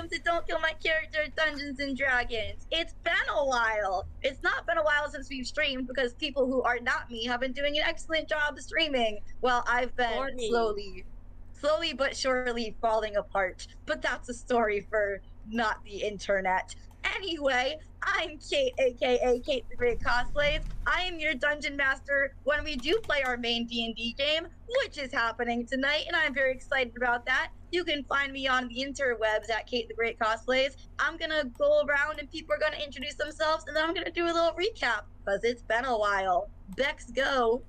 welcome to Don't Kill My Character Dungeons and Dragons. It's been a while. It's not been a while since we've streamed because people who are not me have been doing an excellent job streaming while I've been slowly but surely falling apart. But that's a story for not the internet. Anyway, I'm Kate, aka Kate the Great Cosplays. I am your dungeon master when we do play our main D&D game, which is happening tonight, and I'm very excited about that. You can find me on the interwebs at Kate the Great Cosplays. I'm gonna go around and people are gonna introduce themselves, and then I'm gonna do a little recap because it's been a while. Bex, go.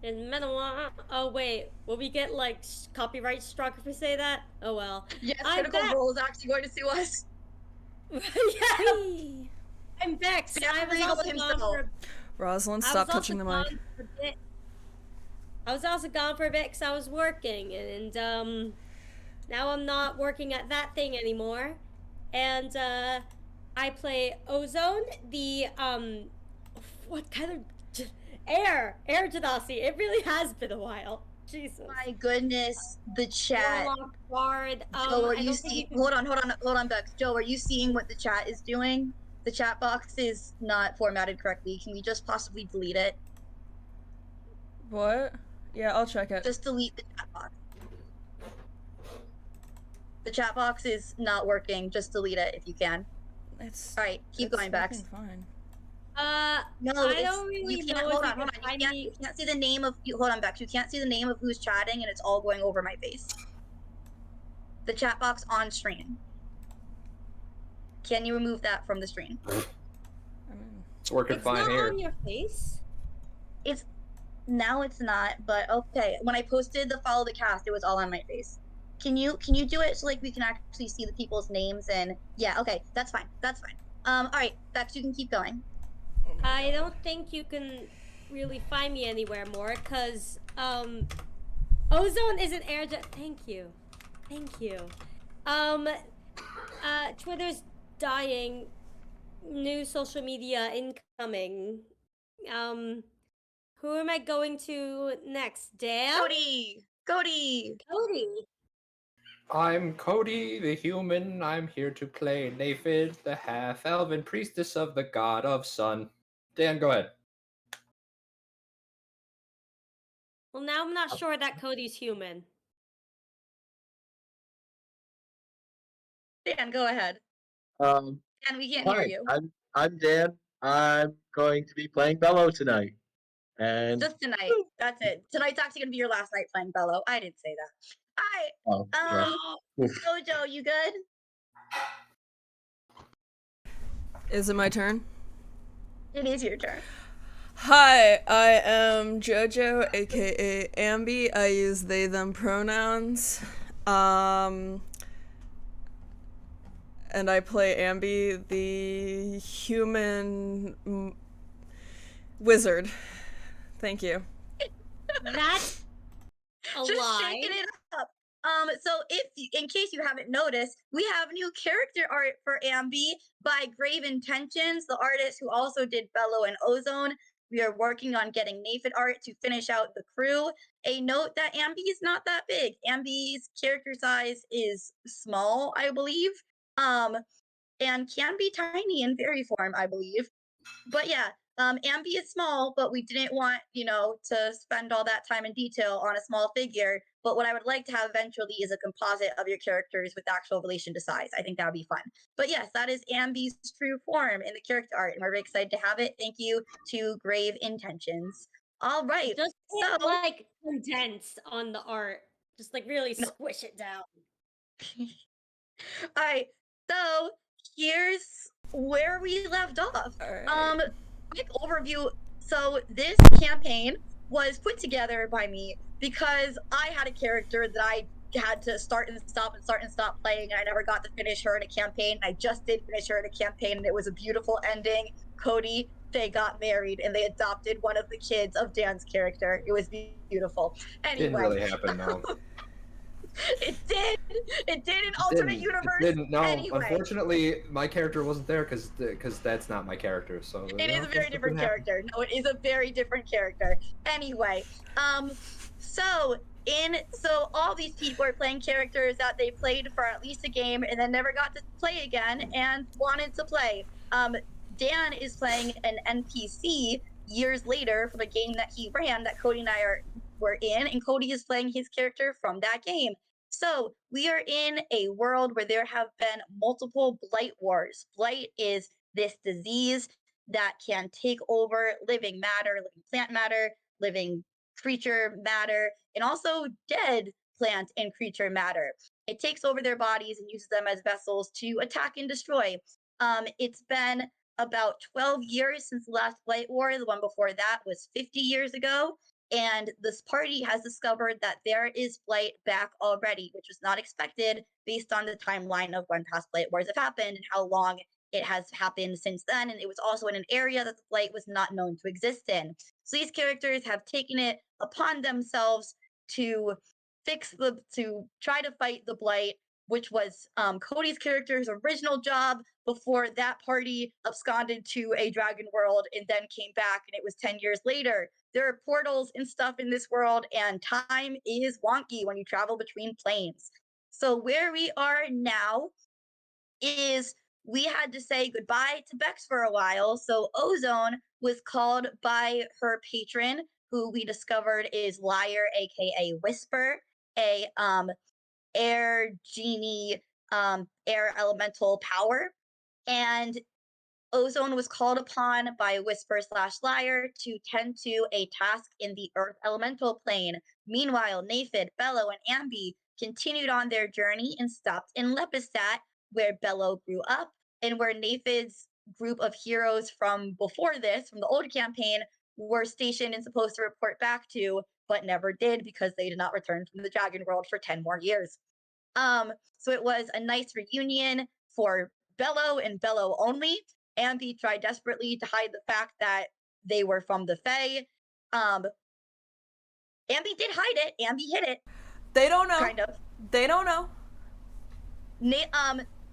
It's been a while. Oh wait, will we get like copyright struck if we say that? Oh well. Yes, Critical Role is actually going to sue us. Yeah. I'm Bex. I was also gone for Rosalind, stop touching the mic. I was also gone for a bit because I was working, and now I'm not working at that thing anymore. And I play Ozone, the what kind of air Genasi. It really has been a while. Jesus. My goodness, the chat. Joe, are you seeing? Hold on, Bex. Joe, are you seeing what the chat is doing? The chat box is not formatted correctly. Can we just possibly delete it? What? Yeah, I'll check it. Just delete the chat box. The chat box is not working. Just delete it if you can. It's all right. Keep going, Bex. Fine. No, I don't really you can't, know. Hold on. You can't see the name of. Hold on, Bex. You can't see the name of who's chatting, and it's all going over my face. The chat box on screen. Can you remove that from the screen? It's working fine here. It's not on your face. Now it's not, but okay. When I posted the follow the cast, it was all on my face. Can you do it so like we can actually see the people's names and yeah, okay, that's fine. All right, Bex, you can keep going. I don't think you can really find me anywhere more because Ozone isn't Thank you. Twitter's dying. New social media incoming. Who am I going to next? Dan? Cody. I'm Cody, the human. I'm here to play Naephid, the half-elven priestess of the god of sun. Dan, go ahead. Well, now I'm not sure that Cody's human. Dan, go ahead. Dan, we can't hear you. I'm Dan. I'm going to be playing Bellow tonight. And just tonight. That's it. Tonight's actually gonna be your last night playing Bellow. I didn't say that. All right. JoJo, you good? Is it my turn? It is your turn. Hi, I am JoJo, aka Ambi. I use they, them pronouns. And I play Ambi, the human wizard. Thank you. That's a just lie. Shaking it up. So in case you haven't noticed, we have new character art for Ambi by Grave Intentions, the artist who also did Bellow and Ozone. We are working on getting Naephid art to finish out the crew. A note that Ambi is not that big. Ambi's character size is small, I believe. And can be tiny in fairy form, I believe. But yeah, Ambi is small, but we didn't want, to spend all that time and detail on a small figure. But what I would like to have eventually is a composite of your characters with actual relation to size. I think that would be fun. But yes, that is Ambi's true form in the character art, and we're very excited to have it. Thank you to Grave Intentions. All right. Just like condense on the art. Just like really squish it down. All right. So here's where we left off. Right. Quick overview. So this campaign was put together by me because I had a character that I had to start and stop playing, and I never got to finish her in a campaign. I just did finish her in a campaign, and it was a beautiful ending. Cody, they got married, and they adopted one of the kids of Dan's character. It was beautiful. Anyway. Didn't really happen, though. It did in alternate universe. It didn't. No, anyway. Unfortunately, my character wasn't there because that's not my character. So it is a very different character. No, it is a very different character. Anyway, so So all these people are playing characters that they played for at least a game and then never got to play again and wanted to play. Dan is playing an NPC years later from a game that he ran that Cody and I were in, and Cody is playing his character from that game. So we are in a world where there have been multiple blight wars. Blight is this disease that can take over living matter, living plant matter, living creature matter, and also dead plant and creature matter. It takes over their bodies and uses them as vessels to attack and destroy. It's been about 12 years since the last Blight War. The one before that was 50 years ago. And this party has discovered that there is Blight back already, which was not expected based on the timeline of when past Blight Wars have happened and how long it has happened since then. And it was also in an area that the Blight was not known to exist in. So these characters have taken it upon themselves to to try to fight the Blight, which was Cody's character's original job before that party absconded to a dragon world and then came back, and it was 10 years later. There are portals and stuff in this world, and time is wonky when you travel between planes. So where we are now is we had to say goodbye to Bex for a while. So Ozone was called by her patron, who we discovered is Liar, aka Whisper, a air genie, air elemental power. And Ozone was called upon by Whisper / Liar to tend to a task in the Earth Elemental Plane. Meanwhile, Naephid, Bellow, and Ambi continued on their journey and stopped in Lepistat, where Bellow grew up, and where Naephid's group of heroes from before this, from the old campaign, were stationed and supposed to report back to, but never did because they did not return from the Dragon World for 10 more years. So it was a nice reunion for Bellow and Bellow only. Ambi tried desperately to hide the fact that they were from the Fae. Ambi did hide it. Ambi hid it. They don't know. Kind of. They don't know.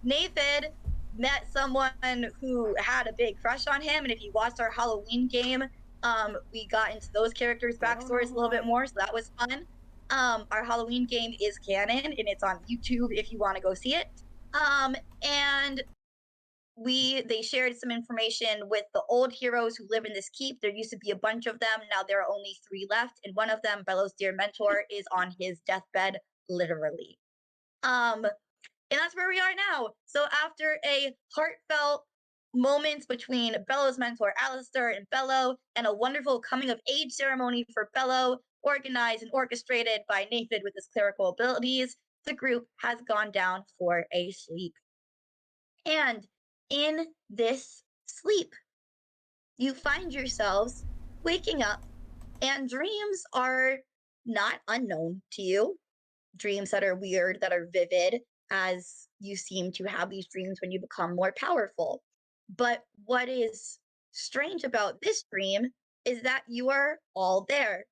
Naephid met someone who had a big crush on him, and if you watched our Halloween game, we got into those characters' backstories a little bit more, so that was fun. Our Halloween game is canon, and it's on YouTube if you want to go see it. And they shared some information with the old heroes who live in this keep. There used to be a bunch of them. Now there are only 3 left, and one of them, Bellow's dear mentor, is on his deathbed, literally. And that's where we are now. So after a heartfelt moments between Bellow's mentor Alistair and Bellow, and a wonderful coming of age ceremony for Bellow, organized and orchestrated by Naephid with his clerical abilities, the group has gone down for a sleep. And in this sleep, you find yourselves waking up, and dreams are not unknown to you. Dreams that are weird, that are vivid, as you seem to have these dreams when you become more powerful. But what is strange about this dream is that you are all there.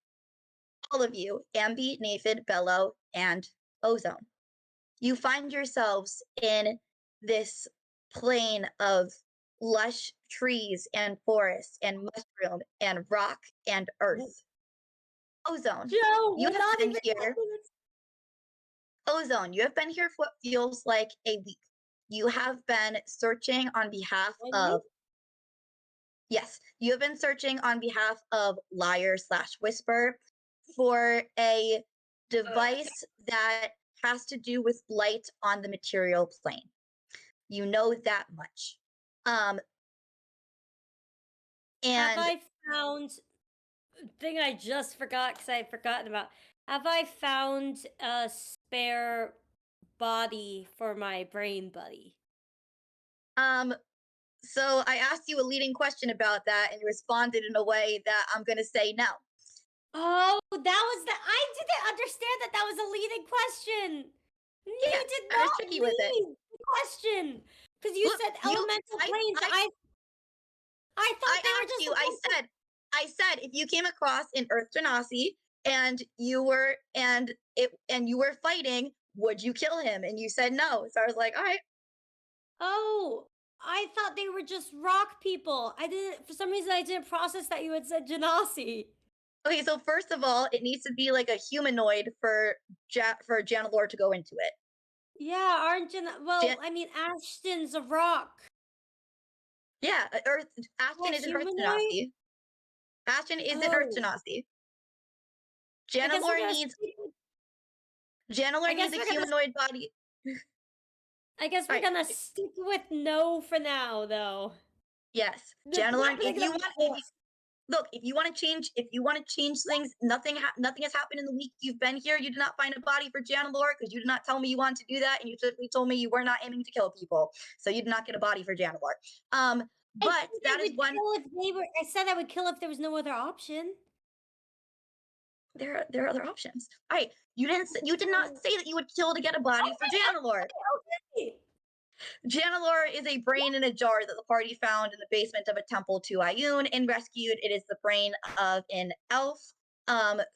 All of you, Ambi, Naephid, Bellow, and Ozone. You find yourselves in this plain of lush trees and forests and mushroom and rock and earth. Ozone, Joe, you we're have not been even here. Ozone, you have been here for what feels like a week. You have been searching on behalf of. Yes, you have been searching on behalf of Liar / Whisper for a device that has to do with light on the material plane. You know that much. Have And I found thing I just forgot because I had forgotten about? Have I found a spare body for my brain buddy? so I asked you a leading question about that, and you responded in a way that I'm gonna say no. Oh, that was the. I didn't understand that was a leading question. Yeah, You did I was not tricky with it. lead the question because you Look, said elemental planes. I thought they were just. I said if you came across an Earth Genasi and you were fighting, would you kill him? And you said no. So I was like, all right. Oh, I thought they were just rock people. I didn't. For some reason, I didn't process that you had said Genasi. Okay, so first of all, it needs to be like a humanoid for Janalore to go into it. Yeah, aren't you? Well, Jan- I mean, Ashton's a rock. Yeah, Earth. Ashton Yeah, isn't Earth humanoid. Genasi. Ashton isn't Earth Oh, Genasi. I guess we're Janalore gonna. needs I Janalore guess needs a we're gonna. humanoid body. I guess we're Alright, gonna stick with no for now, though. yes. We're Janalore, not really gonna look, if you want to change things, nothing has happened in the week you've been here. You did not find a body for Janalore because you did not tell me you wanted to do that, and you specifically told me you were not aiming to kill people, so you did not get a body for Janalore. I But said that I is would one. kill if they were. I said I would kill if there was no other option. There are other options. All right, you did not say that you would kill to get a body for Janalore. Okay. Janalore is a brain in a jar that the party found in the basement of a temple to Ioun and rescued. It is the brain of an elf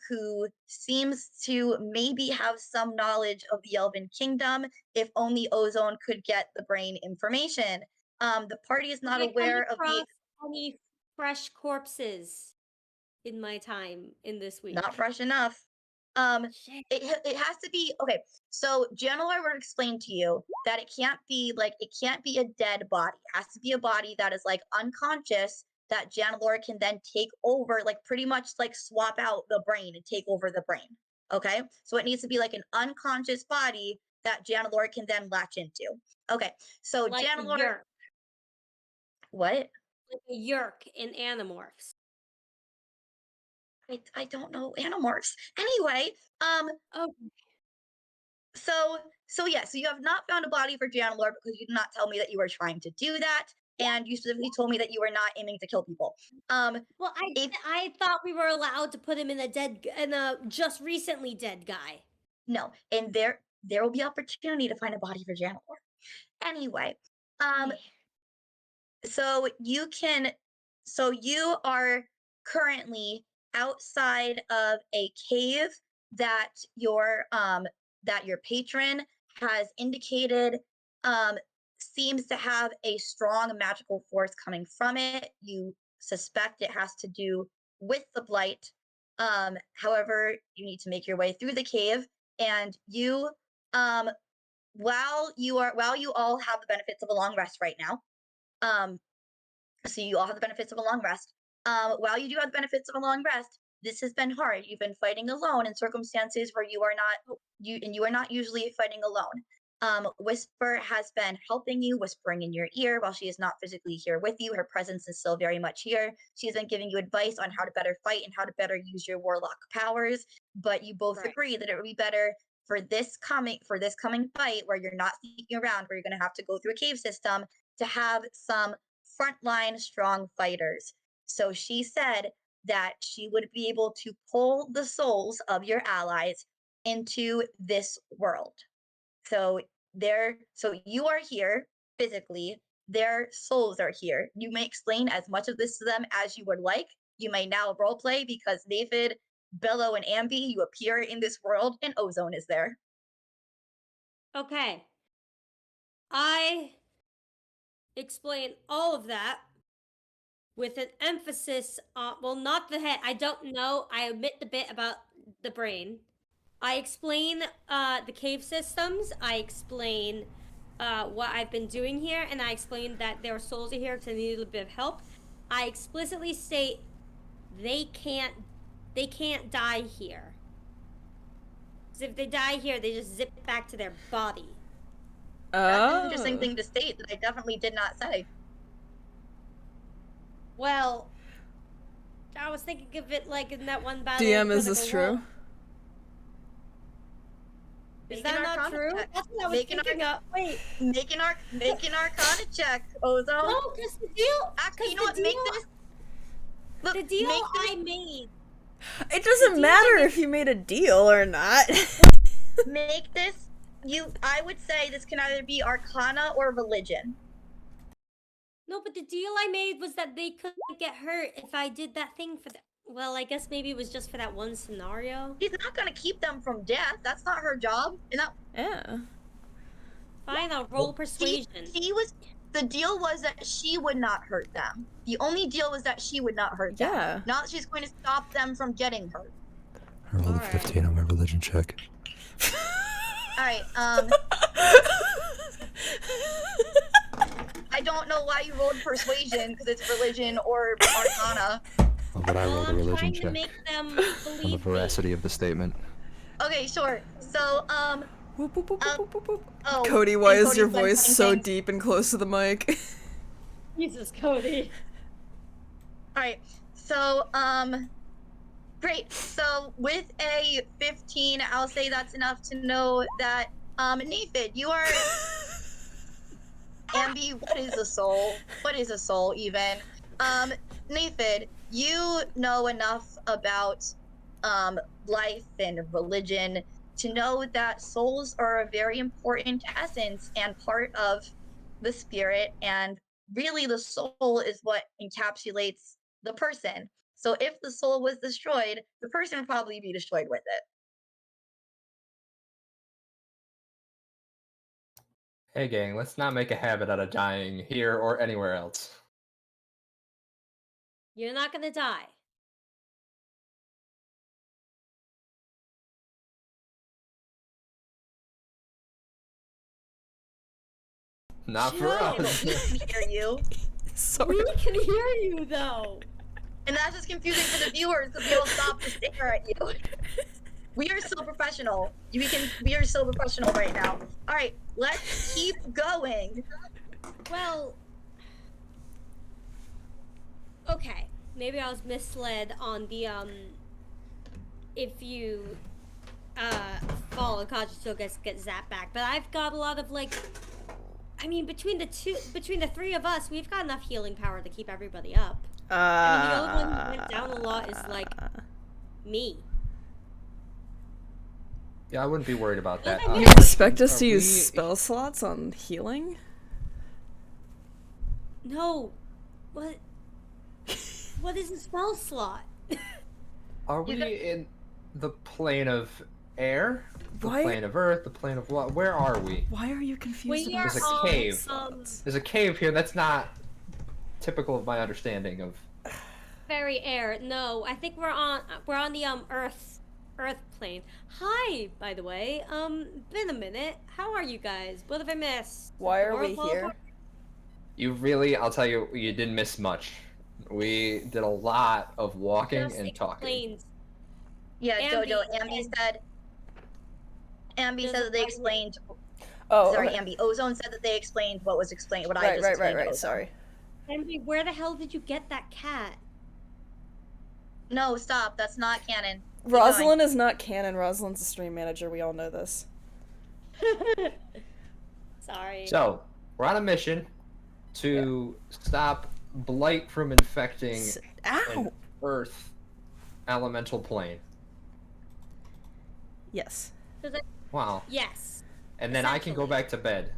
who seems to maybe have some knowledge of the Elven Kingdom. If only Ozone could get the brain information. The party is not Did I come aware of the across any fresh corpses in my time in this week? not fresh enough. Um, Shit. it has to be okay. So Janalore would explain to you that it can't be a dead body. It has to be a body that is like unconscious that Janalore can then take over, like pretty much like swap out the brain and take over the brain. Okay, so it needs to be like an unconscious body that Janalore can then latch into. Okay, so Like a Janalore, yerk. what? Like a yerk in Animorphs. I don't know Animorphs. Anyway, Oh, so yeah, so you have not found a body for Janalore because you did not tell me that you were trying to do that, and you specifically told me that you were not aiming to kill people. well, If I thought we were allowed to put him in a just recently dead guy. no, and there will be opportunity to find a body for Janalore. Anyway, um, so you are currently outside of a cave that your patron has indicated seems to have a strong magical force coming from it. You suspect it has to do with the blight. However, you need to make your way through the cave, and um while you all have the benefits of a long rest right now, um so you all have the benefits of a long rest. While you do have the benefits of a long rest, this has been hard. You've been fighting alone in circumstances where you are not usually fighting alone. Whisper has been helping you, whispering in your ear while she is not physically here with you. Her presence is still very much here. She has been giving you advice on how to better fight and how to better use your warlock powers. But you both Right. agree that it would be better for this coming fight where you're not sneaking around, where you're going to have to go through a cave system, to have some frontline strong fighters. So she said that she would be able to pull the souls of your allies into this world. So you are here physically, their souls are here. You may explain as much of this to them as you would like. You may now roleplay because Naephid, Bellow, and Ambi, you appear in this world, and Ozone is there. Okay. I explain all of that with an emphasis on, well, not the head. I don't know. I omit the bit about the brain. I explain the cave systems. I explain what I've been doing here, and I explain that their souls are here because I need a little bit of help. I explicitly state they can't die here. Because if they die here, they just zip back to their body. That's an interesting thing to state that I definitely did not say. Well, I was thinking of it like in that one battle. DM, of is this Critical true? Role. Is Make an that not Arcana true? check. That's what I was Make an thinking of. Wait. Make an Arcana check, Ozone. No, because the deal. Actually, you know what? Make this. Look, The deal make this, I made. It doesn't deal matter I if you made a deal or not. make this. I would say this can either be Arcana or Religion. No, but the deal I made was that they couldn't get hurt if I did that thing for them. Well, I guess maybe it was just for that one scenario. She's not gonna keep them from death. That's not her job. And that Yeah. Fine, I'll roll persuasion. she was the deal was that she would not hurt them. The only deal was that she would not hurt them. Yeah. Not that she's going to stop them from getting hurt. I rolled a Alright. 15 on my religion check. All right. I don't know why you rolled persuasion because it's religion or arcana. Oh, but I Well, rolled a I'm religion trying to check make them on the believe me. veracity of the statement. Okay, sure. So Whoop, whoop, whoop, whoop, whoop, whoop. oh, Cody, why and is your Cody's been voice playing so things. deep and close to the mic? Jesus, Cody. All right. So great. So with a 15, I'll say that's enough to know that Naephid, you are Ambi, what is a soul? What is a soul even? Naephid, you know enough about life and religion to know that souls are a very important essence and part of the spirit, and really the soul is what encapsulates the person. So if the soul was destroyed, the person would probably be destroyed with it. Hey gang, let's not make a habit out of dying here or anywhere else. You're not gonna die. Not for Joe. us. We can hear you. Sorry. We can hear you though. And that's just confusing for the viewers because they'll stop to stare at you. We are so professional. We are so professional right now. All right, let's keep going. Well, okay. Maybe I was misled on the if you fall unconscious, still get zapped back. But I've got a lot of like, I mean, between the three of us, we've got enough healing power to keep everybody up. I mean, the only one who went down a lot is like me. Yeah, I wouldn't be worried about that. You You expect us Are to use we- spell slots on healing? No, what? What is a spell slot? Are we in the plane of air? The Why- plane of earth? The plane of what? Where are we? Why are you confused We about are There's a spell cave. slots? There's a cave here. That's not typical of my understanding of. Very air. No, I think we're on the Earth plane. Hi, by the way. Been a minute. How are you guys? What have I missed? Why are Or we fall here? apart? You really, I'll tell you, you didn't miss much. We did a lot of walking Just and talking. explained. Yeah, Ambi Jojo. Ambi There's said a that they way- explained. Oh, Sorry, okay. Ambi. Ozone said that they explained what was explained. What I Right, just right, explained. right, to right. Ozone. Sorry. Ambi, where the hell did you get that cat? No, stop. That's not canon. Keep Rosalind is not canon. Rosalind's a stream manager. We all know this. Sorry. So, we're on a mission to stop blight from infecting Ow! an earth elemental plane. Yes. Wow. Yes. And then I can go Essentially. back to bed.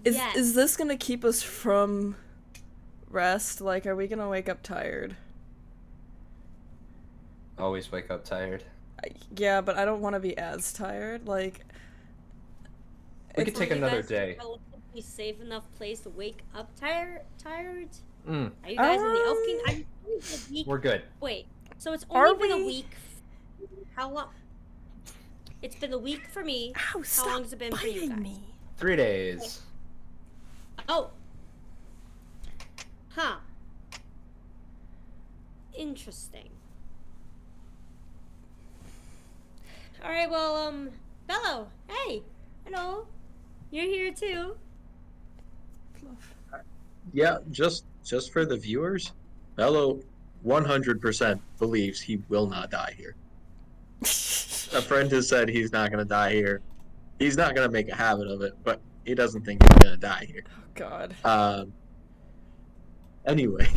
Yes. Is this gonna keep us from rest? Like, are we gonna wake up tired? Always wake up tired. Yeah, but I don't want to be as tired. Like, We could take You another guys day. are a relatively safe enough place to wake up tired? Mm, Are you guys in the Elf King? I'm a week. we're good. Wait. So it's Are only been a we? week. How long? It's been a week for me. ow! How Stop long has it been for you biting guys? me. 3 days. Oh. Huh. Interesting. All right. Well, Bellow. Hey. Hello. You're here too. Yeah, just for the viewers, Bellow 100% believes he will not die here. A friend has said he's not going to die here. He's not going to make a habit of it, but he doesn't think he's going to die here. God. Anyway,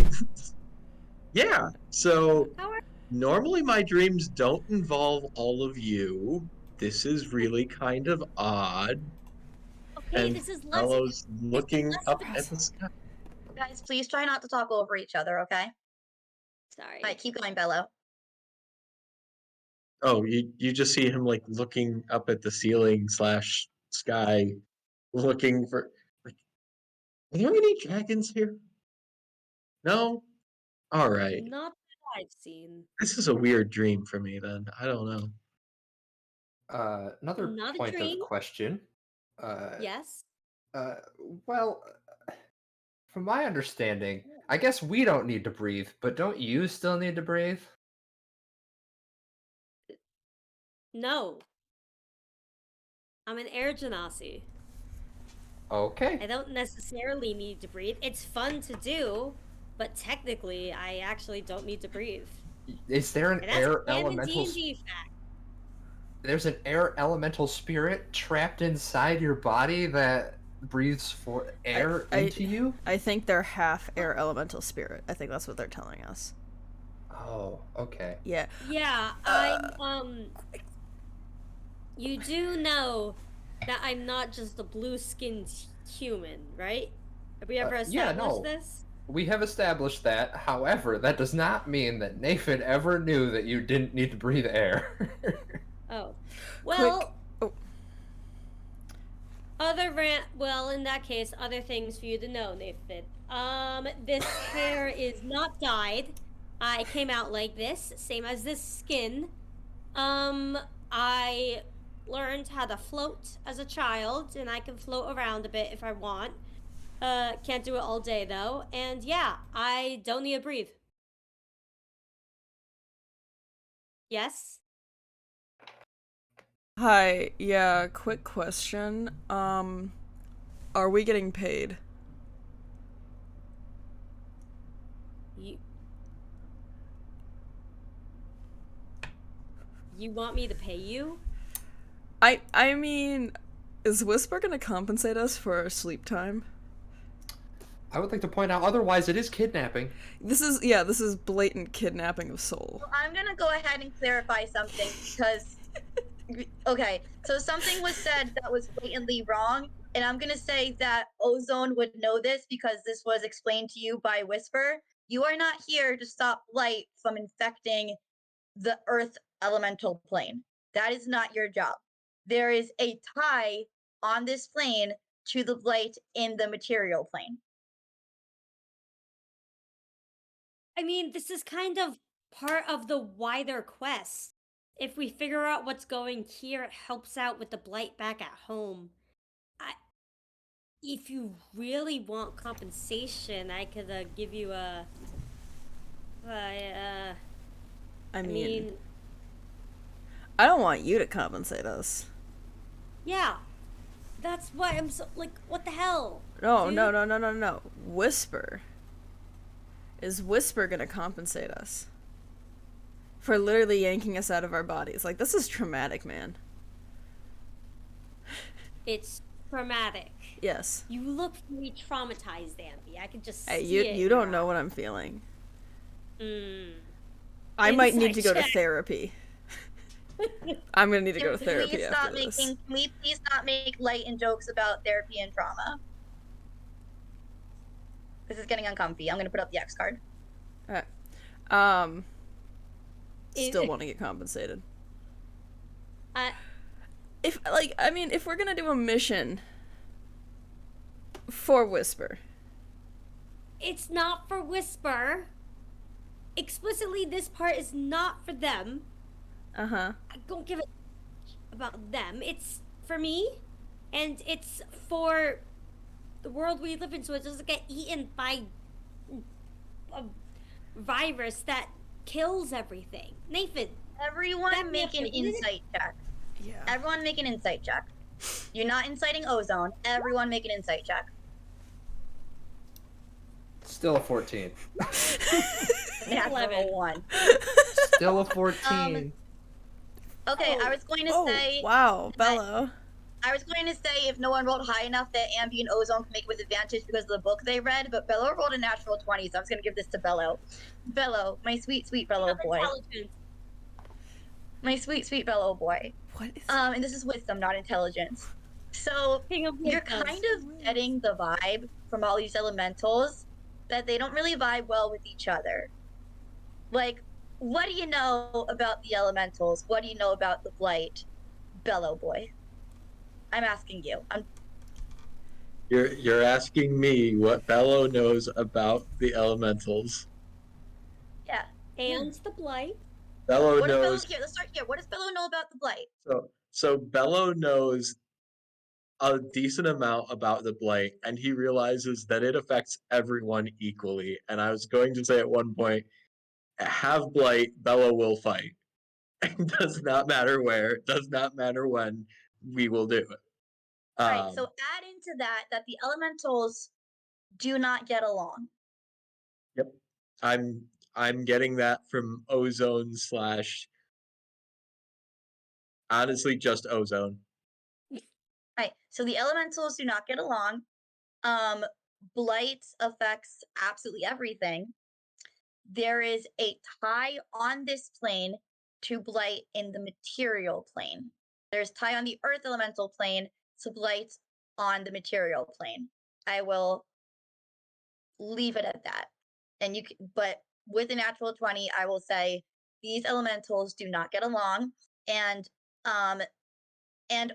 yeah. So How are? normally my dreams don't involve all of you. This is really kind of odd. Okay, And this is less. Bellow's looking less up of at the sky. Guys, please try not to talk over each other, okay? Sorry. All right, keep going, Bello. Oh, you just see him like looking up at the ceiling / sky, looking for like Are there any dragons here? No? Alright. Not that I've seen. This is a weird dream for me then. I don't know. Another Not a point of dream? question. Uh, Yes. uh, well, from my understanding, I guess we don't need to breathe, but don't you still need to breathe? No. I'm an air genasi. Okay. I don't necessarily need to breathe. It's fun to do, but technically, I actually don't need to breathe. Is there an And that's air canon elemental? D&D fact. There's an air elemental spirit trapped inside your body that breathes for air into you? I think they're half air elemental spirit. I think that's what they're telling us. Oh, okay. Yeah. Yeah, you do know that I'm not just a blue-skinned human, right? Have we ever yeah, established no. this? We have established that. However, that does not mean that Naephid ever knew that you didn't need to breathe air. Oh. Well, Oh. well, in that case, other things for you to know, Naephid. This hair is not dyed. It came out like this, same as this skin. I learned how to float as a child, and I can float around a bit if I want. Can't do it all day though, and yeah, I don't need to breathe. Yes? Hi. Yeah. Quick question. Are we getting paid? You want me to pay you? I mean, is Whisper gonna compensate us for our sleep time? I would like to point out, otherwise, it is kidnapping. This is blatant kidnapping of soul. I'm gonna go ahead and clarify something because okay, so something was said that was blatantly wrong, and I'm gonna say that Ozone would know this because this was explained to you by Whisper. You are not here to stop light from infecting the Earth elemental plane. That is not your job. There is a tie on this plane to the light in the material plane. I mean, this is kind of part of the wider quest. If we figure out what's going here, it helps out with the blight back at home. If you really want compensation, I could give you a. I mean, I don't want you to compensate us. Yeah, that's why I'm so like. What the hell? No, dude? no. Whisper. Is Whisper gonna compensate us for literally yanking us out of our bodies? Like, this is traumatic, man. It's traumatic. Yes. You look really traumatized, Ambi. I could just see Hey, it. you don't know what I'm feeling. I Insight might need to go to check. therapy. I'm gonna need to go to Can we therapy stop after this. Can we please not make light and jokes about therapy and trauma? This is getting uncomfy. I'm gonna put up the X card. Alright. Still want to get compensated. If we're gonna do a mission for Whisper, It's not for Whisper. Explicitly, this part is not for them. I don't give a about them. It's for me, and it's for the world we live in, so it doesn't get eaten by a virus that kills everything. Naephid, Everyone That make an Naephid, insight check. yeah. Everyone make an insight check. You're not inciting Ozone. Everyone make an insight check. Still a 14. Natural 11. 1. Still a 14. Okay, I was going to say. Wow, Bellow. I was going to say if no one rolled high enough that Ambi and Ozone can make it with advantage because of the book they read, but Bellow rolled a natural 20, so I'm just going to give this to Bellow. Bellow, my sweet, sweet Bellow boy. My sweet, sweet Bellow boy. What is And this is wisdom, not intelligence. So you're kind of getting the vibe from all these elementals that they don't really vibe well with each other. Like, what do you know about the elementals? What do you know about the blight, Bellow boy? I'm asking you. You're asking me what Bellow knows about the elementals. Yeah. And the blight. Bellow What does Bellow knows. here? Let's start here. What does Bellow know about the blight? So Bellow knows a decent amount about the blight, and he realizes that it affects everyone equally. And I was going to say at one point, have blight, Bellow will fight. It does not matter where, does not matter when, we will do it. Right. So add into that the elementals do not get along. Yep. I'm getting that from Ozone / honestly just Ozone. Right. So the elementals do not get along. Blight affects absolutely everything. There is a tie on this plane to blight in the material plane. There's tie on the earth elemental plane to blight on the material plane. I will leave it at that. And but with a natural 20, I will say these elementals do not get along. And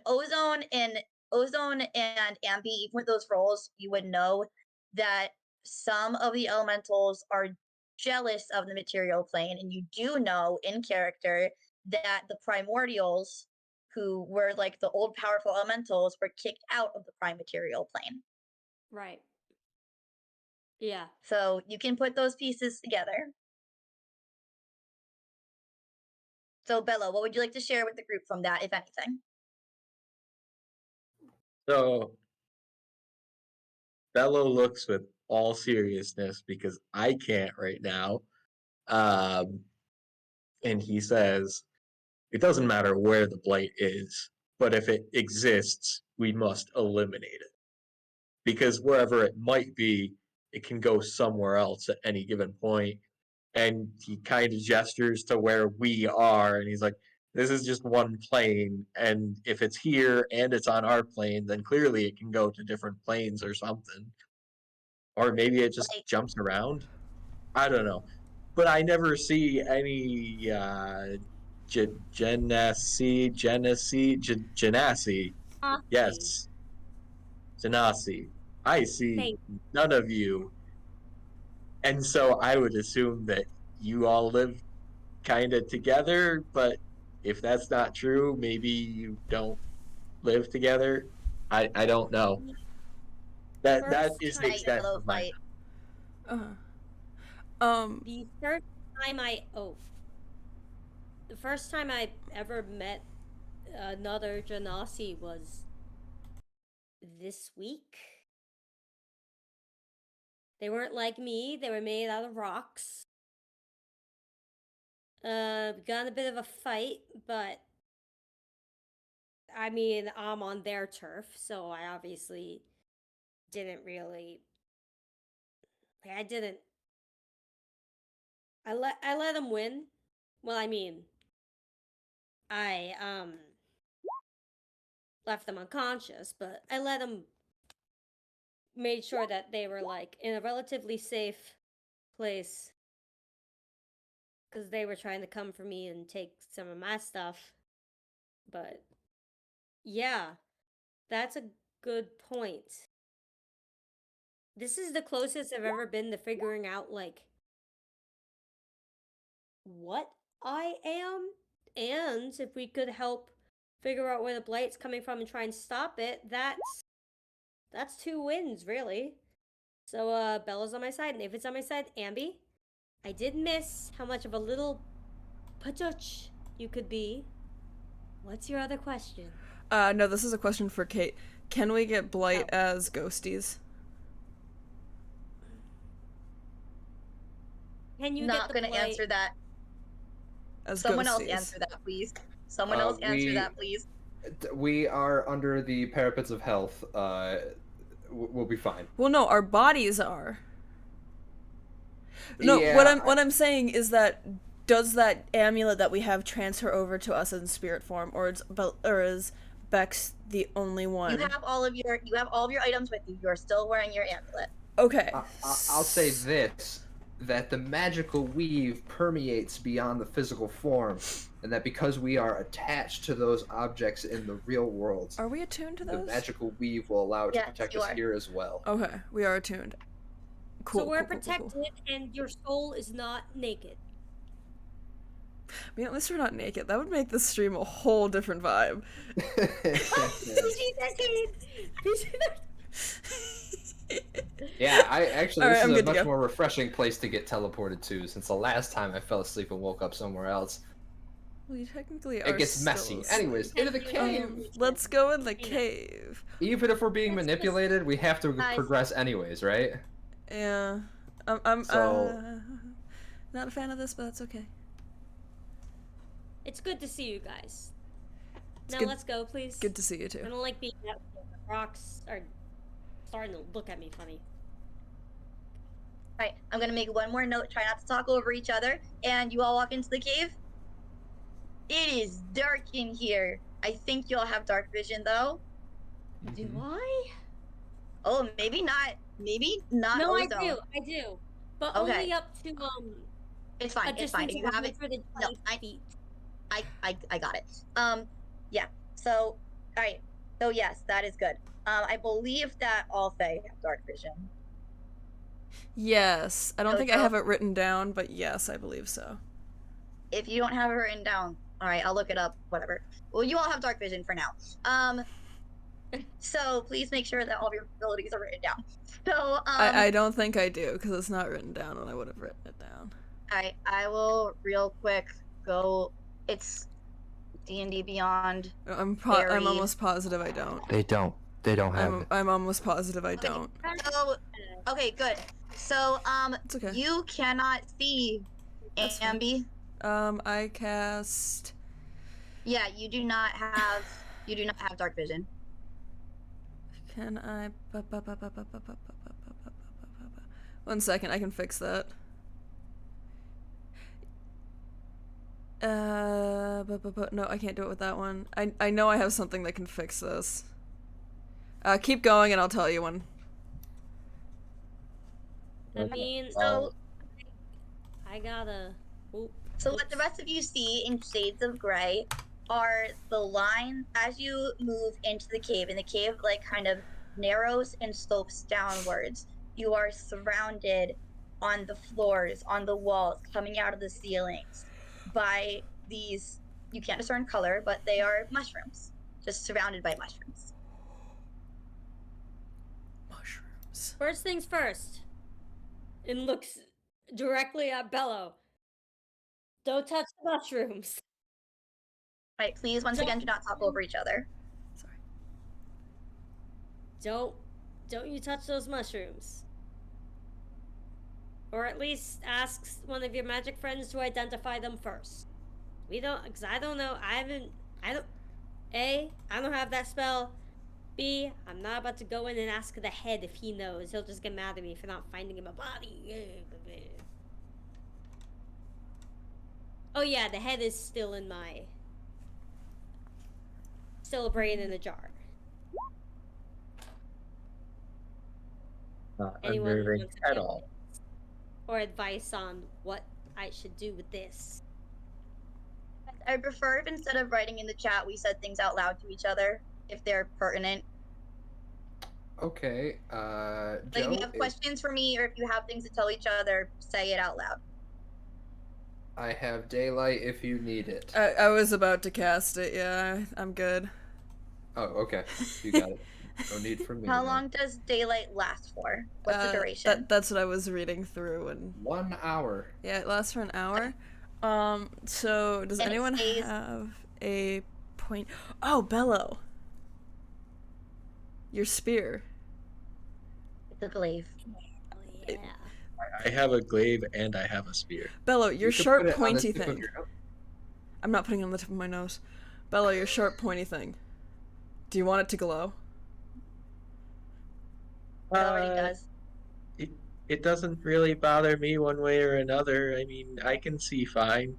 Ozone and Ambi, even with those roles, you would know that some of the elementals are jealous of the material plane, and you do know in character that the primordials, who were like the old powerful elementals, were kicked out of the prime material plane. Right. Yeah. So you can put those pieces together. So Bello, what would you like to share with the group from that, if anything? So Bellow looks with all seriousness because I can't right now. And he says, it doesn't matter where the blight is, but if it exists, we must eliminate it. Because wherever it might be, it can go somewhere else at any given point. And he kind of gestures to where we are, and he's like, this is just one plane, and if it's here and it's on our plane, then clearly it can go to different planes or something. Or maybe it just jumps around. I don't know. But I never see any Genasi. Yes, Genasi. I see none of you. And so I would assume that you all live kind of together, but if that's not true, maybe you don't live together. I don't know. That is the extent of my. The first time the first time I ever met another Genasi was this week. They weren't like me. They were made out of rocks. Got in a bit of a fight, but I mean, I'm on their turf, so I obviously didn't really. I didn't. I let them win. Well, I mean, I left them unconscious, but I let them. Made sure that they were like in a relatively safe place because they were trying to come for me and take some of my stuff. But yeah, that's a good point. This is the closest I've ever been to figuring out like what I am, and if we could help figure out where the blight's coming from and try and stop it, that's 2 wins, really. So, Bella's on my side, and if it's on my side, Ambi, I did miss how much of a little patuch you could be. What's your other question? No, this is a question for Kate. Can we get Blight as ghosties? Can you Not get the gonna Blight? answer that. As Someone ghosties. else answer that, please. Someone else answer that, please. We are under the parapets of health. We'll be fine. Well, no, our bodies are. No, yeah, what I'm saying is that does that amulet that we have transfer over to us in spirit form, or is Bex the only one? You have all of your items with you. You are still wearing your amulet. Okay. I'll say this: that the magical weave permeates beyond the physical form, and that because we are attached to those objects in the real world, Are we attuned to the those? magical weave will allow it to Yes, protect you us are. here as well. Okay, we are attuned. Cool. So we're cool, cool, protected, cool. and your soul is not naked. I mean, at least we're not naked. That would make this stream a whole different vibe. Yeah, I actually Alright, this I'm is a good to much go. more refreshing place to get teleported to, since the last time I fell asleep and woke up somewhere else. Well, you technically are It gets still messy. asleep. Anyways, into the cave. Let's go in the cave. Even if we're being manipulated, we have to Guys. progress anyways, right? Yeah. I'm So- not a fan of this, but that's okay. It's good to see you guys. It's Now good- let's go, please. Good to see you I too. don't like being out here. The rocks are starting to look at me funny. Alright, I'm gonna make one more note. Try not to talk over each other. And you all walk into the cave. It is dark in here. I think you all have dark vision, though. Do Mhm. I? Oh, maybe not. Maybe not. No, I Ozone. do. But Okay. only up to It's a fine. It's fine. distance You of have it. 120 I- feet. I got it. Yeah. So, all right. So yes, that is good. I believe that all Fae have dark vision. Yes. I don't think I JoJo? have it written down, but yes, I believe so. If you don't have it written down, all right, I'll look it up. Whatever. Well, you all have dark vision for now. So please make sure that all of your abilities are written down. So, I don't think I do, because it's not written down, and I would have written it down. all right, I will real quick go. It's D&D Beyond. I'm Very- almost positive I don't. They don't. They don't have it. I'm almost positive I Okay. don't. So, okay, good. So, It's okay. you cannot see That's fine. Ambi. I cast. Yeah, you do not have dark vision. Can I? 1 second, I can fix that. No, I can't do it with that one. I know I have something that can fix this. Keep going, and I'll tell you when. I mean, So, I gotta. Oop. so what the rest of you see in Shades of Grey are the line as you move into the cave, and the cave like kind of narrows and slopes downwards. You are surrounded on the floors, on the walls, coming out of the ceilings by these, you can't discern color, but they are mushrooms, just surrounded by mushrooms. Mushrooms. First things first. And looks directly at Bellow. Don't touch the mushrooms. Right, please once again do not talk over each other. Sorry. Don't you touch those mushrooms. Or at least ask one of your magic friends to identify them first. We don't, because I don't know, I don't have that spell. B, I'm not about to go in and ask the head if he knows. He'll just get mad at me for not finding him a body. Oh yeah, the head is still in my... Still a brain in a jar. Not Anyone who unnerving wants to at give all. or advice on what I should do with this. I prefer if instead of writing in the chat, we said things out loud to each other if they're pertinent. Okay, Like Joe, if you have questions for me or if you have things to tell each other, say it out loud. I have daylight if you need it. I was about to cast it. Yeah, I'm good. Oh, okay. You got it. No need for me. How then. long does daylight last for? What's the duration? That's what I was reading through, and 1 hour. yeah, it lasts for an hour. So does And it anyone stays- have a point? Oh, Bellow. Your spear. It's a glaive. Oh yeah. I have a glaive and I have a spear. Bellow, your You could sharp put it on the pointy tip of thing. your nose. I'm not putting it on the tip of my nose. Bellow, your sharp pointy thing. Do you want it to glow? It already does. It doesn't really bother me one way or another. I mean, I can see fine.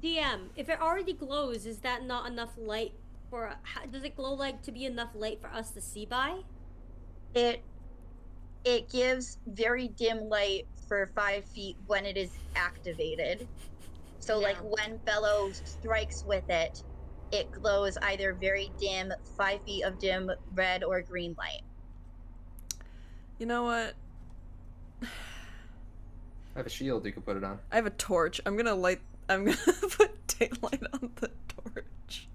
DM, if it already glows, is that not enough light for? Does it glow like to be enough light for us to see by? It it gives very dim light for 5 feet when it is activated. So like Yeah. when Bellow strikes with it, it glows either very dim, 5 feet of dim red or green light. You know what? I have a shield you can put it on. I have a torch. I'm gonna put daylight on the torch.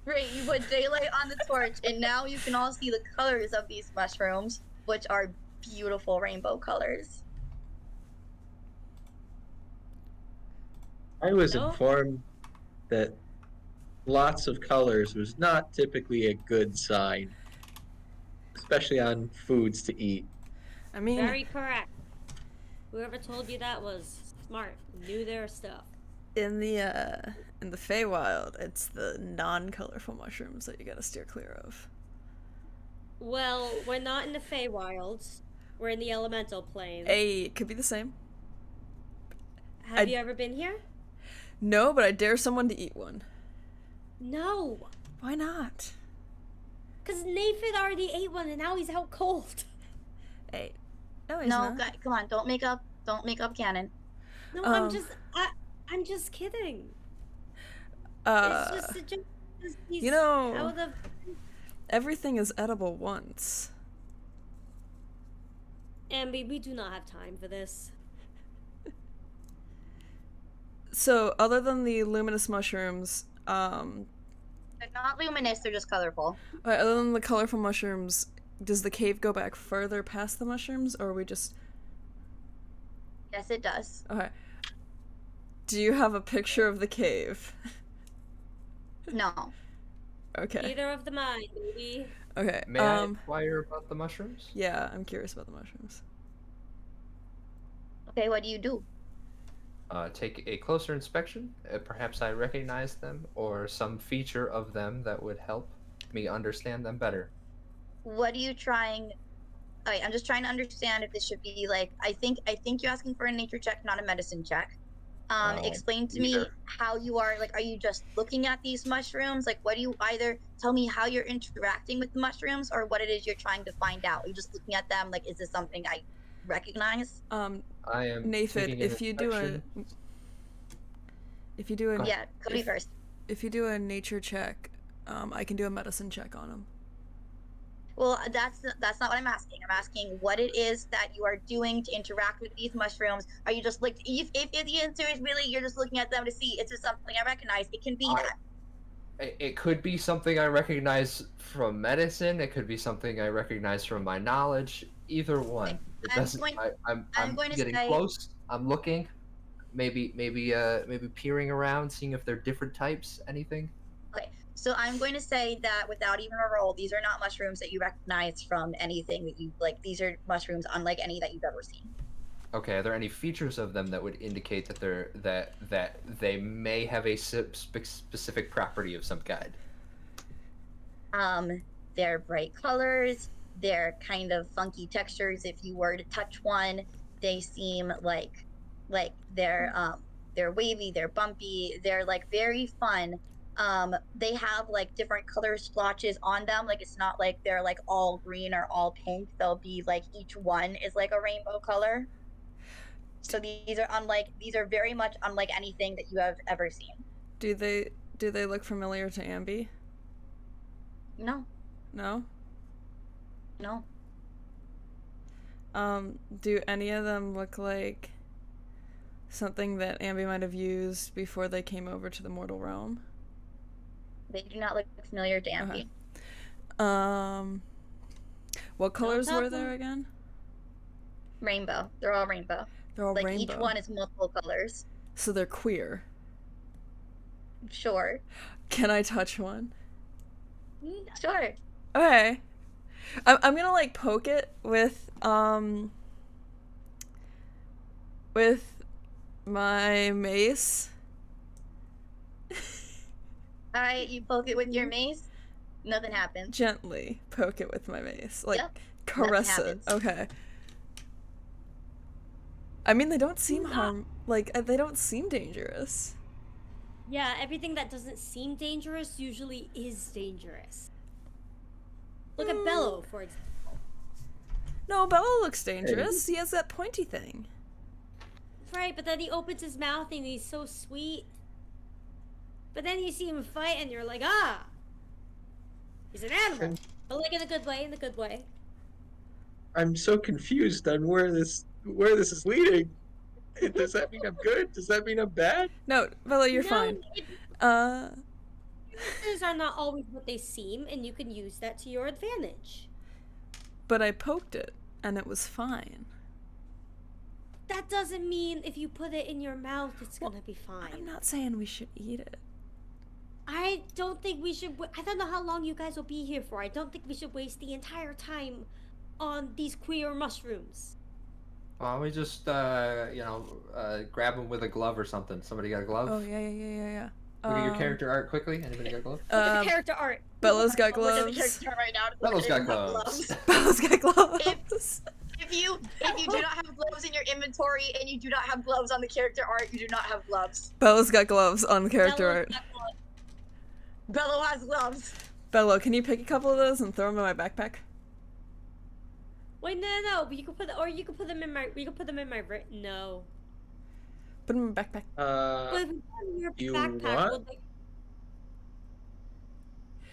Great, you put daylight on the torch, and now you can all see the colors of these mushrooms, which are beautiful rainbow colors. I was No? informed that lots of colors was not typically a good sign, especially on foods to eat. I mean, Very correct. Whoever told you that was smart, knew their stuff. in the Feywild, it's the non-colorful mushrooms that you gotta steer clear of. Well, we're not in the Feywilds. We're in the elemental plane. Hey, it could be the same. Have you ever been here? No, but I dare someone to eat one. No. Why not? Because Naephid already ate one and now he's out cold. Hey, no, he's No, not. guys, come on, don't make up canon. No, I'm just kidding. It's just he's you know, out of... everything is edible once. Ambi, we do not have time for this. So, other than the luminous mushrooms, They're not luminous, they're just colorful. other than the colorful mushrooms, does the cave go back further past the mushrooms, or are we just... Yes, it does. Okay. Do you have a picture of the cave? No. Okay. Neither of the mine, baby. Okay. May I inquire about the mushrooms? Yeah, I'm curious about the mushrooms. Okay, what do you do? Take a closer inspection. Perhaps I recognize them, or some feature of them that would help me understand them better. What are you trying? Alright, I'm just trying to understand if this should be like I think you're asking for a nature check, not a medicine check. Explain to me Neither. how you are, like, are you just looking at these mushrooms? Like, what do you either tell me how you're interacting with the mushrooms or what it is you're trying to find out? Are you just looking at them like, is this something I recognize? I am Naephid, taking an if you do a Yeah, Cody first. if you do a nature check, I can do a medicine check on him. Well, that's not what I'm asking. I'm asking what it is that you are doing to interact with these mushrooms. Are you just like if the answer is really you're just looking at them to see is this something I recognize? It can be that. It could be something I recognize from medicine. It could be something I recognize from my knowledge. Either one. It doesn't. I'm going to getting say- close. I'm looking. Maybe peering around, seeing if they're different types. Anything. Okay, so I'm going to say that without even a roll, these are not mushrooms that you recognize from anything that you like. These are mushrooms unlike any that you've ever seen. Okay, are there any features of them that would indicate that that they may have a specific property of some kind? They're bright colors. They're kind of funky textures. If you were to touch one, they seem like they're wavy. They're bumpy. They're like very fun. They have like different color splotches on them. Like it's not like they're like all green or all pink. They'll be like each one is like a rainbow color. So these are very much unlike anything that you have ever seen. Do they look familiar to Ambi? No. No? No. Do any of them look like something that Ambi might have used before they came over to the mortal realm? They do not look familiar to Ambi. Okay. What colors were there again? Rainbow. They're all rainbow. They're all like rainbow. each one is multiple colors. So they're queer. Sure. Can I touch one? Sure. Okay. I'm gonna like poke it with my mace. Alright, you poke it with your mace. Nothing happens. Gently poke it with my mace. Like Yep. caress Nothing it. happens. Okay. I mean they don't seem they don't seem dangerous. Yeah, everything that doesn't seem dangerous usually is dangerous. Look at Bellow, for example. No, Bellow looks dangerous. He has that pointy thing. Right, but then he opens his mouth and he's so sweet. But then you see him fight and you're like, ah! He's an animal. But like in a good way, I'm so confused on where this is leading. Does that mean I'm good? Does that mean I'm bad? No, Bellow, you're fine. Things are not always what they seem, and you can use that to your advantage. But I poked it, and it was fine. That doesn't mean if you put it in your mouth, it's gonna be fine. I'm not saying we should eat it. I don't think we should. I don't know how long you guys will be here for. I don't think we should waste the entire time on these queer mushrooms. Why don't we just, grab him with a glove or something? Somebody got a glove? Oh, yeah. Look at your character art quickly. Anybody got a glove? Look at the character art. Bellow's got Look at the gloves. character right now. Bellow's got gloves. Bellow's got gloves. If you do not have gloves in your inventory and you do not have gloves on the character art, you do not have gloves. Bellow's got gloves on the character art. Bellow has gloves. Bellow, can you pick a couple of those and throw them in my backpack? Wait, no. But you can put them in my. No. Put them in my backpack. But if you put them in your You backpack, want?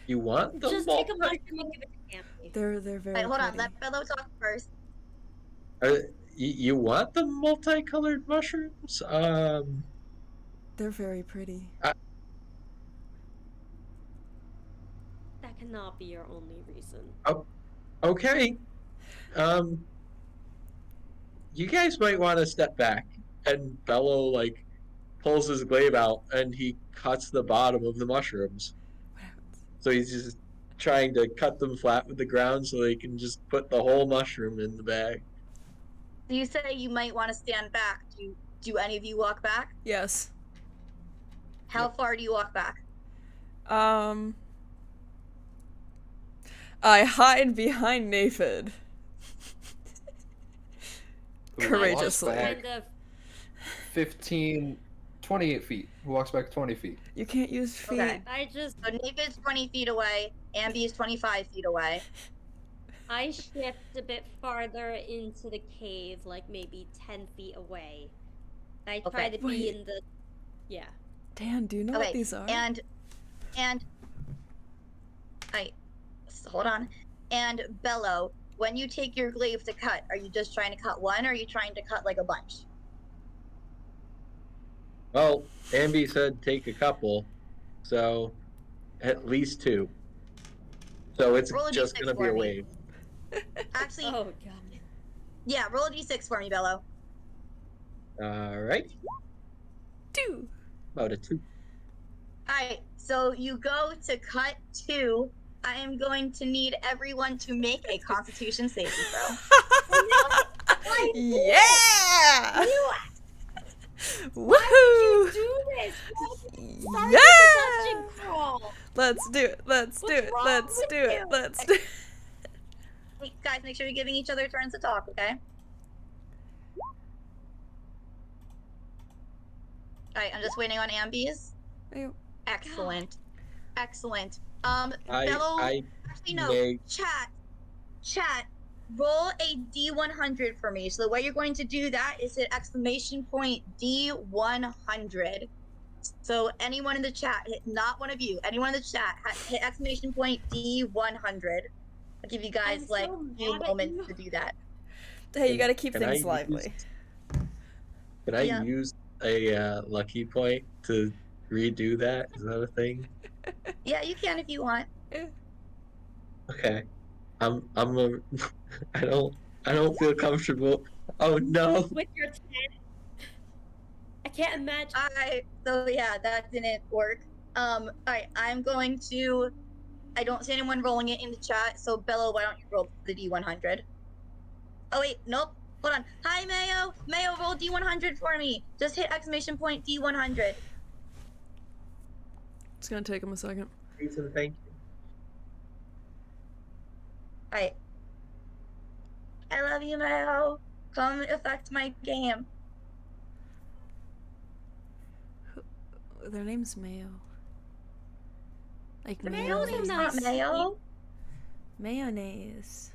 You want the just take a mushroom and give it to Ambi. They're very Wait, hold on. pretty. Let Bellow talk first. You want the multicolored mushrooms? They're very pretty. That cannot be your only reason. Okay. You guys might want to step back. And Bellow pulls his glaive out and he cuts the bottom of the mushrooms. So he's just trying to cut them flat with the ground so he can just put the whole mushroom in the bag. So you say you might want to stand back. Do any of you walk back? Yes. How far do you walk back? I hide behind Naephid. Courageously. Kind of. 28 feet. Who walks back 20 feet? You can't use feet. Okay. So Naephid's 20 feet away. Ambi is 25 feet away. I shift a bit farther into the cave, like maybe 10 feet away. I try to be in the. Yeah. Dan, do you know what these are? And hold on. And Bellow, when you take your glaive to cut, are you just trying to cut one, or are you trying to cut a bunch? Well, Ambi said take a couple, so at least 2. So it's Roll a just D6 gonna be for a me. wave. Actually, Oh god. yeah, roll a d6 for me, Bellow. Alright. 2. About a 2. Alright, so you go to cut 2. I am going to need everyone to make a Constitution saving throw. Yeah! Woohoo! Do this! Yeah! Dungeon crawl! Let's do it. Let's do it. wrong Let's with do it. you? Let's do it. Hey, guys, make sure you're giving each other turns to talk, okay? Alright, I'm just waiting on Ambi's. Ew. Excellent. Excellent. I Actually, no. may- Chat, roll a D100 for me. So the way you're going to do that is hit exclamation point D100. So anyone in the chat, not one of you, anyone in the chat, hit exclamation point D100. I'll give you guys I'm like so a few mad at moments you. to do that. Hey, you gotta keep Can things I lively. Can I Yeah. use a lucky point to redo that? Is that a thing? Yeah, you can if you want. Okay. I don't feel comfortable. Oh no. With your 10. I can't imagine. So yeah, that didn't work. Alright, I'm going to. I don't see anyone rolling it in the chat, so Bellow, why don't you roll the D100? Oh wait, nope. Hold on. Hi, Mayo. Mayo, roll D100 for me. Just hit exclamation point D100. It's gonna take him a second. Jason, thank you. Alright. I love you, Mayo. Come affect my game. Their name's Mayo. Like Mayo's mayonnaise. a Not nice Mayo. Mayonnaise.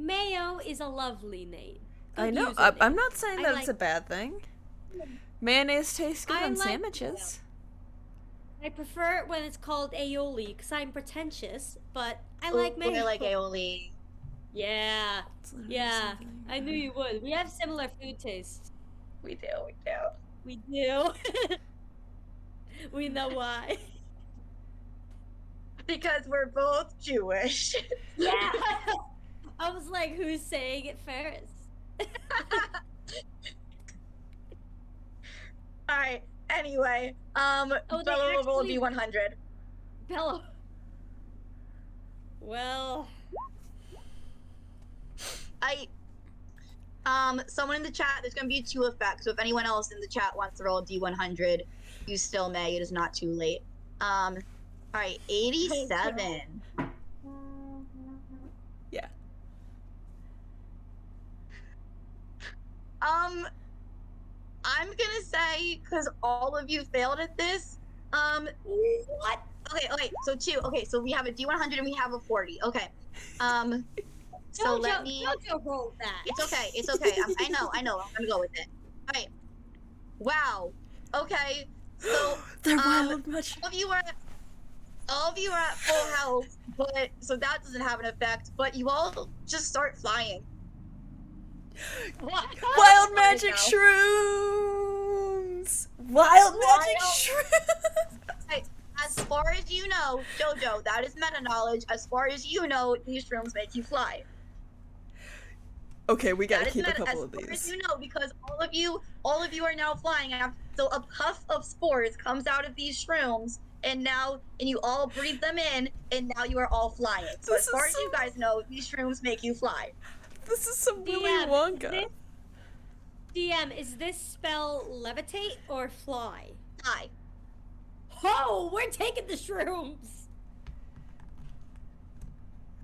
Mayo is a lovely name. I Good know. username. I'm not saying I that like it's a bad thing. Mayonnaise tastes good I on like sandwiches. I prefer it when it's called aioli because I'm pretentious, but I Ooh, like mayo. I like aioli. Yeah, It's literally yeah. something- I knew you would. We have similar food tastes. We do. We do. We know why. Because we're both Jewish. Yeah. I was like, who's saying it first? All right. Anyway, Oh, they Bellow will roll a actually- D100. Bellow. Well, Someone in the chat, there's gonna be 2 effects. So if anyone else in the chat wants to roll a D100, you still may. It is not too late. All right, 87. Yeah. I'm gonna say because all of you failed at this. what? Okay. So 2. Okay, so we have a D100 and we have a 40. Okay. So let me. JoJo rolled that. It's okay. I know. I'm gonna go with it. All right. Wow. Okay. So They're wild much. all of you are at full health, but so that doesn't have an effect. But you all just start flying. What? Wild magic now. shrooms! Wild magic Wild- shrooms! Okay, as far as you know, JoJo, that is meta knowledge. As far as you know, these shrooms make you fly. Okay, we gotta That is keep a meta, couple of as far as these. you know, because all of you are now flying. So a puff of spores comes out of these shrooms, and you all breathe them in, and now you are all flying. So This as far is as you so- guys know, these shrooms make you fly. This is some Willy DM, Wonka. DM, is this spell levitate or fly? Fly. Oh, we're taking the shrooms.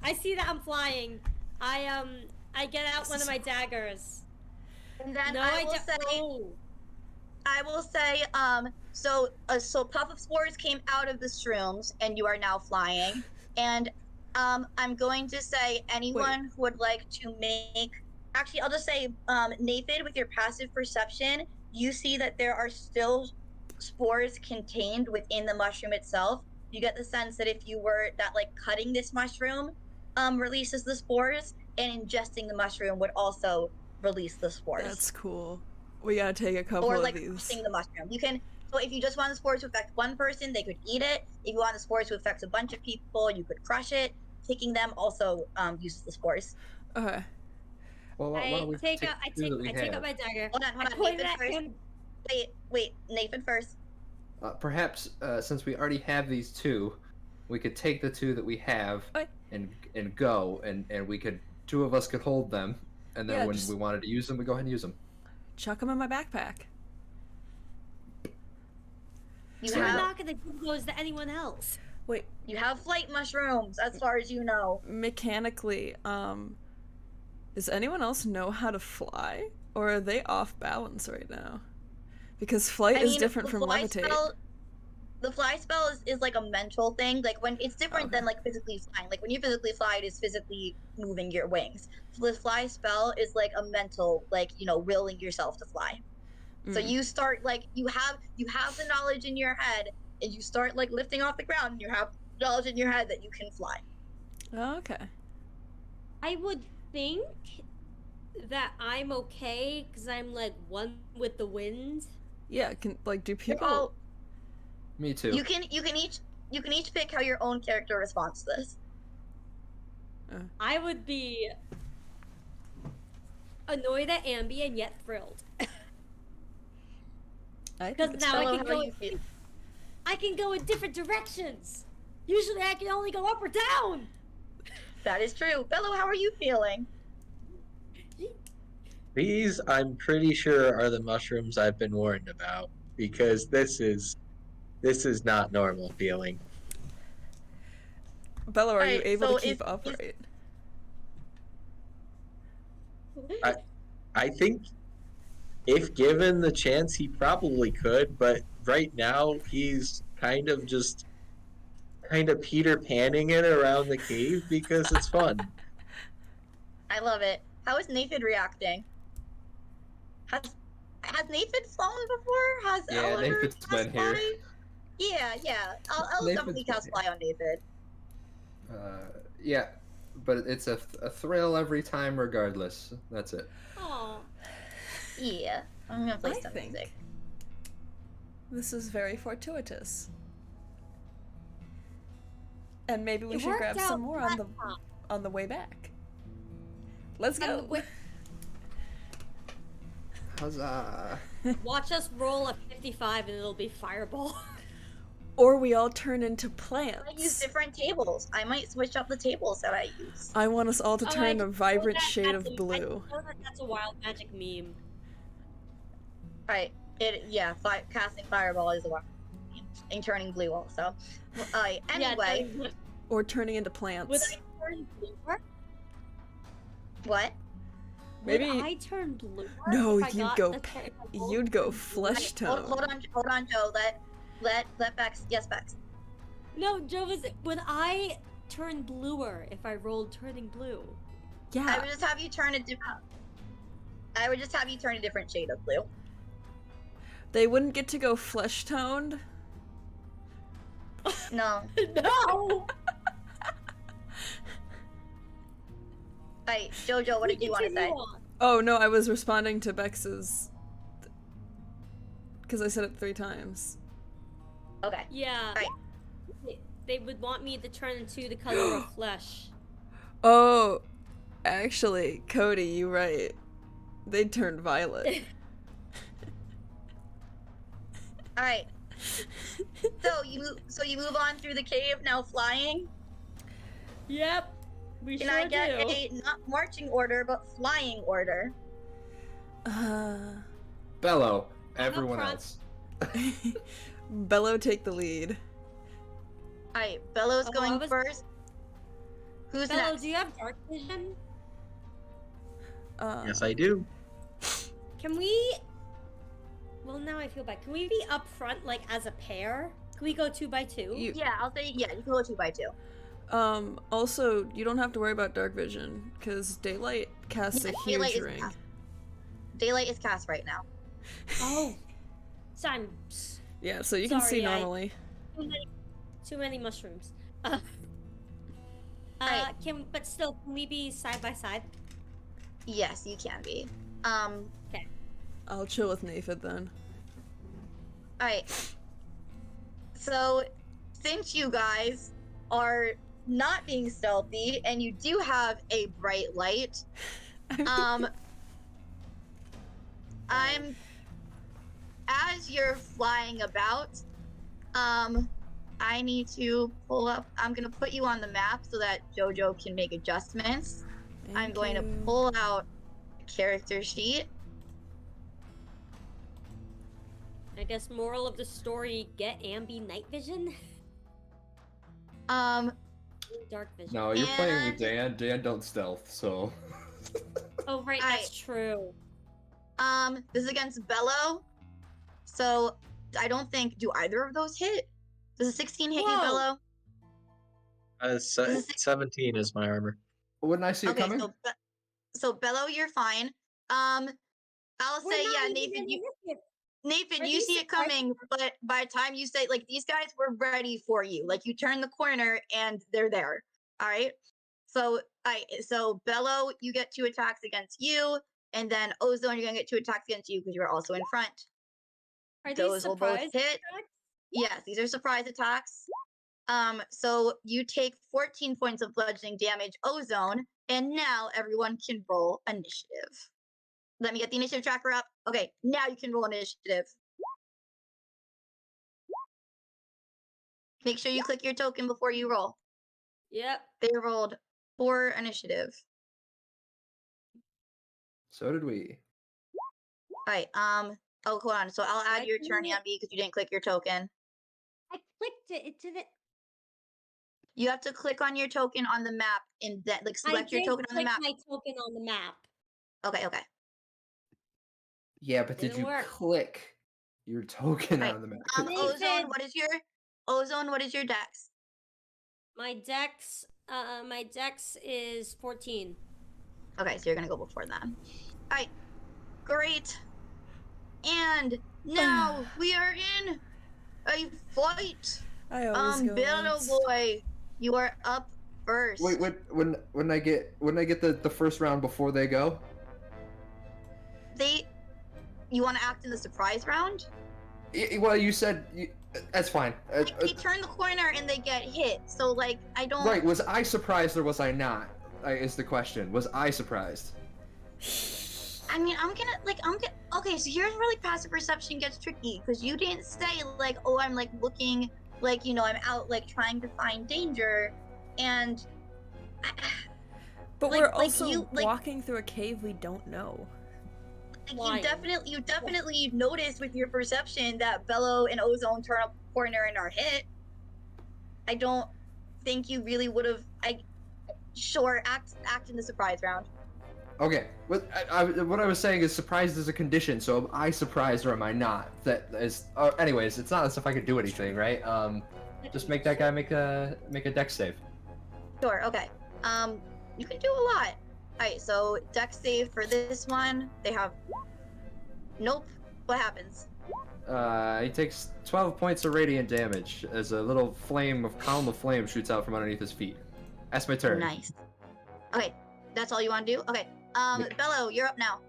I see that I'm flying. I get out one of my daggers. And then No, I will don't. say. Oh. I will say, so puff of spores came out of the shrooms, and you are now flying. And I'm going to say anyone who would like to make. Actually, I'll just say, Naephid, with your passive perception, you see that there are still spores contained within the mushroom itself. You get the sense that if you were cutting this mushroom, releases the spores, and ingesting the mushroom would also release the spores. That's cool. We gotta take a couple Or of like these. crushing the mushroom. You can. So if you just want the spores to affect one person, they could eat it. If you want the spores to affect a bunch of people, you could crush it. Taking them also uses the spores. Okay. Well, why don't we I take the out two that we I take have? out my dagger. Hold on, I Nathan point it first. at him. Wait, Nathan first. Perhaps since we already have these 2, we could take the 2 that we have Okay. and go, and we could 2 of us could hold them, and then Yeah, when just- we wanted to use them, we go ahead and use them. Chuck them in my backpack. You I'm have not gonna give those to anyone else. Wait, flight mushrooms, as far as you know. mechanically, does anyone else know how to fly? Or are they off balance right now? Because flight is different the from fly levitate. The fly spell is like a mental thing. Like when it's different Okay. than like physically flying. Like when you physically fly, it is physically moving your wings. So the fly spell is like a mental, willing yourself to fly. So Mm. you start you have the knowledge in your head, and you start lifting off the ground, and you have knowledge in your head that you can fly. Oh, okay. I would think that I'm okay because I'm one with the wind. Yeah, do You're people... all- Me too. you can each pick how your own character responds to this. I would be annoyed at Ambi and yet thrilled. I think Because it's now Bellow, I how can go. you feel? I can go in different directions. Usually, I can only go up or down. That is true. Bellow, how are you feeling? These, I'm pretty sure, are the mushrooms I've been warned about, because this is not normal feeling. Bello, are you Alright, able so to keep is- upright? I think if given the chance, he probably could, but right now he's kind of Peter Panning it around the cave because it's fun. I love it. How is Naephid reacting? Has Naephid flown before? Has Yeah, Elle ever Naephid's cast been here. fly? Yeah. I'll Naephid's definitely been cast here. fly on Naephid. Yeah, but it's a thrill every time, regardless. That's it. Oh, Yeah. I'm gonna play I some think music. this is very fortuitous. And maybe we it should worked grab out some more that time. on the way back. Let's On the go. way- Huzzah! Watch us roll a 55 and it'll be fireball. Or we all turn into I use plants. different tables. I might switch up the tables that I use. I want us all to Oh, I turn a just vibrant know that shade that's of I blue. know that that's a wild magic meme. Right. Casting fireball is a lot. And turning blue also. Anyway, Yeah, Or turning into would plants. I turn bluer? what? Maybe. Would I turn bluer? No, if I you'd got go the pa- if I rolled you'd go turn blue? flesh Hold tone. on, Joe. Let Bex. Yes, Bex. No, Joe, would I turn bluer if I rolled turning blue? I Yeah. would just have you turn a different. I would just have you turn a different shade of blue. They wouldn't get to go flesh toned. No. No! Right, Jojo, what did you want to say? Continue on. Oh no, I was responding to Bex's. Because I said it 3 times. Okay. Yeah. Right. They would want me to turn into the color of flesh. Oh, actually, Cody, you right. They'd turn violet. All right. So you move on through the cave now flying. Yep. We Can sure I get do. a not marching order but flying order? Bellow, I'm up everyone front. else. Bellow, take the lead. All right, Bellow's Oh, going I was- first. Who's Bellow, next? do you have dark vision? Yes, I do. Can we... Well, now I feel bad. Can we be up front, like, as a pair? Can we go 2 by 2? Yeah, I'll say yeah. You can go 2 by 2. Also, you don't have to worry about dark vision, because daylight casts Yeah, a daylight huge is ring. cast. Daylight is cast right now. Oh. Sorry. Yeah, so you can see Sorry, normally. Too many mushrooms. Right. But still, can we be side by side? Yes, you can be. I'll chill with Naephid then. Alright. So, since you guys are not being stealthy and you do have a bright light, I'm as you're flying about, I need to pull up. I'm gonna put you on the map so that JoJo can make adjustments. I'm going to pull out a character sheet. I guess moral of the story, get Ambi night vision? Dark vision. No, you're playing And- with Dan. Dan don't stealth, so. Oh, right, that's true. This is against Bellow. So I don't think do either of those hit. Does a 16 hit you, Whoa. Bellow? 17 is my armor. Wouldn't I see it Okay, coming? so Bellow, you're fine. I'll We're say not yeah, even Nathan. in initiative. Nathan, Are you these see it surprised? coming, but by the time you say like these guys were ready for you, like you turn the corner and they're there. All right. So Bellow, you get 2 attacks against you, and then Ozone, you're gonna get 2 attacks against you because you're also in front. Are these Those will both surprise hit. attacks? Yes, these are surprise attacks. So you take 14 points of bludgeoning damage, Ozone, and now everyone can roll initiative. Let me get the initiative tracker up. Okay, now you can roll initiative. Make sure you click your token before you roll. Yep. They rolled 4 initiative. So did we. All right. Oh, hold on. So I'll add I your turn, can- Ambi, because you didn't click your token. I clicked it. It didn't. You have to click on your token on the map and then like select I your did token on the click map. my token on the map. Okay. Yeah, but did Didn't you work. click your token Right. on the map? Nathan. Ozone, what is your dex? My dex is 14. Okay, so you're gonna go before them. Alright, great. And now we are in a fight. I always go Bellow last. boy, you are up first. Wait, when I get the first round before they go? You want to act in the surprise round? Well, you said that's fine. Like, they turn the corner and they get hit. So like, I don't. Right? Was I surprised or was I not? Is the question. Was I surprised? I mean, Okay, so here's where like passive perception gets tricky because you didn't say like, oh, I'm like looking, like I'm out like trying to find danger, and. But like- we're like also you- like- walking through a cave we don't know. Like, you definitely noticed with your perception that Bellow and Ozone turn a corner and are hit. I don't think you really would have. Sure, act in the surprise round. Okay. What I was saying is surprised is a condition. So am I surprised or am I not? That is. Anyways, it's not as if I could do anything, right? Just make that guy make a dex save. Sure. Okay. You can do a lot. Alright, so dex save for this one. They have. Nope. What happens? He takes 12 points of radiant damage as a little column of flame shoots out from underneath his feet. That's my turn. Nice. Okay, that's all you want to do? Okay. Yeah. Bellow, you're up now.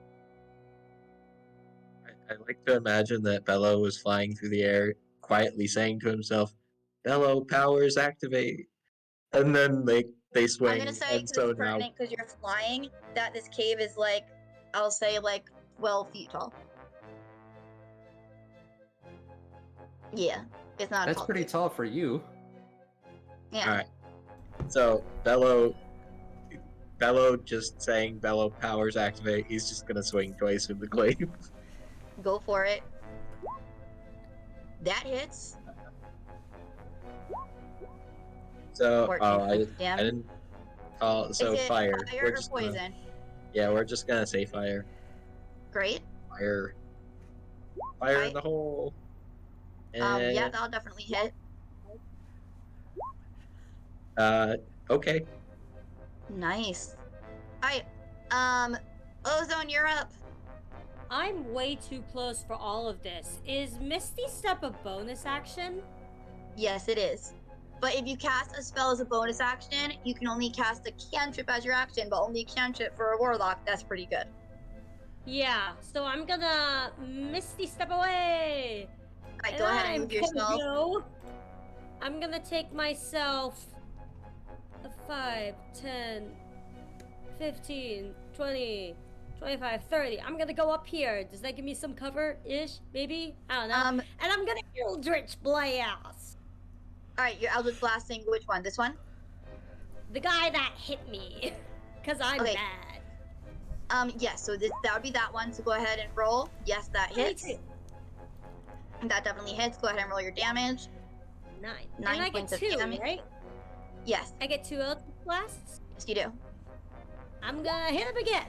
I like to imagine that Bellow was flying through the air, quietly saying to himself, "Bellow powers activate," and then they swing. I'm gonna say, and because so it's now pertinent, because you're flying, that this cave is like, I'll say like 12 feet tall. Yeah, it's not. That's tall pretty cave. tall for you. Yeah. All right. So Bellow just saying Bellow powers activate. He's just gonna swing twice with the claim. Go for it. That hits. So 14 I points of damage. didn't call. So Is it fire. fire We're or just gonna- poison? yeah, we're just gonna say fire. Great. Fire. Fire in Right. the hole. Yeah, And, that'll definitely hit. okay. Nice. Alright. Ozone, you're up. I'm way too close for all of this. Is Misty Step a bonus action? Yes, it is. But if you cast a spell as a bonus action, you can only cast a cantrip as your action, but only a cantrip for a warlock. That's pretty good. Yeah, so I'm gonna Misty Step away. Alright, go ahead and move yourself. I'm gonna take myself a 5, 10, 15, 20, 25, 30. I'm gonna go up here. Does that give me some cover-ish? Maybe? I don't know. And I'm gonna Eldritch Blast. Alright, you're Eldritch Blasting which one? This one? The guy that hit me. Because I'm Okay. mad. Yes, so that would be that one. So go ahead and roll. Yes, that hits. 22. That definitely hits. Go ahead and roll your damage. 9. 9 and I get points of 2, damage. right? Yes, I get 2 Eldritch Blasts. yes you do. I'm gonna hit him again.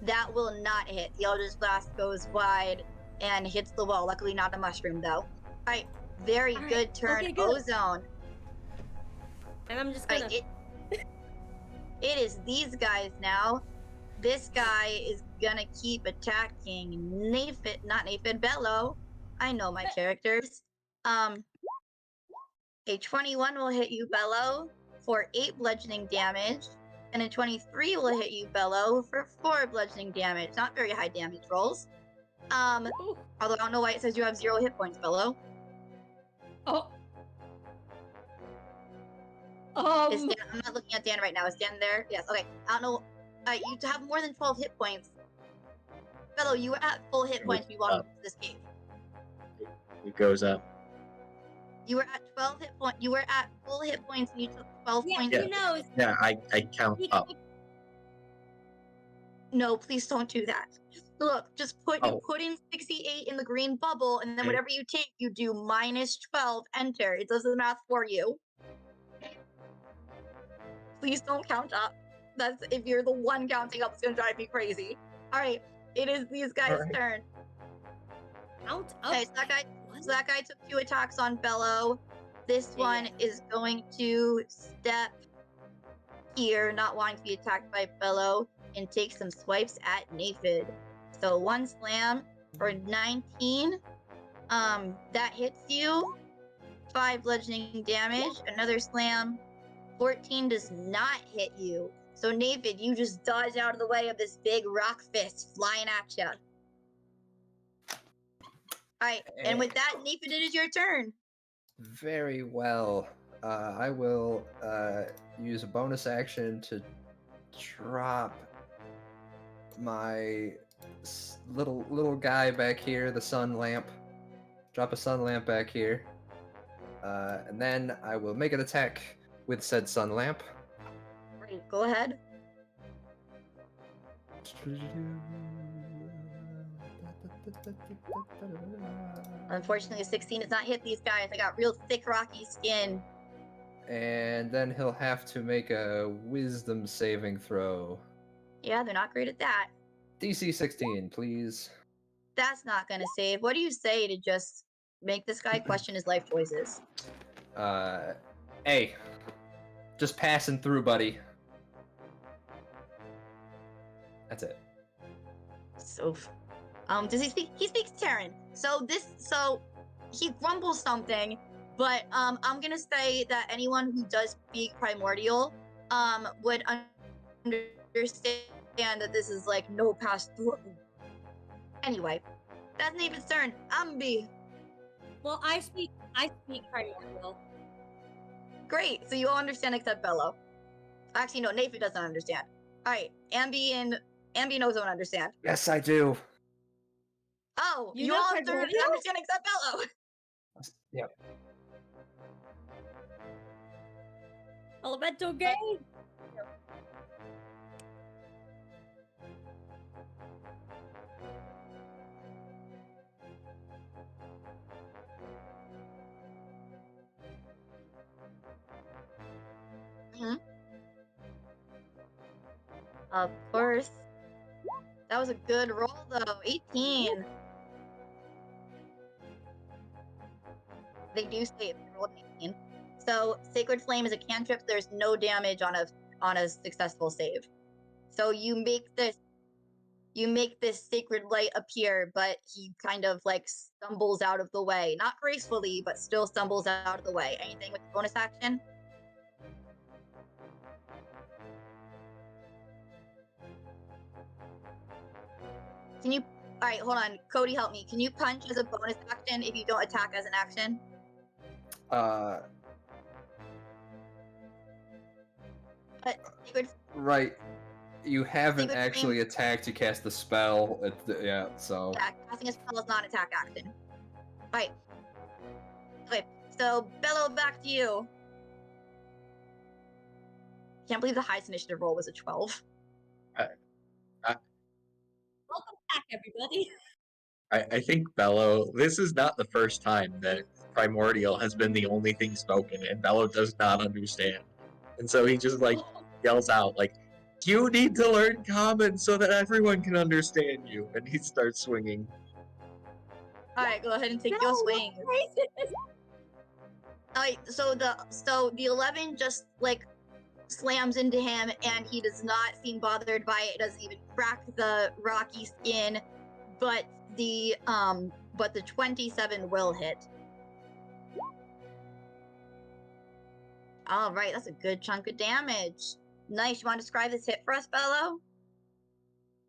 That will not hit. The Eldritch Blast goes wide and hits the wall. Luckily not a mushroom though. Alright, very Alright, good turn. okay, good. Ozone. And I'm just gonna... Alright, it is these guys now. This guy is gonna keep attacking Naephid, Bellow. I know my characters. A 21 will hit you, Bellow, for 8 bludgeoning damage. And a 23 will hit you, Bellow, for 4 bludgeoning damage. Not very high damage rolls. Ooh. Although I don't know why it says you have 0 hit points, Bellow. Oh. Is Dan, I'm not looking at Dan right now. Is Dan there? Yes. Okay. I don't know. You have more than 12 hit points. Bellow, you were at full hit points when you walked into this cave. It goes up. You were at 12 hit points. You were at full hit points and you took 12 Yeah, points. he knows. Yeah, I count He- up. No, please don't do that. Look, just you Oh. put in 68 in the green bubble, and then Okay. whatever you take, you do minus 12, enter. It does the math for you. Please don't count up. That's if you're the one counting up, it's gonna drive me crazy. Alright, it is these guys' Alright. turn. Count up. Okay, so that guy took 2 attacks on Bellow. This one is going to step here, not wanting to be attacked by Bellow, and take some swipes at Naephid. So 1 slam for 19. That hits you. 5 bludgeoning damage. Another slam. 14 does not hit you. So Naephid, you just dodge out of the way of this big rock fist flying at you. Alright, and with that, Naephid, it is your turn. Very well. I will use a bonus action to drop my little guy back here, the sun lamp. Drop a sun lamp back here. And then I will make an attack with said sun lamp. Great, go ahead. Unfortunately, a 16 does not hit these guys. I got real thick, rocky skin. And then he'll have to make a wisdom saving throw. Yeah, they're not great at that. DC 16, please. That's not gonna save. What do you say to just make this guy question his life choices? Hey, just passing through, buddy. That's it. So, does he speak? He speaks Terran. So he grumbles something, but I'm gonna say that anyone who does speak Primordial, would understand that this is like no pass through. Anyway, that's Naephid's turn. Ambi. Well, I speak primordial. Great. So you all understand except Bellow. Actually, no. Naephid doesn't understand. All right. Ambi and Ozone understand. Yes, I do. Oh, You you know all Primordial? understand except Bellow. Yep. Elemental game. Of course. That was a good roll, though. 18. They do say if you rolled 18. So Sacred Flame is a cantrip. There's no damage on a successful save. So you make this sacred light appear, but he kind of like stumbles out of the way. Not gracefully, but still stumbles out of the way. Anything with the bonus action? Can you... Alright, hold on. Cody, help me. Can you punch as a bonus action if you don't attack as an action? But Sacred... Right. You haven't Sacred actually Flame- attacked to cast the spell. Yeah, so. Yeah, casting a spell is not an attack action. Right. Okay, so Bellow, back to you. Can't believe the highest initiative roll was a 12. Welcome back, everybody. I think Bellow, this is not the first time that Primordial has been the only thing spoken, and Bellow does not understand. And so he just like yells out, like, "You need to learn Common so that everyone can understand you." And he starts swinging. Alright, go ahead and take your No, swing. Alright, so the 11 just like slams into him, and he does not seem bothered by it. It doesn't even crack the rocky skin, but the 27 will hit. All right, that's a good chunk of damage. Nice. You want to describe this hit for us, Bellow?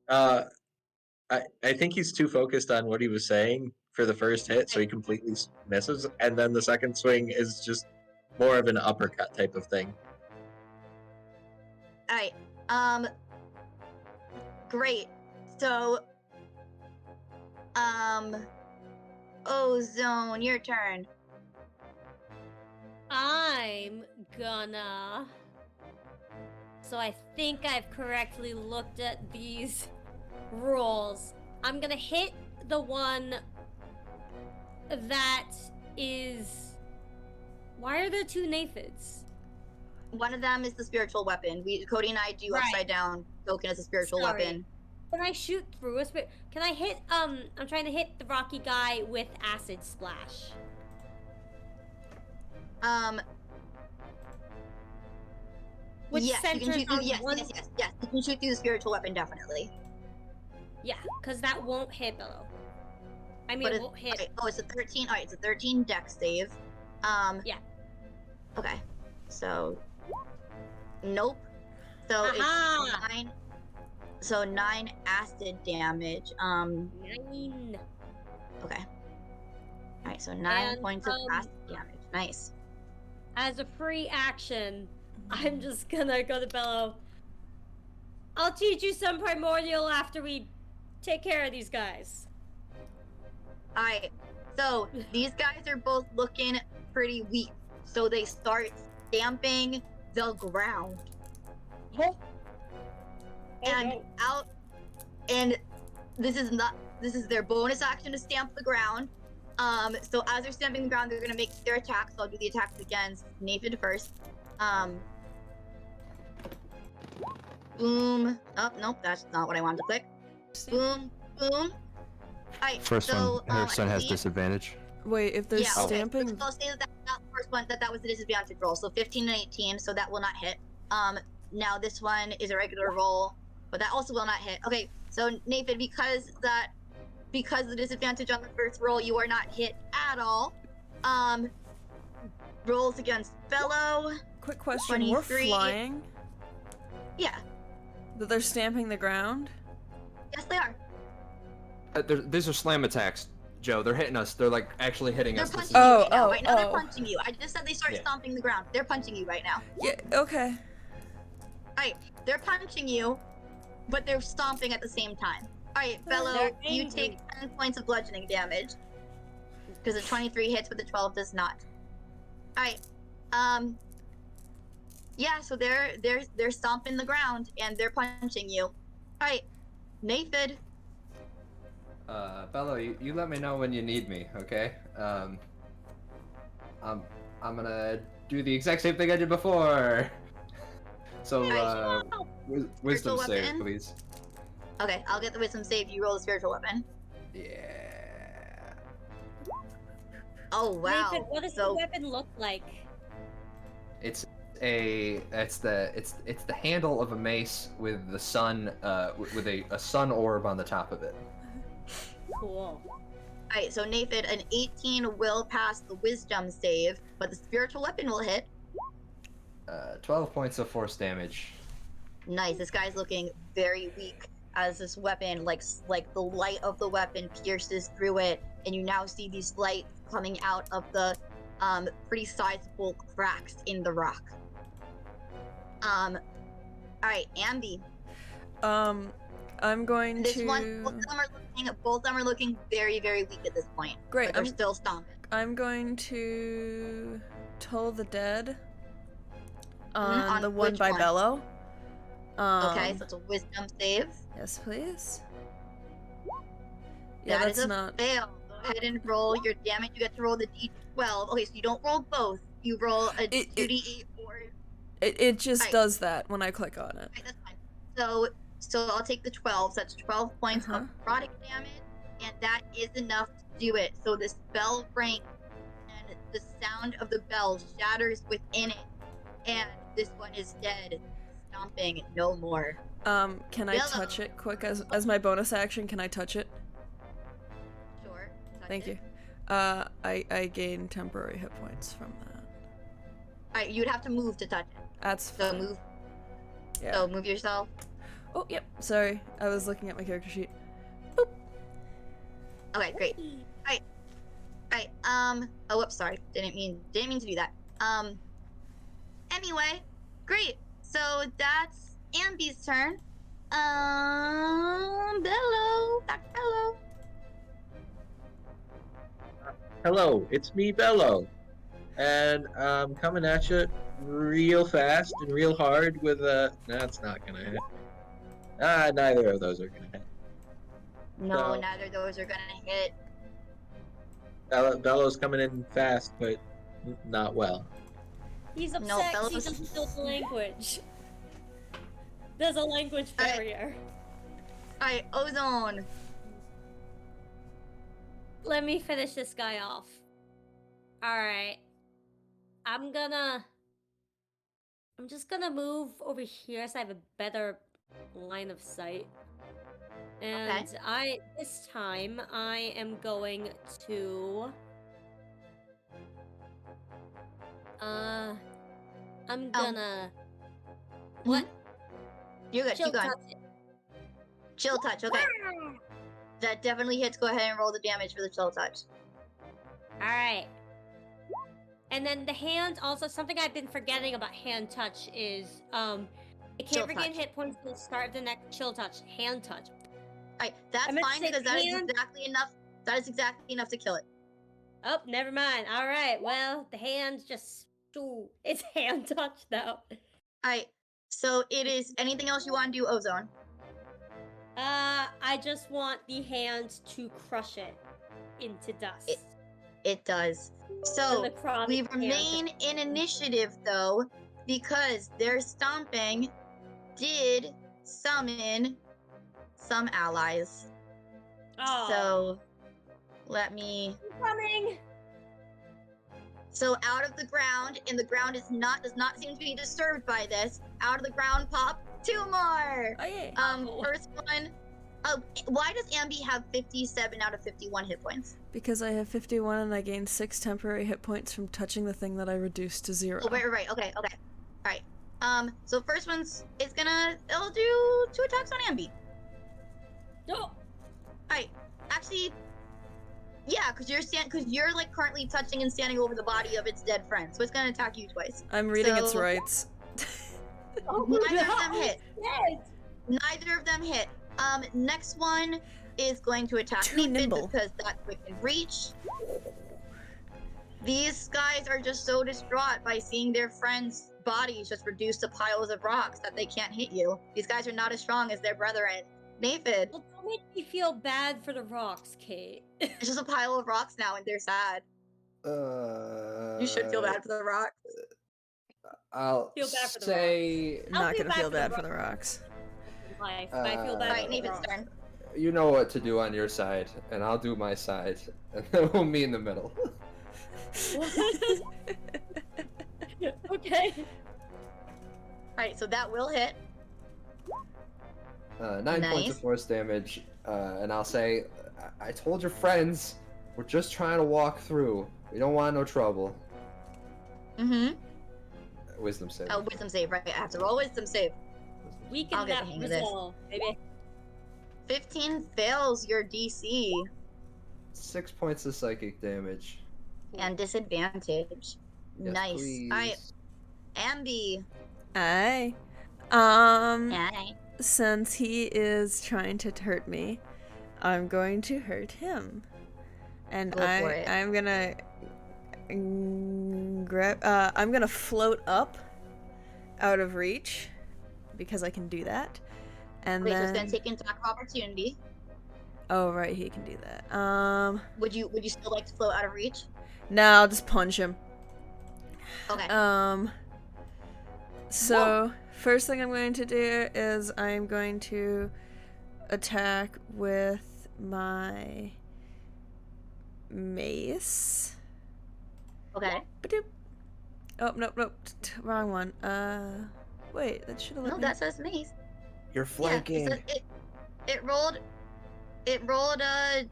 I think he's too focused on what he was saying for the first hit, so he completely misses. And then the second swing is just more of an uppercut type of thing. All right. Great. So, Ozone, your turn. I'm gonna... So I think I've correctly looked at these rolls. I'm gonna hit the one that is... Why are there 2 Naephids? One of them is the spiritual weapon. Cody and I do Right. upside down token as a spiritual Sorry. weapon. Can I shoot through a spirit? Can I hit, I'm trying to hit the rocky guy with acid splash. Which yes, you can centers shoot through. on Yes, one. yes, yes, yes. You can shoot through the spiritual weapon definitely. Yeah, because that won't hit Bellow. I mean, But it it's, won't hit. okay, oh, it's a 13. All right, it's a 13 dex save. Yeah. Okay, so nope. So Aha! it's 9. So 9 acid damage. 9. Okay. All right, so 9 And, points of acid damage. Nice. As a free action, I'm just gonna go to Bellow. I'll teach you some primordial after we take care of these guys. All right. So these guys are both looking pretty weak. So they start stamping the ground. And out. And this is their bonus action to stamp the ground. So as they're stamping the ground, they're gonna make their attacks. So I'll do the attacks against Naephid first. Boom. Oh, nope, that's not what I wanted to click. Boom, boom. Alright, First so, one, her son has I believe- disadvantage. Wait, if they're yeah, okay. stamping. So I'll say that first one, that was the disadvantage roll. So 15 and 18, so that will not hit. Now this one is a regular roll, but that also will not hit. Okay, so Naephid, because the disadvantage on the first roll, you are not hit at all. Rolls against Bellow. Quick question: we're 23. flying. Yeah, That they're stamping the ground. yes they are. These are slam attacks, Joe. They're hitting us. They're like actually hitting They're us. punching This is- you Oh, right now. oh, Right now they're oh. punching you. I just said they start Yeah. stomping the ground. They're punching you right now. Yeah. Okay. Alright, they're punching you, but they're stomping at the same time. Alright, Bellow, They're you angry. take 10 points of bludgeoning damage. Because the 23 hits, but the 12 does not. Alright, yeah, so they're stomping the ground and they're punching you. Alright, Naephid. Bellow, you let me know when you need me, okay? I'm gonna do the exact same thing I did before. So, wisdom Spiritual save, weapon? please. Okay, I'll get the wisdom save. You roll the spiritual weapon. Yeah. Oh wow. Nathan, what does the weapon look like? It's the handle of a mace with the sun with a sun orb on the top of it. Cool. Alright, so Naephid, an 18 will pass the wisdom save, but the spiritual weapon will hit. 12 points of force damage. Nice. This guy's looking very weak as this weapon, like the light of the weapon pierces through it, and you now see these lights coming out of the pretty sizable cracks in the rock. All right, Ambi. I'm going This to. one, both of them are looking very, very weak at this point. Great. But they're still stomping. I'm going to toll the dead. On On the one which by one? Bellow. Okay, so it's a wisdom save. Yes, please. Yeah, That that's is a not. fail. Go ahead and roll your damage. You get to roll the d12. Okay, so you don't roll both. You roll a 2d8 or. It just Right. does that when I click on it. Right, that's fine. So I'll take the 12. So that's 12 points of necrotic damage, and that is enough to do it. So the spell rings, and the sound of the bell shatters within it, and this one is dead, stomping no more. Can I Bellow. touch it quick as my bonus action? Can I touch it? Sure. touch Thank it. you. I gain temporary hit points from that. Alright, you'd have to move to touch it. That's So fine. move. Yeah. So move yourself. Oh, yep. Sorry, I was looking at my character sheet. Okay, great. Alright, oh whoops, sorry. Didn't mean to do that. Anyway, great. So that's Ambi's turn. Bellow. Back to Bellow. Hello, it's me, Bellow. And I'm coming at you real fast and real hard with a... That's not gonna hit. Neither of those are gonna hit. No, So- neither of those are gonna hit. Bellow's coming in fast, but not well. He's upset No, 'cause he Bellows- doesn't know the language. There's a language barrier. Alright, Ozone. Let me finish this guy off. Alright. I'm gonna I'm just gonna move over here so I have a better line of sight. And this time I am going to I'm gonna what? You're good. Chill Keep going. touch it. Chill touch. Okay. That definitely hits. Go ahead and roll the damage for the chill touch. Alright. And then the hand, also something I've been forgetting about hand touch is it Chill can't regain touch. hit points at the start of the next chill touch. Hand touch. Alright, that's I meant to fine say because that is hand. exactly enough. That is exactly enough to kill it. Oh, never mind. Alright, well, the hand's just it's hand touch though. Alright, so it is anything else you want to do, Ozone? I just want the hand to crush it into dust. It does. So we remain in initiative though, because their stomping did summon some allies. Oh. So let me. Coming. So out of the ground, and the ground does not seem to be disturbed by this. Out of the ground pop 2 more. Oh, yeah. First one. Why does Ambi have 57 out of 51 hit points? Because I have 51 and I gained 6 temporary hit points from touching the thing that I reduced to 0. Oh, right. Okay. Alright. So first it'll do 2 attacks on Ambi. No. Alright. Actually, yeah, because you're like currently touching and standing over the body of its dead friend, so it's gonna attack you twice. I'm reading its rights. Neither of them hit. Yes. Neither of them hit. Next one is going to attack Too Naephid nimble. because that's within reach. These guys are just so distraught by seeing their friends' bodies just reduced to piles of rocks that they can't hit you. These guys are not as strong as their brethren. Naephid, Well, don't make me feel bad for the rocks, Kate. it's just a pile of rocks now and they're sad. You should feel bad for the rocks. I'll Feel bad for the say, I'm I'll not feel gonna bad feel for the bad for rock. the rocks. Life, but I feel bad. Alright, for the Naephid's rocks. turn. you know what to do on your side, and I'll do my side, and then we'll meet in the middle. Okay. Alright, so that will hit. 9 points Nice. of force damage, and I'll say, I told your friends, we're just trying to walk through. We don't want no trouble. Mm-hmm. Wisdom save. Oh, wisdom save, right? I have to roll wisdom save. Weaken I'll get that the hang of this. resolve, baby. 15 fails your DC. 6 points of psychic damage. And disadvantage. Yes, Nice. please. Alright, Ambi. Aye. Aye. Since he is trying to hurt me, I'm going to hurt him. And Go for it. I'm gonna grab I'm gonna float up out of reach because I can do that. And Wait, so then it's gonna take an attack of opportunity. oh right, he can do that. Would you still like to float out of reach? No, I'll just punch him. Okay. So first thing I'm going to do is I'm going to attack with my mace. Okay. Ba-doop. Oh, nope. Wrong one. Wait, that should have let No, me... that says mace. You're Yeah, flanking. it rolled a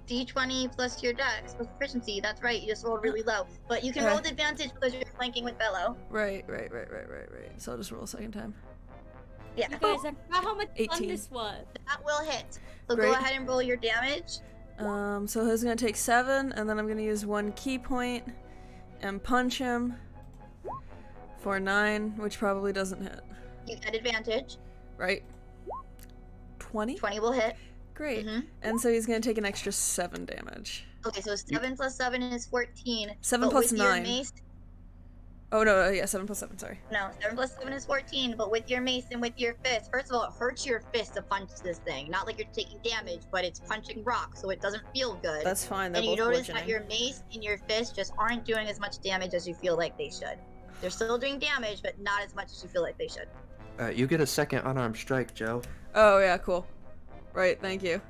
d20 plus your dex plus proficiency. That's right. You just rolled really low, but you can roll with advantage because you're flanking with Bellow. Right. So I'll just roll a second time. Yeah, You guys, I forgot how much fun 18. this was. that will hit. So Great. go ahead and roll your damage. So he's gonna take 7, and then I'm gonna use 1 key point and punch him for 9, which probably doesn't hit. You get advantage. Right? 20? 20 will hit. Great. Mhm. And so he's gonna take an extra 7 damage. Okay, so 7 plus 7 is 14. 7 but plus with your 9. mace, Oh no, yeah, 7 plus 7, sorry. no, 7 plus 7 is 14, but with your mace and with your fist, first of all, it hurts your fist to punch this thing. Not like you're taking damage, but it's punching rock, so it doesn't feel good. That's fine, they're And you both notice that bludgeoning. your mace and your fist just aren't doing as much damage as you feel like they should. They're still doing damage, but not as much as you feel like they should. You get a second unarmed strike, Joe. Oh yeah, cool. Right, thank you.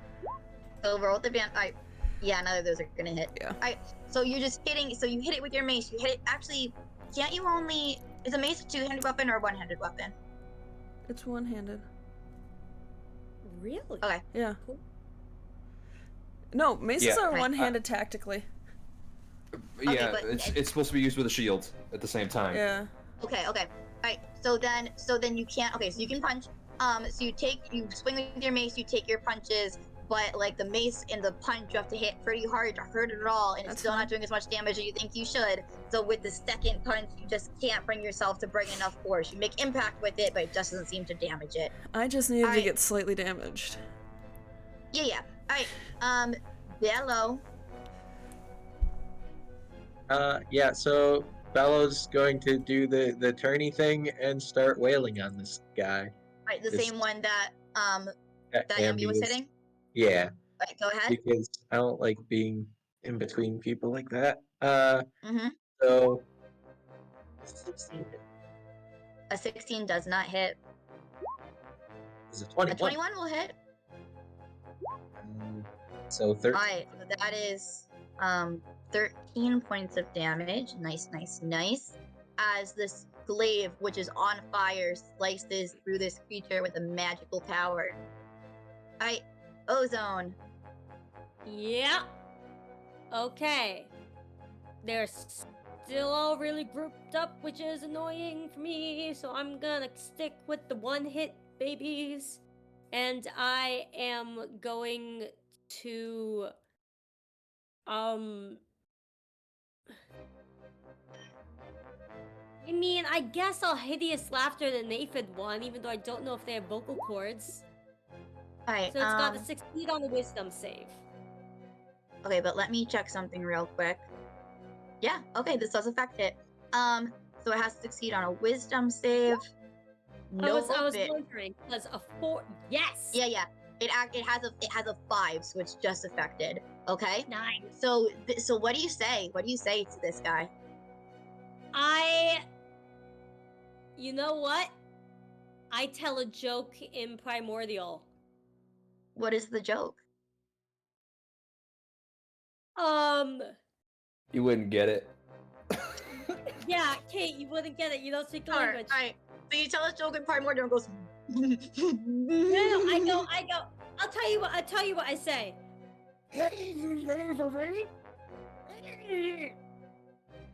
So roll with advantage. Yeah, none of those are gonna hit. Yeah. Alright, so you're just hitting. So you hit it with your mace. You hit it. Actually, can't you only Is a mace a two-handed weapon or a one-handed weapon? It's one-handed. Really? Okay. Yeah. Cool. No, maces Yeah. are Right, one-handed tactically. Yeah, but- it's supposed to be used with a shield at the same time. Yeah. Okay. Alright. So then you can't. Okay. So you can punch. So you swing with your mace. You take your punches. But like the mace and the punch, you have to hit pretty hard to hurt it at all, and it's That's still fine. not doing as much damage as you think you should. So with the second punch, you just can't bring yourself to bring enough force. You make impact with it, but it just doesn't seem to damage it. I just needed to Alright. get slightly damaged. Yeah. Alright. Bellow. Yeah, so Bellow's going to do the tourney thing and start wailing on this guy. Right, the Just- same one that That Ambi was hitting. Yeah, Right, go ahead. because I don't like being in between people like that. Mm-hmm. So 16. A 16 does not hit. is it A 21? 21 will hit. So 13. Alright, so that is 13 points of damage. Nice. As this glaive, which is on fire, slices through this creature with a magical power. Alright, Ozone. Yeah. Okay. They're still all really grouped up, which is annoying for me, so I'm gonna stick with the one-hit babies. And I am going to... I mean, I guess I'll Hideous Laughter the Naephid one, even though I don't know if they have vocal cords. Alright, So it's got to succeed on the wisdom save. okay, but let me check something real quick. Yeah, okay, this does affect it. So it has to succeed on a wisdom save. I was it- wondering, because a 4... Yes! Yeah. It has a 5, so it's just affected. Okay. Nice. So what do you say? What do you say to this guy? You know what? I tell a joke in Primordial. What is the joke? You wouldn't get it. Yeah, Kate, you wouldn't get it. You don't speak the Alright, language. alright. So you tell a joke in Primordial and goes. No, I go. I'll tell you what I say.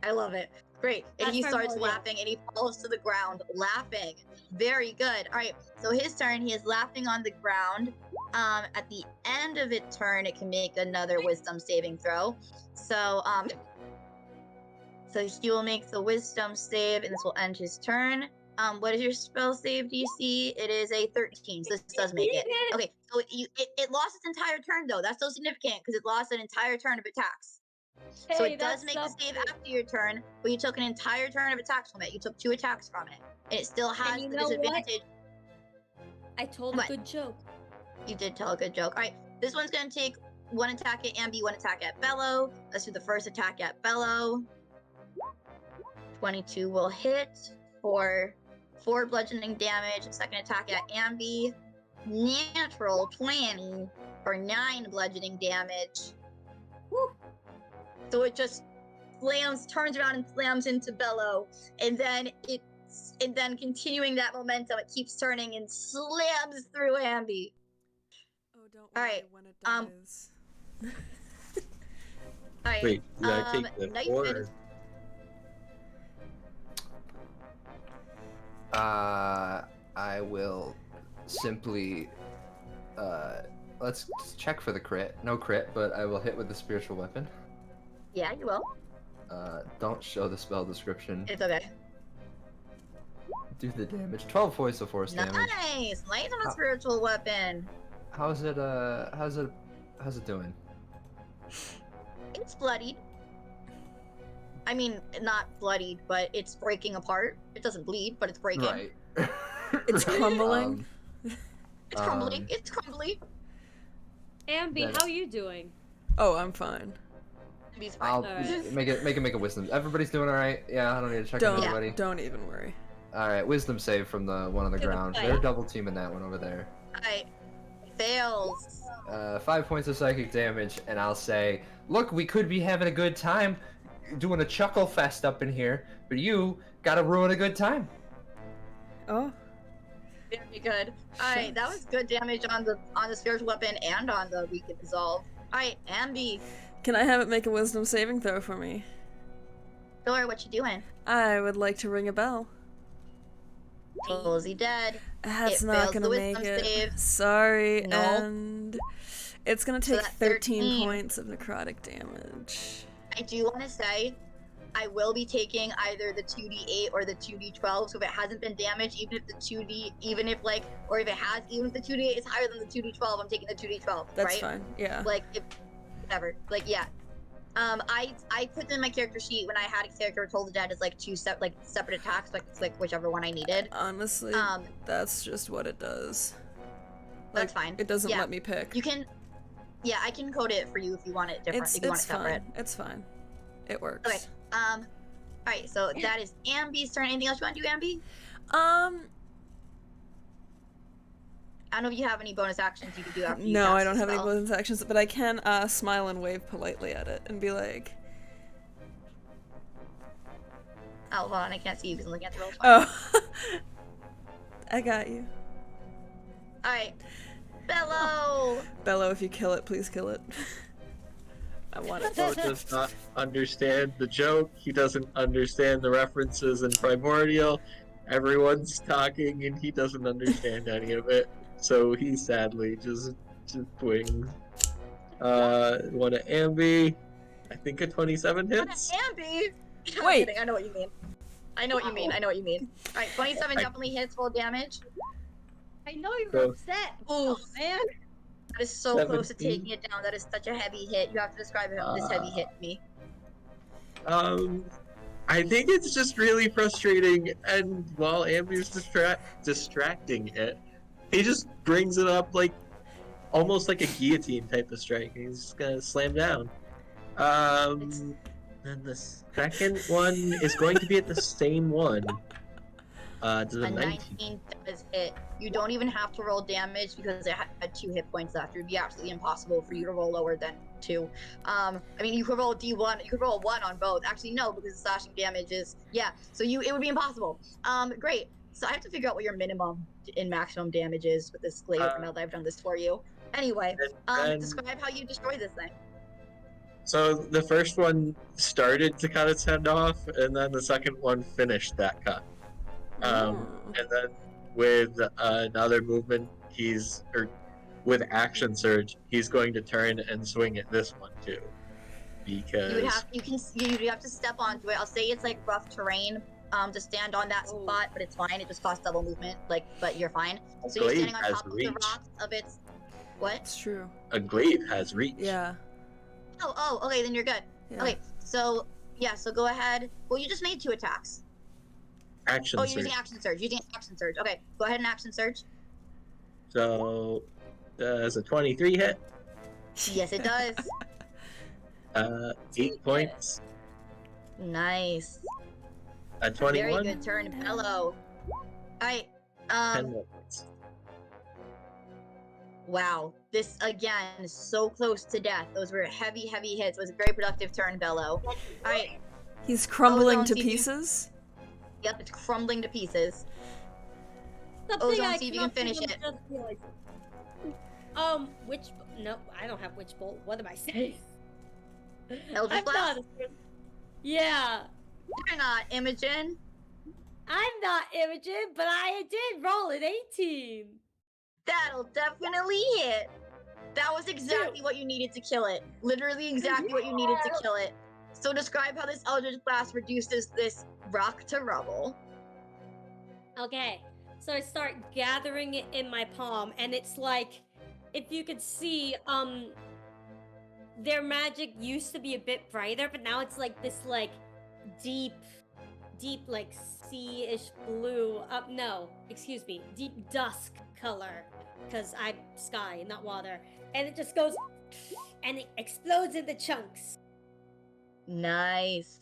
I love it. Great. And That's he starts Primordial. laughing and he falls to the ground laughing. Very good. All right. So his turn, he is laughing on the ground. At the end of its turn, it can make another wisdom saving throw. So he will make the wisdom save and this will end his turn. What is your spell save DC? It is a 13, so this does make it. Okay, so it lost its entire turn though. That's so significant because it lost an entire turn of attacks. So Hey, it does that's make the save something. after your turn, but you took an entire turn of attacks from it. You took 2 attacks from it. And it still has you the know what? disadvantage. I told What? a good joke. You did tell a good joke. Alright, this one's gonna take 1 attack at Ambi, 1 attack at Bellow. Let's do the first attack at Bellow. 22 will hit for 4 bludgeoning damage. Second attack at Ambi. Natural 20 for 9 bludgeoning damage. Woo. So it just turns around and slams into Bellow, and then continuing that momentum, it keeps turning and slams through Ambi. Oh, don't All worry right, when it um, dies. All right. Wait, did I take the Naephid. 4? Or... I will simply let's check for the crit. No crit, but I will hit with the spiritual weapon. Yeah, you will. Don't show the spell description. It's okay. Do the damage. 12 points of force damage. Nice. Nice on a spiritual weapon. How's it doing? It's bloodied. I mean, not bloodied, but it's breaking apart. It doesn't bleed, but it's breaking. Right. It's crumbling. It's crumbly. It's crumbly. Ambi, Then- how are you doing? Oh, I'm fine. Ambi's fine. I'll Alright. make a wisdom. Everybody's doing all right. Yeah, I don't need to check on Don't anybody. don't even worry. All right, wisdom save from the one on the Good ground. fight. They're double teaming that one over there. Alright. Fails. 5 points of psychic damage, and I'll say, look, we could be having a good time. doing a chuckle fest up in here, but you gotta ruin a good time. Oh. Very good. Alright, that was good damage on the spiritual weapon and on the weakened dissolve. Alright, Ambi. Can I have it make a wisdom saving throw for me? Sure, what you doing? I would like to ring a bell. Cozy dead. That's It not fails gonna the make wisdom it. save. Sorry, No. and it's gonna So take that's 13 13. points of necrotic damage. I do want to say, I will be taking either the 2d8 or the 2d12. So if it hasn't been damaged, even if the 2d, even if the 2d8 is higher than the 2d12, I'm taking the 2d12. That's right? fine. Yeah. Like, if, whatever. Like, yeah. I put in my character sheet when I had a character told the dead as like separate attacks, so I could click whichever one I needed. Honestly, that's just what it does. That's fine. It doesn't Yeah. let me pick. You can, yeah, I can code it for you if you want it different. If you want it separate. fine. It's fine. It works. Okay. Alright, so that is Ambi's turn. Anything else you want to do, Ambi? I don't know if you have any bonus actions you can do after you No, cast I don't the have any spell. bonus actions, but I can smile and wave politely at it and be like, Oh, hold on, I can't see you because I'm looking at the roll. oh, I got you. Alright. Bellow! Bellow, if you kill it, please kill it. I want it. Bellow does not understand the joke. He doesn't understand the references in Primordial. Everyone's talking and he doesn't understand any of it. So he sadly just wings. One at Ambi. I think a 27 hits. Ambi! I'm Wait. kidding, I know what you mean. I know what you mean. Alright, 27 definitely hits full damage. I know you're So- upset. Ooh, Man. that is so close to 17. taking it down. That is such a heavy hit. You have to describe this heavy hit to me. I think it's just really frustrating, and while Ambi's distracting it, he just brings it up like almost like a guillotine type of strike. He's just gonna slam down. Then the second one is going to be at the same one. To the A 19. 19 does hit. You don't even have to roll damage because it had 2 hit points left. It would be absolutely impossible for you to roll lower than 2. I mean, you could roll D1. You could roll a 1 on both. Actually, no, because the slashing damage is So it would be impossible. Great. So I have to figure out what your minimum and maximum damage is with this glaive. Now that I've done this for you. Anyway, and- describe how you destroy this thing. So the first one started to cut its head off, and then the second one finished that cut. And then with another movement, with action surge, he's going to turn and swing at this one too, because You have to step onto it. I'll say it's like rough terrain. To stand on that spot, but it's fine. It just costs double movement. But you're fine. So you're standing on Glaive top has of the reach. rocks of its. What? It's true. a glaive has reach. Yeah. Oh, okay, then you're good. Yeah. Okay, so go ahead. Well, you just made 2 attacks. Action Oh, surge. you're using action surge. Okay, go ahead and action surge. So does a 23 hit? Yes, it does. 8 points. Nice. A 21. Very good turn, Bellow. Alright, 10 more points. wow. This, again, is so close to death. Those were heavy, heavy hits. It was a very productive turn, Bellow. Alright, He's crumbling Ozone, to see if you- pieces. yep, it's crumbling to pieces. Something Ozone, I see if you can cannot finish think it. of just realized. No, I don't have Witch Bolt. What am I saying? Eldritch I'm Blast? not. Yeah. You're not, Imogen. I'm not Imogen, but I did roll an 18. That'll definitely hit. That was exactly what you needed to kill it. Literally exactly what you needed to kill it. So describe how this Eldritch Blast reduces this rock to rubble. Okay, so I start gathering it in my palm, and it's like, if you could see, their magic used to be a bit brighter, but now it's like this, like, deep, like, sea-ish blue. No, excuse me, deep dusk color, because I'm sky, not water. And it just goes, and it explodes into chunks. Nice.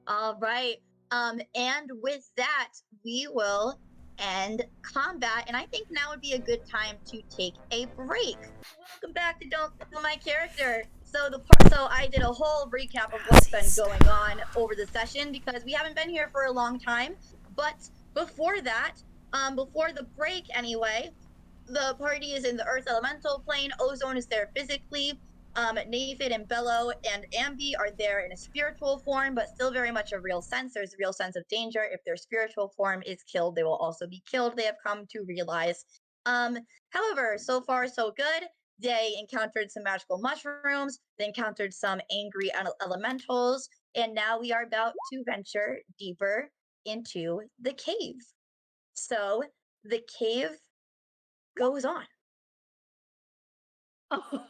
All right. And with that, we will end combat. And I think now would be a good time to take a break. Welcome back to Don't Kill My Character. So I did a whole recap of what's been going on over the session because we haven't been here for a long time. But before that, before the break anyway, the party is in the Earth Elemental plane. Ozone is there physically. Naephid and Bellow and Ambi are there in a spiritual form, but still very much a real sense. There's a real sense of danger. If their spiritual form is killed, they will also be killed. They have come to realize. However, so far so good. They encountered some magical mushrooms. They encountered some angry elementals, and now we are about to venture deeper into the cave. So the cave goes on. Oh.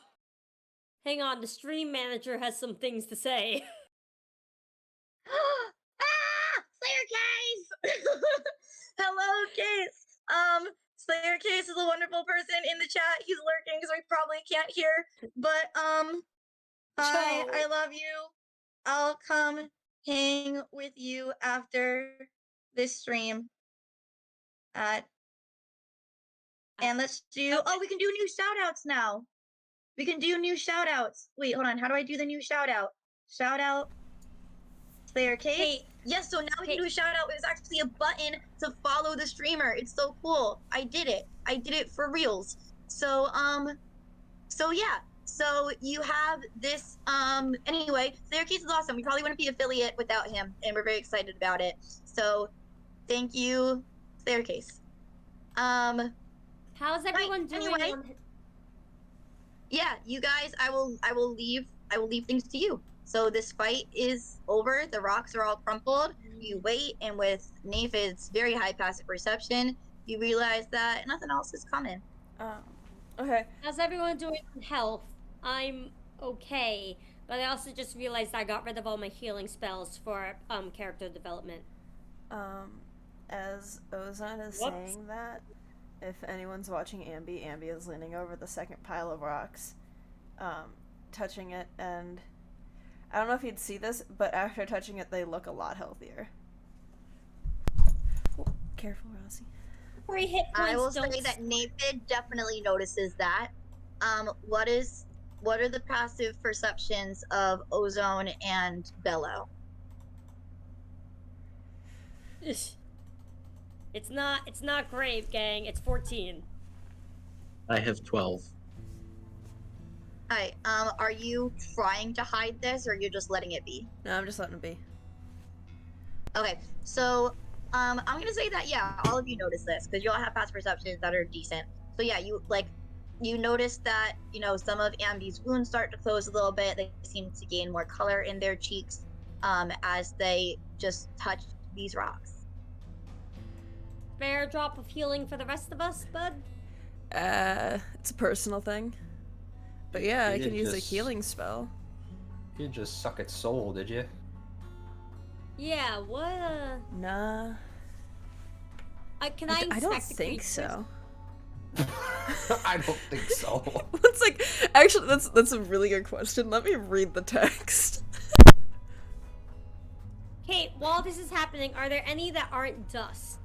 Hang on, the stream manager has some things to say. Slayer Case! Hello, Case. Slayer Case is a wonderful person in the chat. He's lurking, so he probably can't hear. But hi, I love you. I'll come hang with you after this stream. And let's do. Oh, we can do new shout outs now. We can do new shout outs. Wait, hold on. How do I do the new shout out? Shout out Slayer Case? Hey, yes, so now we can do a shout out. It's actually a button to follow the streamer. It's so cool. I did it. I did it for reals. So yeah. So you have this anyway, Slayer Case is awesome. We probably wouldn't be affiliate without him, and we're very excited about it. So thank you, Slayer Case. how's everyone doing? Anyway. Yeah, you guys, I will leave things to you. So this fight is over, the rocks are all crumpled, you wait, and with Naephid's very high passive perception, you realize that nothing else is coming. Okay. How's everyone doing with health? I'm okay, but I also just realized I got rid of all my healing spells for character development. As Ozone is Whoops. saying that, if anyone's watching Ambi, Ambi is leaning over the second pile of rocks, touching it, and I don't know if you'd see this, but after touching it, they look a lot healthier. Oh, careful, Rossi. 3 hit points. I will don't say that Naephid definitely notices that. What are the passive perceptions of Ozone and Bellow? It's not great, gang. It's 14. I have 12. Alright, are you trying to hide this, or you're just letting it be? No, I'm just letting it be. Okay, so, I'm gonna say that, yeah, all of you notice this, because you all have past perceptions that are decent. So yeah, you notice that, some of Ambi's wounds start to close a little bit. They seem to gain more color in their cheeks, as they just touch these rocks. Fair drop of healing for the rest of us, bud? It's a personal thing. But yeah, I You can didn't use a just- healing spell. You didn't just suck its soul, did you? Yeah, what, Nah. can I I don't inspect the think creatures? so. I don't think so. It's like, actually, that's a really good question. Let me read the text. Kate, while this is happening, are there any that aren't dust?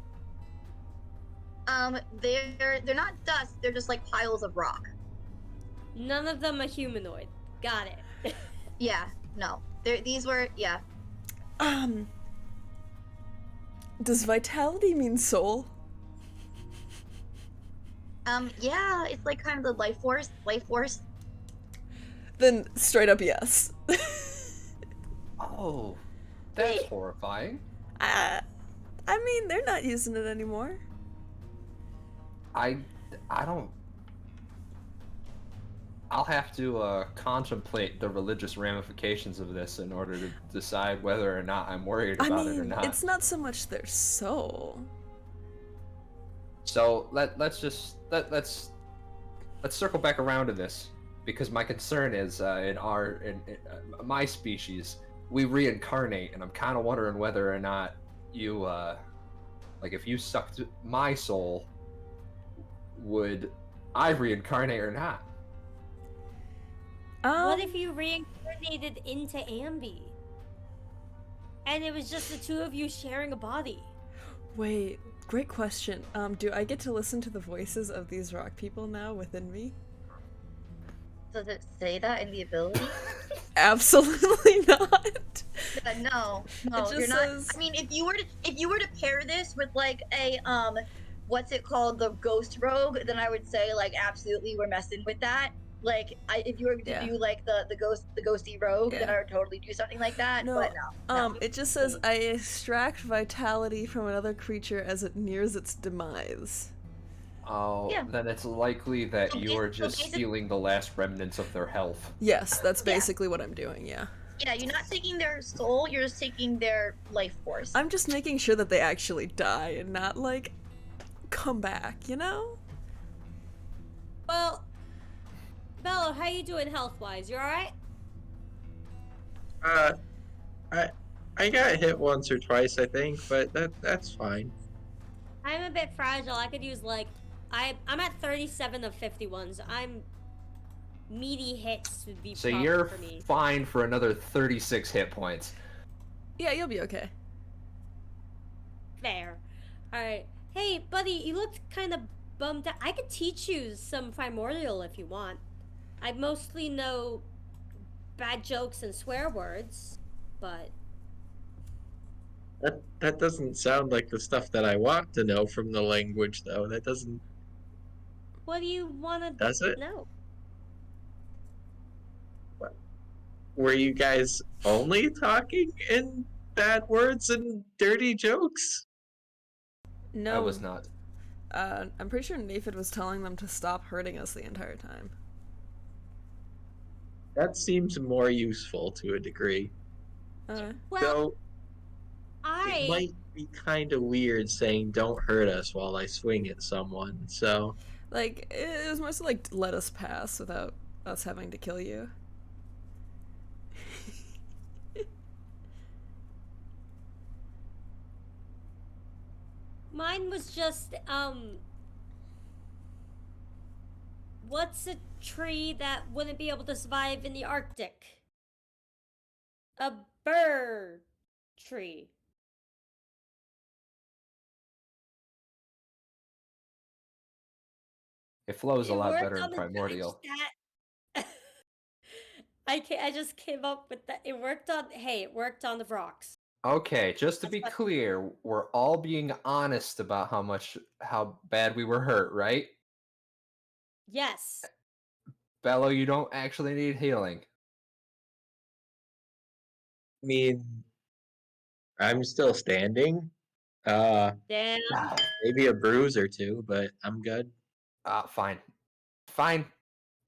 They're not dust, they're just like piles of rock. None of them are humanoid. Got it. Yeah, no. These were, yeah. Does vitality mean soul? Yeah, it's like kind of the life force. Then straight up yes. Oh, that's horrifying. I mean, they're not using it anymore. I don't. I'll have to contemplate the religious ramifications of this in order to decide whether or not I'm worried about it or not. It's not so much their soul. So let's circle back around to this, because my concern is in my species we reincarnate, and I'm kind of wondering whether or not you if you sucked my soul, would I reincarnate or not? What if you reincarnated into Ambi? And it was just the two of you sharing a body? Wait, great question. Do I get to listen to the voices of these rock people now within me? Does it say that in the ability? Absolutely not. No, just you're not. says- I mean, if you were to pair this with like a what's it called, the ghost rogue, then I would say like absolutely we're messing with that. Like, if you were to Yeah. do like the ghosty rogue, then Yeah. I would totally do something like that. No, But no. it just says I extract vitality from another creature as it nears its demise. Oh, Yeah. then it's likely that So you are basi- so just basic- stealing the last remnants of their health. Yes, that's Yeah. basically what I'm doing, yeah. Yeah, you're not taking their soul, you're just taking their life force. I'm just making sure that they actually die and not, like, come back, you know? Well, Bellow, how you doing health-wise? You alright? I got hit once or twice, I think, but that's fine. I'm a bit fragile. I could use, like... I'm at 37 of 51, so I'm... Meaty hits would be So proper you're for me. fine for another 36 hit points. Yeah, you'll be okay. Fair. Alright. Hey, buddy, you looked kind of bummed out. I could teach you some primordial if you want. I mostly know bad jokes and swear words, but... That doesn't sound like the stuff that I want to know from the language, though. That doesn't. What do you want to Does it? know? Were you guys only talking in bad words and dirty jokes? No. I was not. I'm pretty sure Naephid was telling them to stop hurting us the entire time. That seems more useful to a degree. Uh, Well, Though it might be kind of weird saying "don't hurt us" while I swing at someone. So like, it was mostly like, let us pass without us having to kill you. Mine was just, what's a tree that wouldn't be able to survive in the Arctic? A bird tree. It flows a It lot worked better in on the primordial. stat. I just came up with that. It worked on, hey, it worked on the rocks. Okay, just to That's be what- clear, we're all being honest about how bad we were hurt, right? Yes. Bellow, you don't actually need healing. I mean, I'm still standing. Damn. Maybe a bruise or two, but I'm good. Fine. Fine.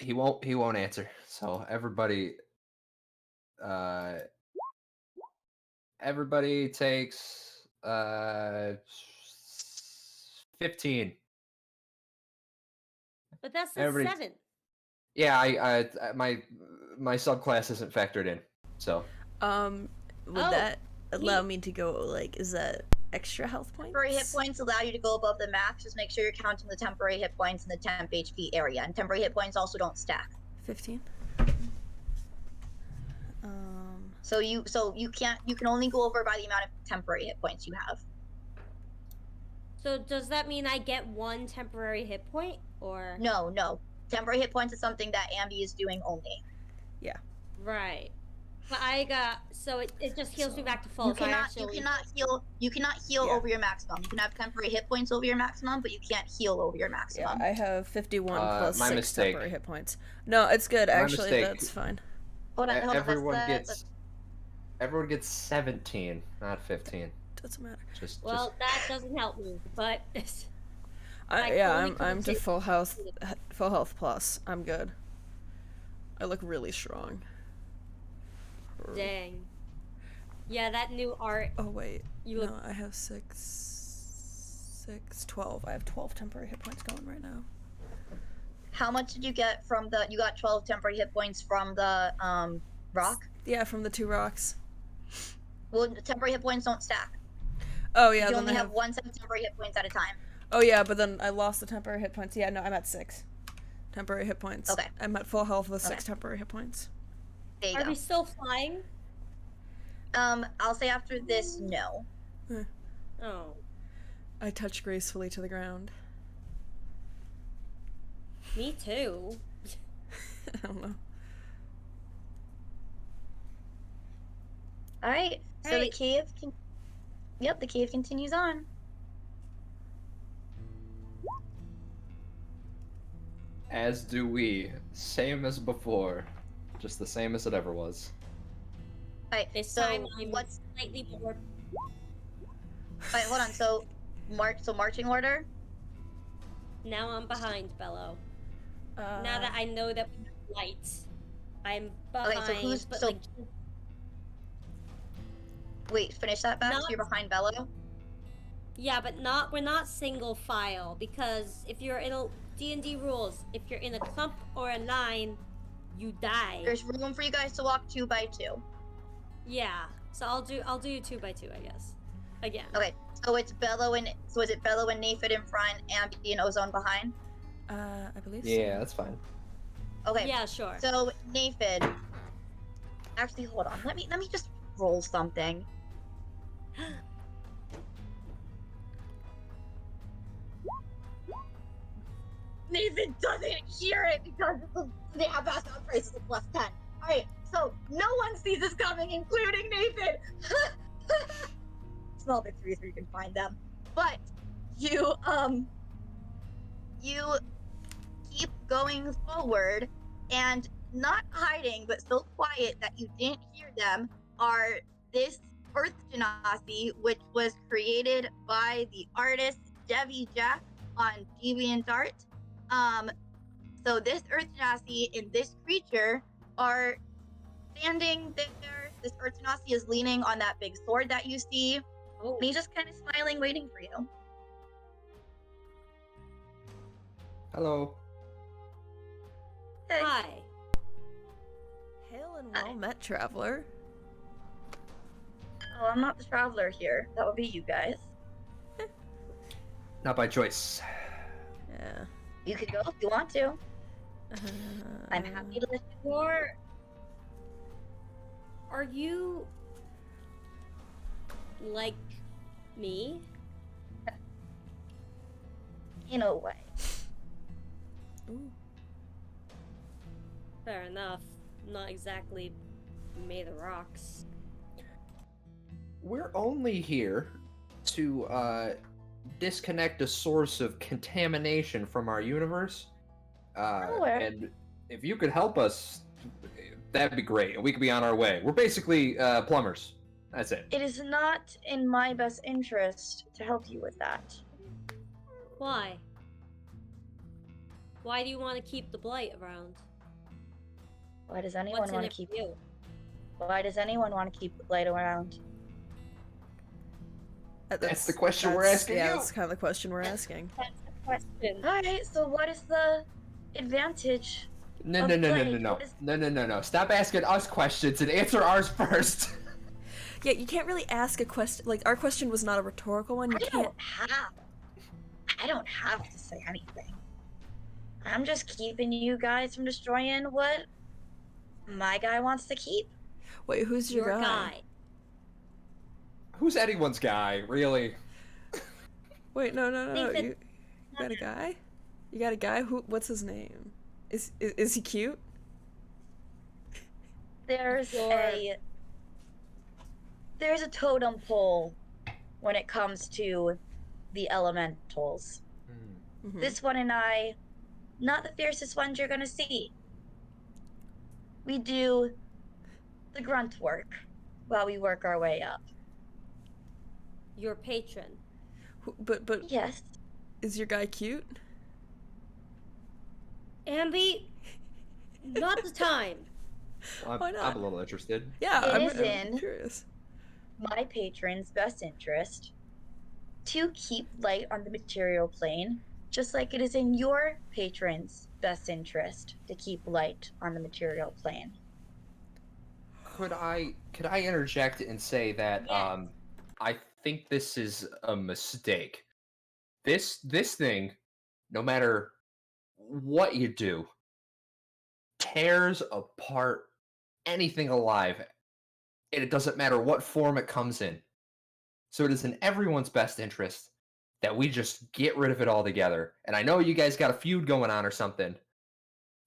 He won't answer. So everybody takes 15. But that's the Everybody- 7. Yeah, my subclass isn't factored in. So Would Oh, that allow neat. me to go, like, is that extra health points? Temporary hit points allow you to go above the max. Just make sure you're counting the temporary hit points in the temp HP area. And temporary hit points also don't stack. 15. So you can only go over by the amount of temporary hit points you have. So does that mean I get 1 temporary hit point? Or... No. Temporary hit points is something that Ambi is doing only. Right. But I got... So it just heals me back to full. You so I cannot actually... you cannot heal Yeah. over your maximum. You can have temporary hit points over your maximum, but you can't heal over your Yeah, maximum. I have 51 plus my 6 mistake. temporary hit points. No, it's good, My actually, mistake. that's fine. Hold on, that's everyone the- gets everyone gets 17, not 15. Doesn't matter. Just Well, that doesn't help me, but... Yeah, only I'm to compensate- full health plus. I'm good. I look really strong. Dang. Yeah, that new art... Oh wait, You no, look... I have 12. I have 12 temporary hit points going right now. How much did you get from the? You got 12 temporary hit points from the rock. Yeah, from the 2 rocks. Well, the temporary hit points don't stack. Oh yeah, You then only I have have. one set of temporary hit points at a time. Oh yeah, but then I lost the temporary hit points. Yeah, no, I'm at 6 temporary hit points. Okay. I'm at full health with 6 Okay. temporary hit points. There you Are go. we still flying? I'll say after this, no. Oh. I touch gracefully to the ground. Me too. I don't know. All right. So the Right. cave the cave continues on. As do we. Same as before. Just the same as it ever was. All right. This So time I'm what's slightly more. Wait, hold on. So marching order. Now I'm behind Bellow. Uh, Now that I know that we have lights, I'm behind. Okay, so who's but so like, wait, finish that back. So Not- you're behind Bellow. yeah, but we're not single file, because if you're in a D&D rules, if you're in a clump or a line, you die. There's room for you guys to walk 2 by 2. Yeah. So I'll do 2 by 2, I guess. Again. Okay, so is it Bellow and Naephid in front, Ambi and Ozone behind? I believe so. Yeah, that's fine. Okay. Yeah, sure. So Naephid. Actually, hold on. Let me just roll something. Naephid doesn't hear it because they have passed on prices of +10. Alright, so no one sees this coming, including Naephid. Small victories where you can find them. But you keep going forward, and not hiding but so quiet that you didn't hear them are this Earth Genasi, which was created by the artist Devi Jack on DeviantArt. So this Earth Genasi and this creature are standing there. This Earth Genasi is leaning on that big sword that you see. Oh. And he's just kind of smiling, waiting for you. Hello. Hey. Hi. Hail and well met, traveler. Oh, I'm not the traveler here. That would be you guys. Not by choice. Yeah. You could go if you want to. Uh, I'm happy to listen. Are you like me? In a way. Ooh. Fair enough. Not exactly made of rocks. We're only here to disconnect a source of contamination from our universe. Sure. And if you could help us, that'd be great. And we could be on our way. We're basically plumbers. That's it. It is not in my best interest to help you with that. Why? Why do you want to keep the blight around? Why does anyone What's in want it to keep for you? Why does anyone want to keep the blight around? That's the question we're asking Yeah, you. that's kind of the question we're asking. That's the question. Alright, so what is the advantage? No. Stop asking us questions and answer ours first. Yeah, you can't really ask a question. Like, our question was not a rhetorical one. You can't. I don't have to say anything. I'm just keeping you guys from destroying what my guy wants to keep. Wait, who's your guy? Who's anyone's guy, really? Wait, no. Nathan. You got a guy? You got a guy? What's his name? Is he cute? There's Sure. a totem pole when it comes to the elementals. Mhm. This one and I, not the fiercest ones you're gonna see. We do the grunt work while we work our way up. Your patron. But Yes. is your guy cute? Ambi, not the time. Why not? I'm a little interested. Yeah, It I'm is in- curious. My patron's best interest to keep light on the material plane, just like it is in your patron's best interest to keep light on the material plane. Could I interject and say that Yes. I think this is a mistake. This thing, no matter what you do, tears apart anything alive. And it doesn't matter what form it comes in. So it is in everyone's best interest that we just get rid of it altogether. And I know you guys got a feud going on or something,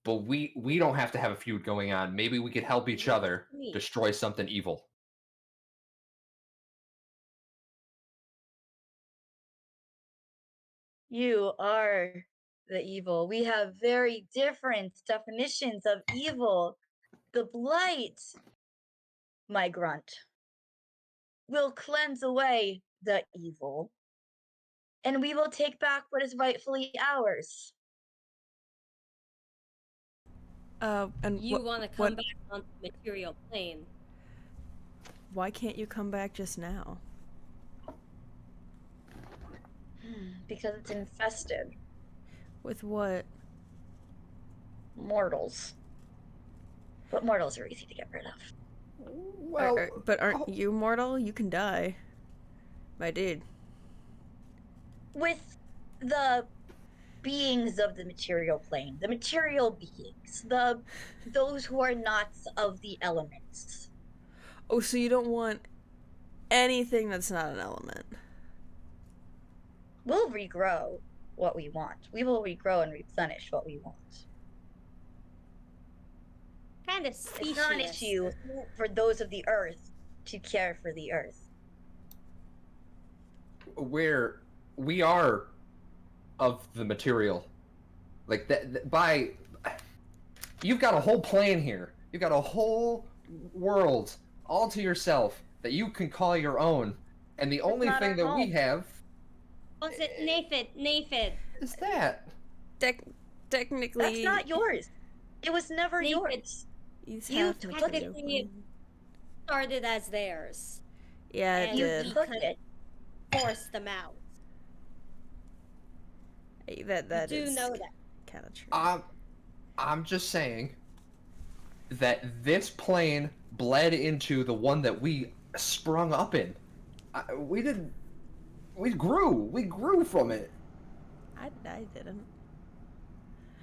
but we don't have to have a feud going on. Maybe we could help each other Me. destroy something evil. You are the evil. We have very different definitions of evil. The blight, my grunt, will cleanse away the evil, and we will take back what is rightfully ours. And You want to come back on the material plane. Why can't you come back just now? Because it's infested. With what? Mortals. But mortals are easy to get rid of. Well, But aren't you mortal? You can die. My dude. With the beings of the material plane, the material beings, those who are not of the elements. Oh, so you don't want anything that's not an element. We'll regrow what we want. We will regrow and replenish what we want. Kind of It's not an specious. issue for those of the earth to care for the earth. we are of the material. Like by you've got a whole plane here. You've got a whole world all to yourself that you can call your own. And the only not thing our that we home. have Was it Naephid? is that. Technically, That's not yours. It was never Naephid. yours. You You have took material it. plane. Started as theirs. Yeah, it And You did. took it. Forced them out. That You do is know that. kind of true. I'm just saying that this plane bled into the one that we sprung up in. We grew from it. I didn't.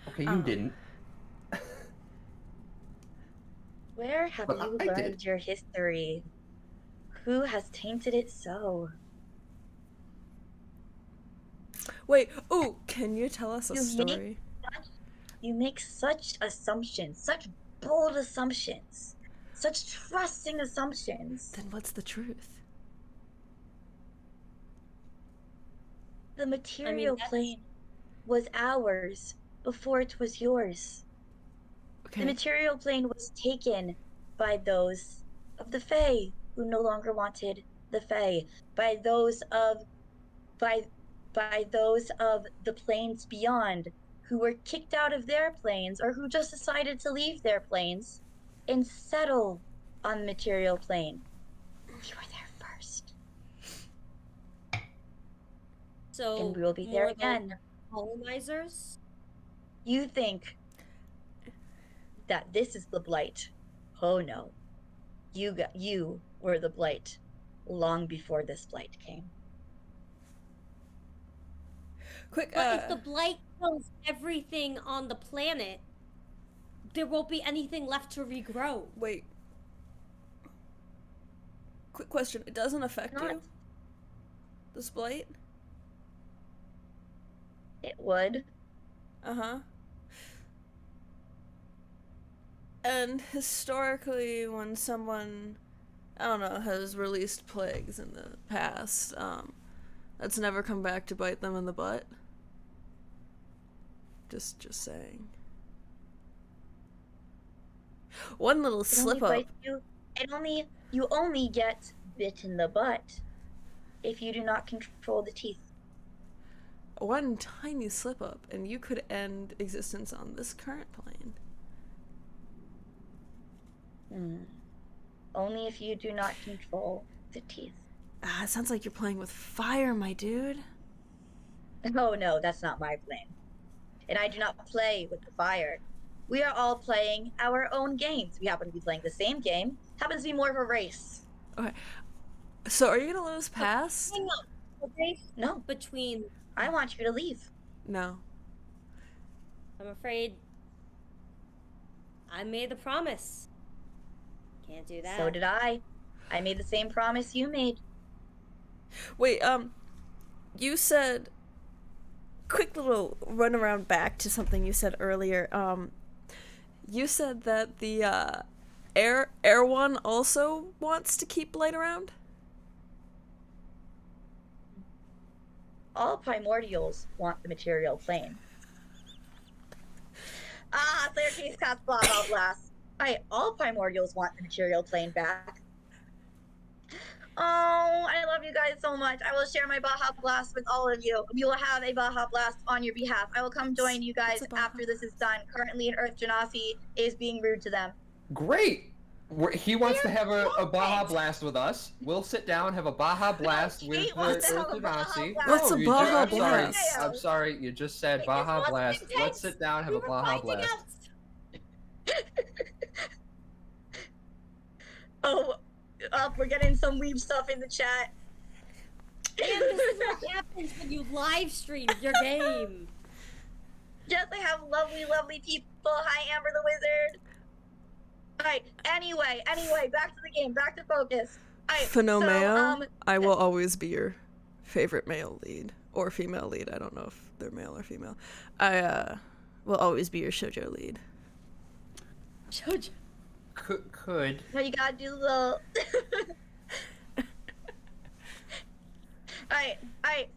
Okay, you didn't. Where have But you I learned did. your history? Who has tainted it so? Wait, ooh, can you tell us a You story? You make such assumptions, such bold assumptions, such trusting assumptions. Then what's the truth? The material plane was ours before it was yours. Okay. The material plane was taken by those of the Fae who no longer wanted the Fae, by those of the planes beyond who were kicked out of their planes or who just decided to leave their planes and settle on the material plane. We were there first. So And we will be there more than again. colonizers? You think that this is the blight. Oh no. You were the blight long before this blight came. Quick, But if the blight kills everything on the planet, there won't be anything left to regrow. wait. Quick question. It doesn't affect Not- you? This blight? It would. Uh-huh. And historically, when someone, I don't know, has released plagues in the past, that's never come back to bite them in the butt. Just saying. One little It slip only up. bites you. You only get bit in the butt if you do not control the teeth. One tiny slip up, and you could end existence on this current plane. Only if you do not control the teeth. It sounds like you're playing with fire, my dude. Oh no, that's not my plan. And I do not play with the fire. We are all playing our own games. We happen to be playing the same game. Happens to be more of a race. Okay. So are you gonna let us pass? Hang on. Okay. No, Between, I want you to leave. No. I'm afraid I made the promise. Can't do that. So did I. I made the same promise you made. Wait, you said, quick little run around back to something you said earlier. You said that the air one also wants to keep Blight around? All primordials want the material plane. Slayer Case cast Baja Blast. Alright, all primordials want the material plane back. Oh, I love you guys so much. I will share my Baja Blast with all of you. We will have a Baja Blast on your behalf. I will come join you guys after this is done. Currently in Earth, Genasi is being rude to them. Great! He wants to have a Baja Blast with us. We'll sit down, have a Baja Blast with Kate wants to have a Baja Genasi. Blast. What's a you Baja I'm sorry. Blast? I'm sorry. You just said It Baja wasn't Blast. intense. Let's sit down, have We a were Baja finding Blast. Oh, we're getting some weeb stuff in the chat. And this is what happens when you live stream your game. Yes, I have lovely, lovely people. Hi, Amber the Wizard. Alright, anyway, back to the game, back to focus. Alright, Phenomeo, I will always be your favorite male lead. Or female lead, I don't know if they're male or female. I will always be your shoujo lead. JoJo. Could. no, you gotta do the... Alright,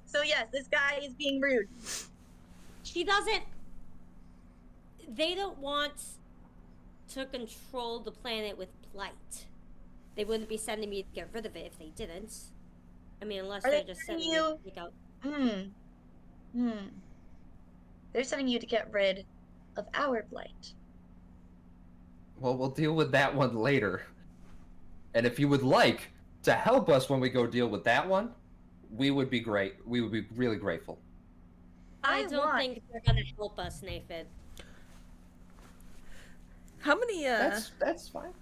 so yes, this guy is being rude. She doesn't. They don't want to control the planet with blight. They wouldn't be sending me to get rid of it if they didn't. I mean, unless Are they're they just sending sending me you- to take out. They're sending you to get rid of our blight. Well, we'll deal with that one later. And if you would like to help us when we go deal with that one, we would be great. We would be really grateful. I don't think they're gonna help us, Naephid. How many, That's fine.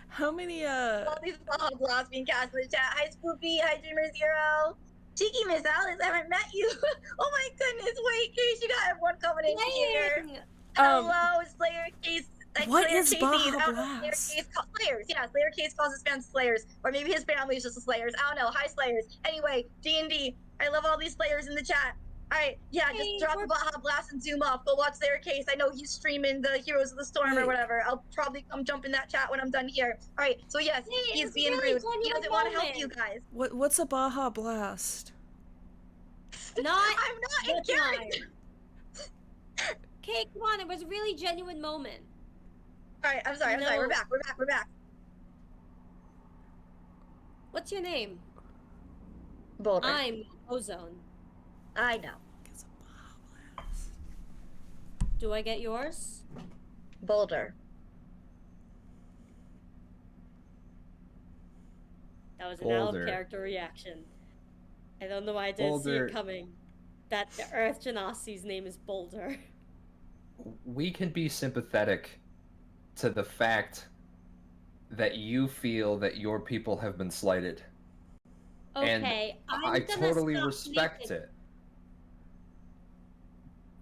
how many, All these Baja Blasts being cast in the chat. Hi, Spoopy. Hi, Dreamer Zero. Cheeky Miss Alice, I haven't met you. Oh my goodness, wait, Case, you got everyone coming in here. Hello, Slayer Case. what Slayer is Case Baja I don't know, Blast? Slayers. Yeah, Slayer Case calls his fans Slayers. Or maybe his family is just the Slayers. I don't know. Hi, Slayers. Anyway, D&D. I love all these Slayers in the chat. Alright, yeah, just drop the Baja Blast and zoom off. Go watch Slayer Case. I know he's streaming the Heroes of the Storm or whatever. I'll probably come jump in that chat when I'm done here. Alright, so yes, he's being rude. He doesn't want to help you guys. What's a Baja Blast? Not. I'm not in character. Okay, come on. It was a really genuine moment. Alright, I'm sorry. We're back. What's your name? Boulder. I'm Ozone. I know. Do I get yours? Boulder. That was an out Boulder. of character reaction. I don't know why I didn't see Boulder. it coming. That the Earth Genasi's name is Boulder. We can be sympathetic to the fact that you feel that your people have been slighted. And Okay, I I'm gonna totally stop respect Naephid. it.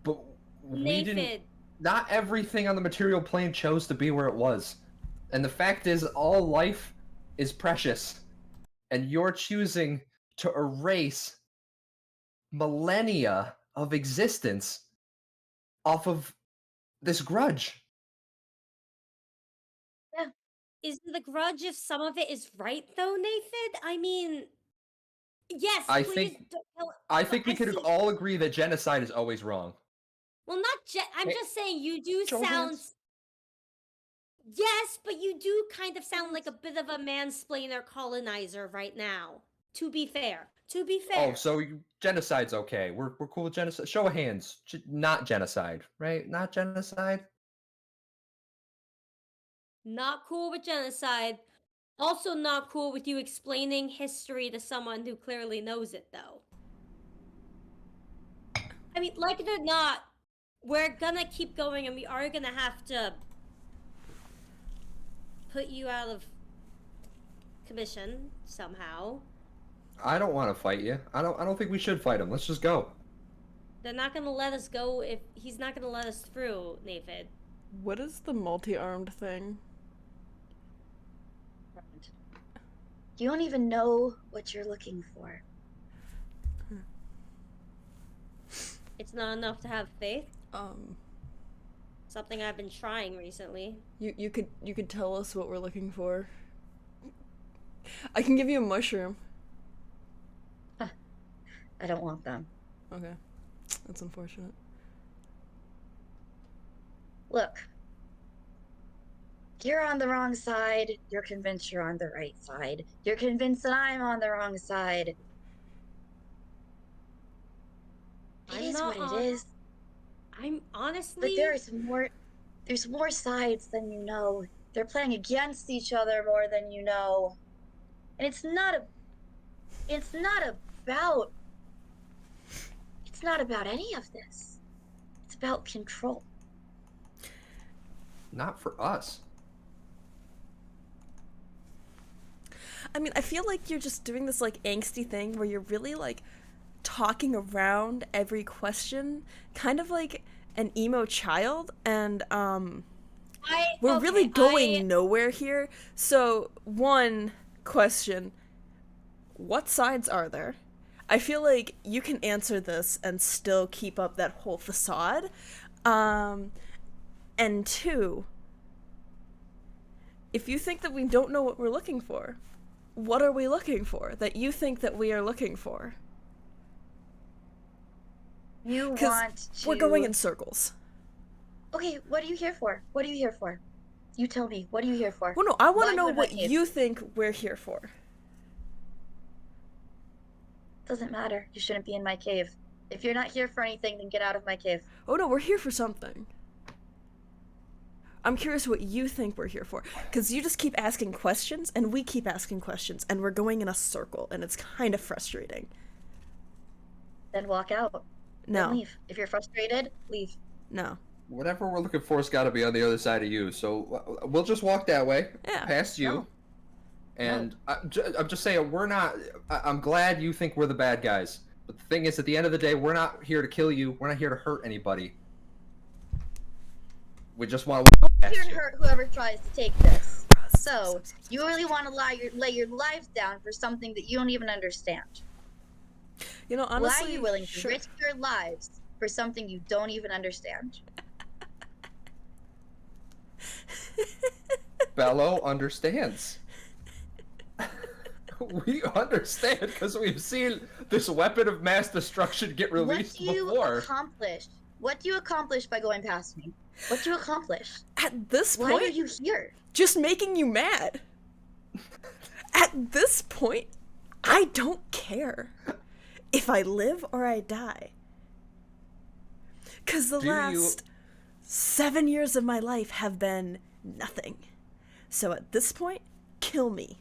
But we Naephid. didn't. Not everything on the material plane chose to be where it was. And the fact is, all life is precious. And you're choosing to erase millennia of existence off of this grudge. Is the grudge if some of it is right though, Naephid? I mean, yes. I please think- don't tell- I think we I could see- all agree that genocide is always wrong. Well, not I'm Hey, just saying you do show sound. hands. Yes, but you do kind of sound like a bit of a mansplainer colonizer right now. To be fair. Oh, so genocide's okay. We're cool with genocide. Show of hands. Not genocide, right? Not genocide. Not cool with genocide. Also not cool with you explaining history to someone who clearly knows it, though. I mean, like it or not, we're gonna keep going and we are gonna have to put you out of commission somehow. I don't want to fight you. I don't think we should fight him. Let's just go. They're not gonna let us go if he's not gonna let us through, Naephid. What is the multi-armed thing? You don't even know what you're looking for. It's not enough to have faith. Um, Something I've been trying recently. you could tell us what we're looking for. I can give you a mushroom. I don't want them. Okay. That's unfortunate. Look. You're on the wrong side. You're convinced you're on the right side. You're convinced that I'm on the wrong side. It is what it is. I'm honestly... But there's more sides than you know. They're playing against each other more than you know. And it's not about any of this. It's about control. Not for us. I mean, I feel like you're just doing this, like, angsty thing where you're really, like, talking around every question, kind of like an emo child, and, we're really going nowhere here. So, one question, what sides are there? I feel like you can answer this and still keep up that whole facade. And two, if you think that we don't know what we're looking for, what are we looking for that you think that we are looking for? You want to... We're going in circles. Okay, what are you here for? What are you here for? You tell me, what are you here for? Well, no, I want to Why know would what I cave? you think we're here for. Doesn't matter. You shouldn't be in my cave. If you're not here for anything, then get out of my cave. Oh no, we're here for something. I'm curious what you think we're here for. Because you just keep asking questions, and we keep asking questions, and we're going in a circle, and it's kind of frustrating. Then walk out. No. Then leave. If you're frustrated, leave. No. Whatever we're looking for has got to be on the other side of you. So we'll just walk that way, Yeah. past you. No. And I'm just saying, we're not. I'm glad you think we're the bad guys. But the thing is, at the end of the day, we're not here to kill you. We're not here to hurt anybody. We just want to walk I'm past here to you. hurt whoever tries to take this. So, you really want to lay your lives down for something that you don't even understand. You know, honestly, Why are you willing to sure. risk your lives for something you don't even understand? Bellow understands. We understand because we've seen this weapon of mass destruction get released What do you before. accomplish? What do you accomplish by going past me? What do you accomplish? At this Why point, are you here? just making you mad. At this point, I don't care if I live or I die. Because the Do you- last 7 years of my life have been nothing. So at this point, kill me.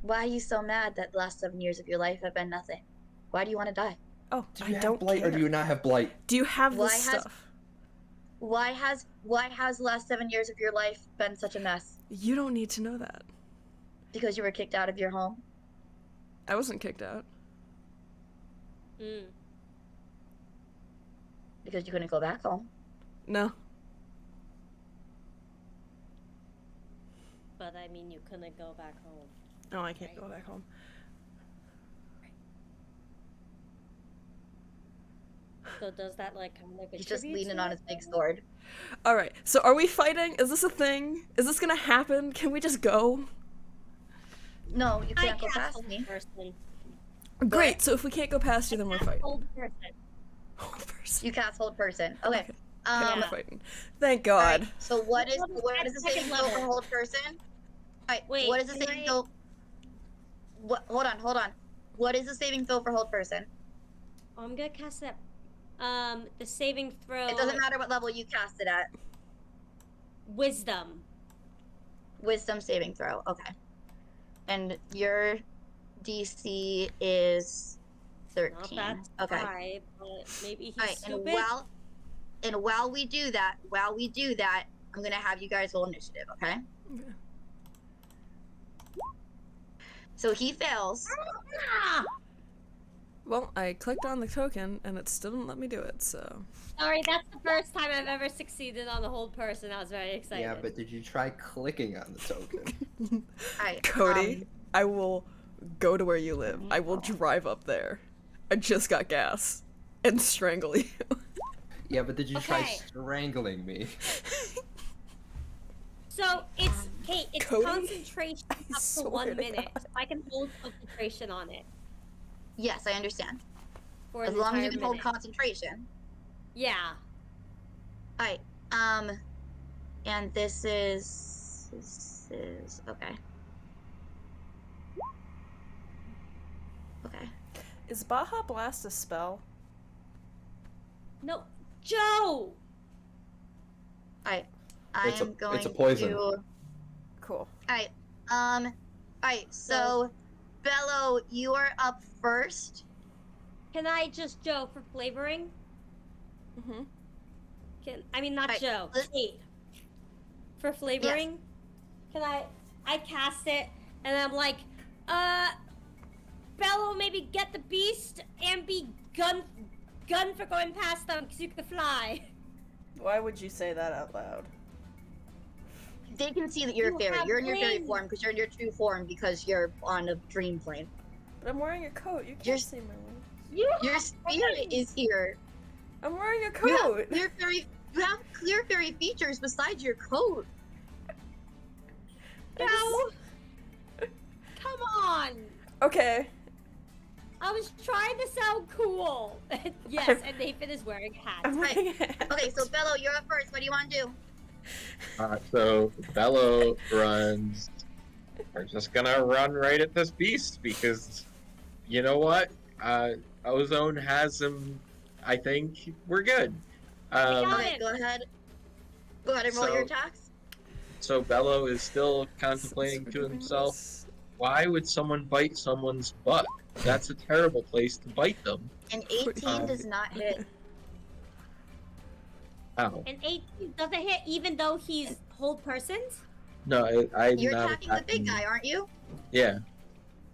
Why are you so mad that the last 7 years of your life have been nothing? Why do you want to die? Oh, Do I you have don't blight care. or do you not have blight? Do you have Why this has- stuff? Why has the last 7 years of your life been such a mess? You don't need to know that. Because you were kicked out of your home? I wasn't kicked out. Because you couldn't go back home? No. But I mean, you couldn't go back home. No, I can't go back home. So does that like kind of He's just contribute leaning to on it? his big sword. Alright, so are we fighting? Is this a thing? Is this gonna happen? Can we just go? No, you I can't go cast past hold me. person. Great, so if we can't go past you, then we're fighting. Hold person. Hold person. You cast hold person. Okay. Okay. Then we're Yeah. fighting. Thank Alright, God. so what is Second the saving throw for level. hold person? Alright, Wait, what is the can saving I- throw? What? Hold on. What is the saving throw for hold person? Oh, I'm gonna cast that. The saving throw. It doesn't matter what level you cast it at. Wisdom. Wisdom saving throw. Okay. And your DC is Not 13. that Okay. high, but maybe he's Alright, stupid. and while we do that, I'm gonna have you guys roll initiative, okay? Okay. So he fails. Ah! Well, I clicked on the token and it still didn't let me do it, so. Sorry, that's the first time I've ever succeeded on the hold person. I was very excited. Yeah, but did you try clicking on the token? Alright. Cody, I will go to where you live. I will drive up there. I just got gas. and strangle you. Yeah, but did you try Okay. strangling me? So it's Cody? concentration I up to swear 1 to minute. God. I can hold concentration on it Yes, I understand. for As an long as you entire can hold minute. concentration. Yeah. Alright. And this is okay. Okay. Is Baja Blast a spell? No, Joe. Alright. It's a- I'm going it's a poison. to. Cool. Alright. Alright. So, Bellow, you are up first. Can I just Joe for flavoring? Mm-hmm. Not Right, Joe. let's- Kate. For flavoring? Can I cast it and I'm like, Bellow, maybe get the beast and be gun for going past them because you can fly. Why would you say that out loud? They can see that you're a You fairy. have You're in your fairy wings. form because you're in your true form because you're on a dream plane. But I'm wearing a coat. You can't You're- see my wings. Your spirit is here. I'm wearing a You coat. have clear fairy features besides your coat. No. Come on. Okay. I was trying to sound cool. Yes, and Naephid is wearing a hat. I'm wearing a hat. Okay, so Bellow, you're up first. What do you want to do? So Bellow runs. We're just gonna run right at this beast because, you know what? Ozone has him. I think we're good. got Okay, it. go ahead. Go ahead and roll your So- attacks. So Bellow is still contemplating to himself, why would someone bite someone's butt? That's a terrible place to bite them. An 18 does not hit. Ow. And 18 doesn't hit even though he's whole persons? No, I'm You're not attacking the big guy, aren't you? Yeah.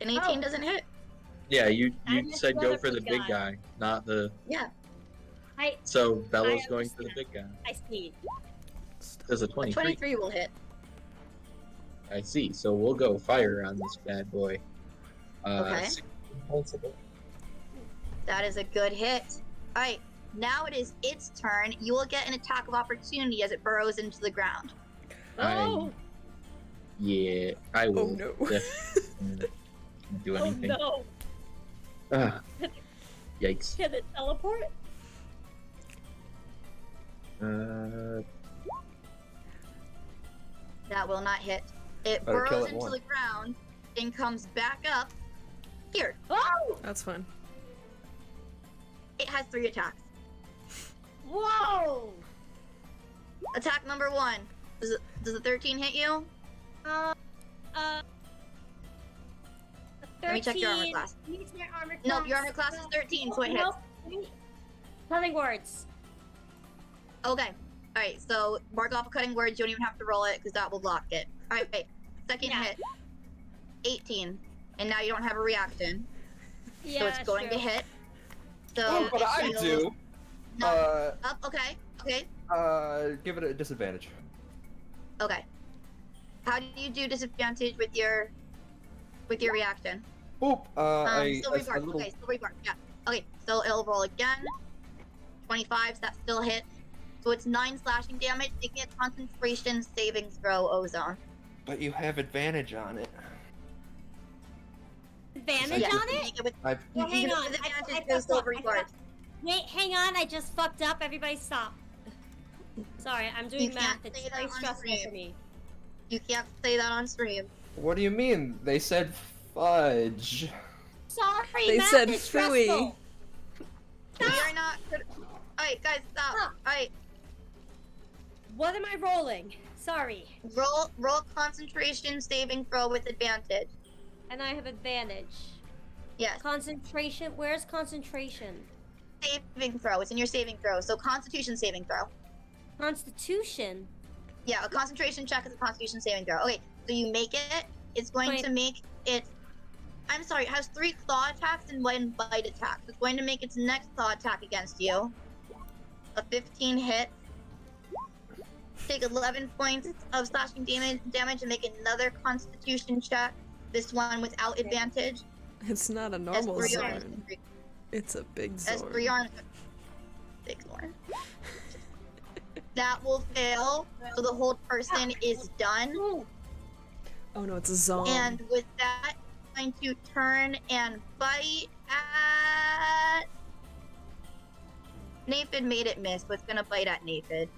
An 18 Oh. doesn't hit. Yeah, you I missed said the go other for the big big guy, not the... Yeah. So Bellow's I going for the understand. big guy. I see. There's a 23. 23 will hit. I see. So we'll go fire on this bad boy. Okay. 16 points of it. That is a good hit. Alright, now it is its turn. You will get an attack of opportunity as it burrows into the ground. Oh, Yeah, I will. Oh no. Definitely do oh anything. no. Ah, yikes. Can it teleport? That will not hit. It Better kill burrows it into one. the ground and comes back up. Here, Oh! That's fine. it has 3 attacks. Whoa! Attack number 1. Does the 13 hit you? Uh, Let me check your armor 13 class. needs my armor No, class. your armor class is 13, so it hits. Nope. Telling words. Okay. Alright, so mark off a cutting word. You don't even have to roll it because that will block it. Alright, second Yeah. hit. 18. And now you don't have a reaction. Yeah, So it's that's going true. to hit. So Oh, but it I heals- do. No, up. Okay. Okay. Give it a disadvantage. Okay. How do you do disadvantage with your reaction? Boop. Still a reborn. little. Okay, still reborn. Yeah. Okay, so it'll roll again. 25, so that still hits. So it's 9 slashing damage, making a concentration saving throw, Ozone. But you have advantage on it. Advantage Yeah, on it? make it with, I've. Well, you hang can on. with I advantage fucked because still up. I reborn. fucked- Wait, hang on. I just fucked up. Everybody stop. Sorry, I'm doing You math. can't It's say that very on stressful stream. for me. You can't say that on stream. What do you mean? They said fudge. Sorry, They math said is phooey. stressful. We are not. Alright, guys, stop. Stop. Alright, What am I rolling? Sorry. roll concentration saving throw with advantage. And I have advantage. Yes, Concentration. Where's concentration? saving throw. It's in your saving throw. So constitution saving throw. Constitution. Yeah, a concentration check is a constitution saving throw. Okay, so you make it. It's going Wait. to make it. I'm sorry, it has 3 claw attacks and 1 bite attack. It's going to make its next claw attack against you. A 15 hit. Take 11 points of slashing damage and make another constitution check. This one without advantage. It's not a As normal 3 zone. arms. It's a big As zone. 3 arms. big sword. That will fail. So the hold person is done. Oh no, it's a Ozone. And with that, I'm going to turn and bite at... Naephid made it miss, but it's gonna bite at Naephid.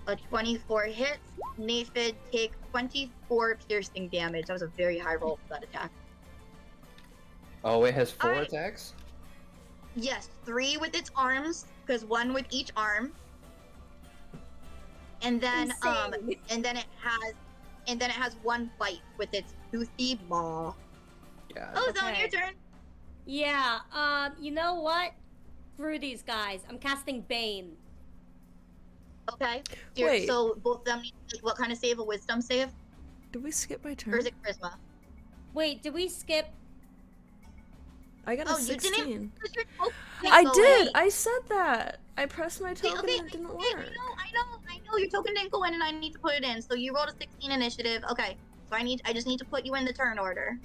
A 24 hits. Naephid take 24 piercing damage. That was a very high roll for that attack. Oh, it has 4 Alright. attacks? Yes, 3 with its arms, because 1 with each arm. And then Insane. and then it has 1 bite with its toothy maw. Yeah. Ozone, Okay. your turn. Yeah, you know what? Screw these guys. I'm casting Bane. Okay. Wait. So both of them need to make what kind of save? A wisdom save? Did we skip my Or turn? is it charisma? Wait, did we skip? I got a Oh, you 16. didn't? Because your token I didn't go did! in. I said that! I pressed my token Okay, and it didn't I work. know. Your token didn't go in and I need to put it in. So you rolled a 16 initiative. Okay. So I just need to put you in the turn order.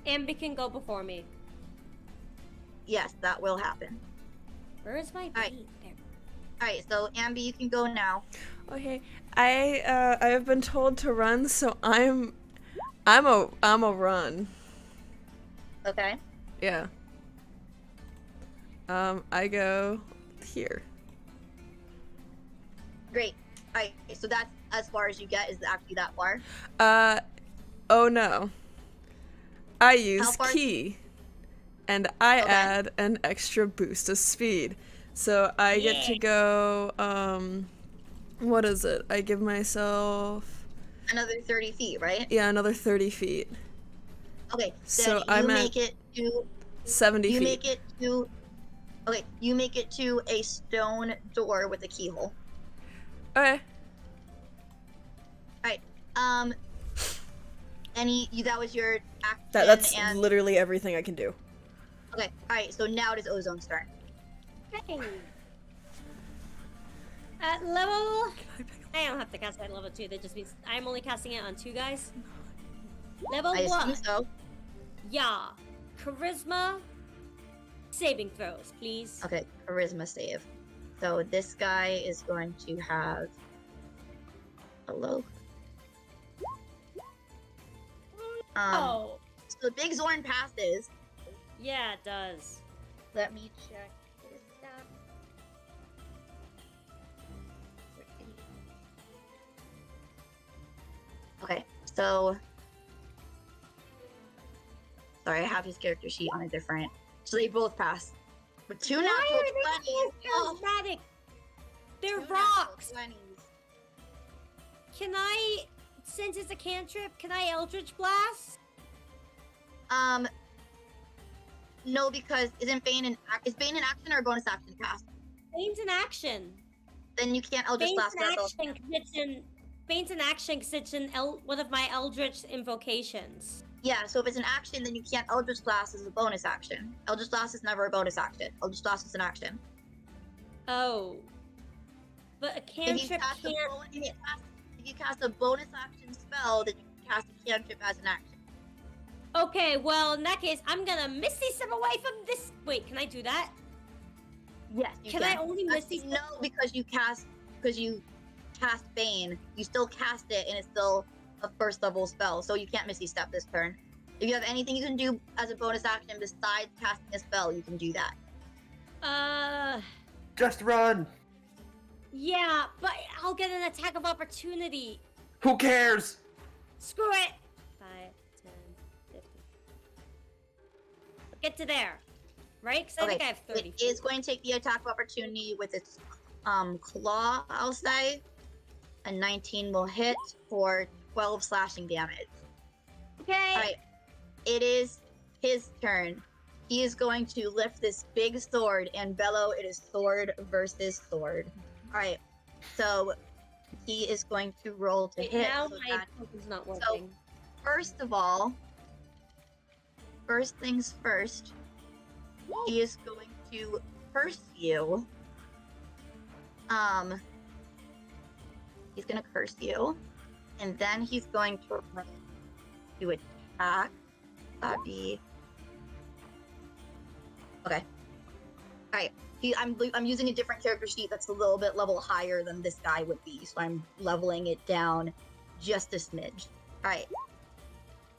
Ambi can go before me. Yes, that will happen. Where is my Alright. Bane? There. Alright, so Ambi, you can go now. Okay, I have been told to run, so I'm a run. Okay. Yeah. I go here. Great. Alright, so that's as far as you get, is actually that far. Oh no. I use far- key, and I Okay. add an extra boost of speed. So I get to go, what is it? I give myself, Another 30 feet, right? yeah, another 30 feet. Okay, So then I'm you at make it to 70 you feet. make it to you make it to a stone door with a keyhole. Okay. Alright. That was your action That's and literally everything I can do. okay, alright, so now it is Ozone's turn. Hey. At level... I don't have to cast it at level 2, that just means I'm only casting it on 2 guys. Level I 1. assume so. Yeah. Charisma. Saving throws, please. Okay, charisma save. So this guy is going to have hello. Oh. So the big Zorn passes. Yeah, it does. Let me check his stats. Okay, so sorry, I have his character sheet on a different. So they both pass. With 2 natural Why are 20s. they Oh, so charismatic? They're 2 natural rocks. 20s. Can I, since it's a cantrip, can I Eldritch Blast? No, because is Bane an action or a bonus action cast? Bane's an action. Then you can't Eldritch Bane's Blast an that action 'cause it's in. Bane's an action 'cause it's in one of my Eldritch invocations. Yeah, so if it's an action, then you can't Eldritch Blast as a bonus action. Eldritch Blast is never a bonus action. Eldritch Blast is an action. Oh. But a If you cantrip cast a can't. if you cast a bonus action spell, then you can cast a cantrip as an action. Okay, well, in that case, I'm gonna Misty Step away from this. Wait, can I do that? Yes, you Can I only Misty Actually, Step? no, because you cast Bane. You still cast it, and it's still a first level spell, so you can't Misty Step this turn. If you have anything you can do as a bonus action besides casting a spell, you can do that. Just run! Yeah, but I'll get an attack of opportunity. Who cares? Screw it! 5, 10, 50. Get to there. Right? Because I think I have 30. It is going to take the attack of opportunity with its claw, I'll say. A 19 will hit for 12 slashing damage. Okay. Alright. It is his turn. He is going to lift this big sword, and Bellow, it is sword versus sword. Alright. So he is going to roll to Wait, hit. now so my that- token's not working. First of all, first things first, he is going to curse you. He's gonna curse you, and then he's going to attack. That'd be Okay. Alright. I'm using a different character sheet that's a little bit level higher than this guy would be, so I'm leveling it down just a smidge. Alright.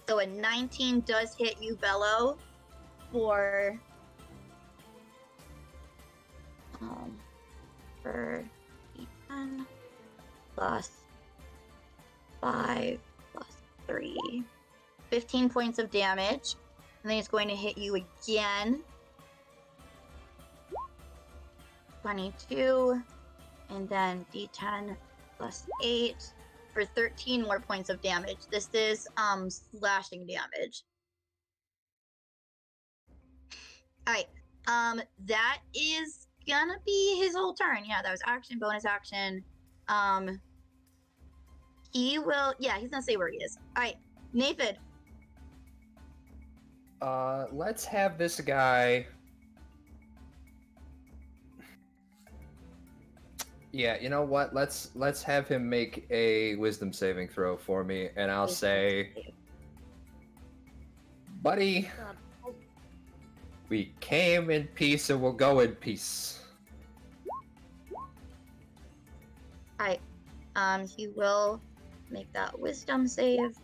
So a 19 does hit you, Bellow, for D10 plus 5 plus 3. 15 points of damage. And then it's going to hit you again. 22. And then D10 plus 8 for 13 more points of damage. This is slashing damage. Alright. That is gonna be his whole turn. Yeah, that was action, bonus action. He will, yeah, he's gonna say where he is. Alright, Naephid. Let's have this guy. Yeah, you know what? Let's have him make a wisdom saving throw for me, and I'll say, buddy, we came in peace and we'll go in peace. Alright, he will make that wisdom save.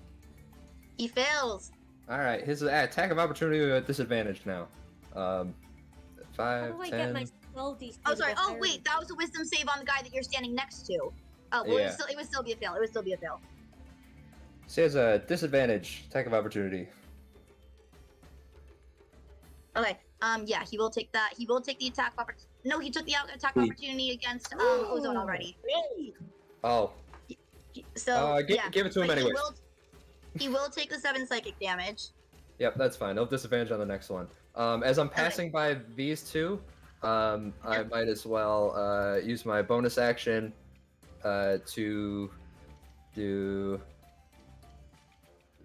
He fails. All right, his attack of opportunity at disadvantage now. 5, How do I 10. get my spell DC? Oh, sorry. Oh, wait, that was a wisdom save on the guy that you're standing next to. Oh, well, Yeah. it would still be a fail. It would still be a fail. So he has a disadvantage attack of opportunity. Okay. Yeah, he will take that. He will take the attack opportunity. No, he took the attack opportunity against Ozone already. Oh, So yeah, give it to him but anyway. He will take the 7 psychic damage. Yep, that's fine. No disadvantage on the next one. As I'm passing by these two, I might as well use my bonus action to do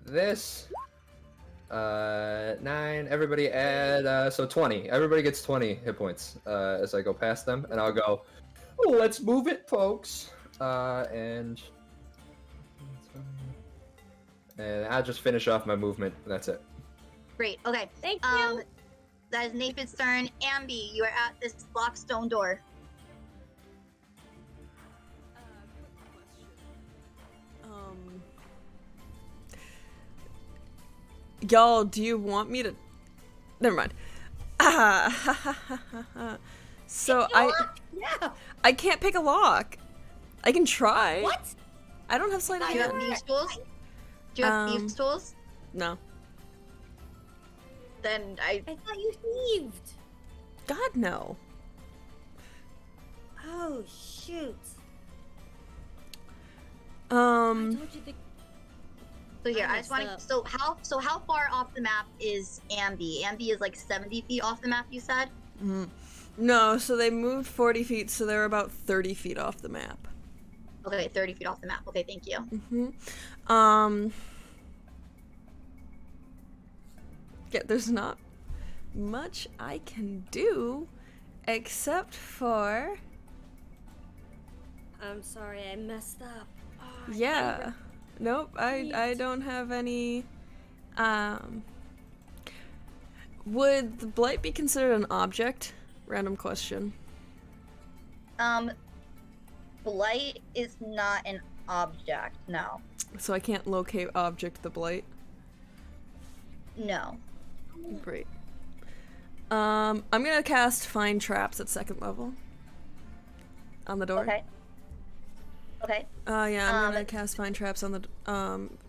this. 9. Everybody add so 20. Everybody gets 20 hit points as I go past them, and I'll go. Oh, let's move it, folks. And I'll just finish off my movement. And that's it. Great. Okay. Thank you. That is Naephid's turn. Ambi, you are at this block stone door. Y'all, do you want me to? Never mind. So Yeah. I can't pick a lock. I can try. What? I don't have sleight of Do you have hand. thieves tools? Do you have thieves tools? No. Then I. I thought you thieved. God no. Oh shoot. I Um. told you to. So here, I I just want messed to. So how far off the map is Ambi? Ambi is like 70 feet off the map. You said. No, so they moved 40 feet, so they're about 30 feet off the map. Okay, 30 feet off the map. Okay, thank you. Yeah, there's not much I can do except for I'm sorry, I messed up. Oh, I yeah. thought Nope, I don't have any would the blight be considered an object? Random question. Blight is not an object. No. So I can't locate object the blight. No. Great. I'm gonna cast find traps at 2nd level. On the door. Okay. Okay. Yeah, I'm gonna cast find traps on the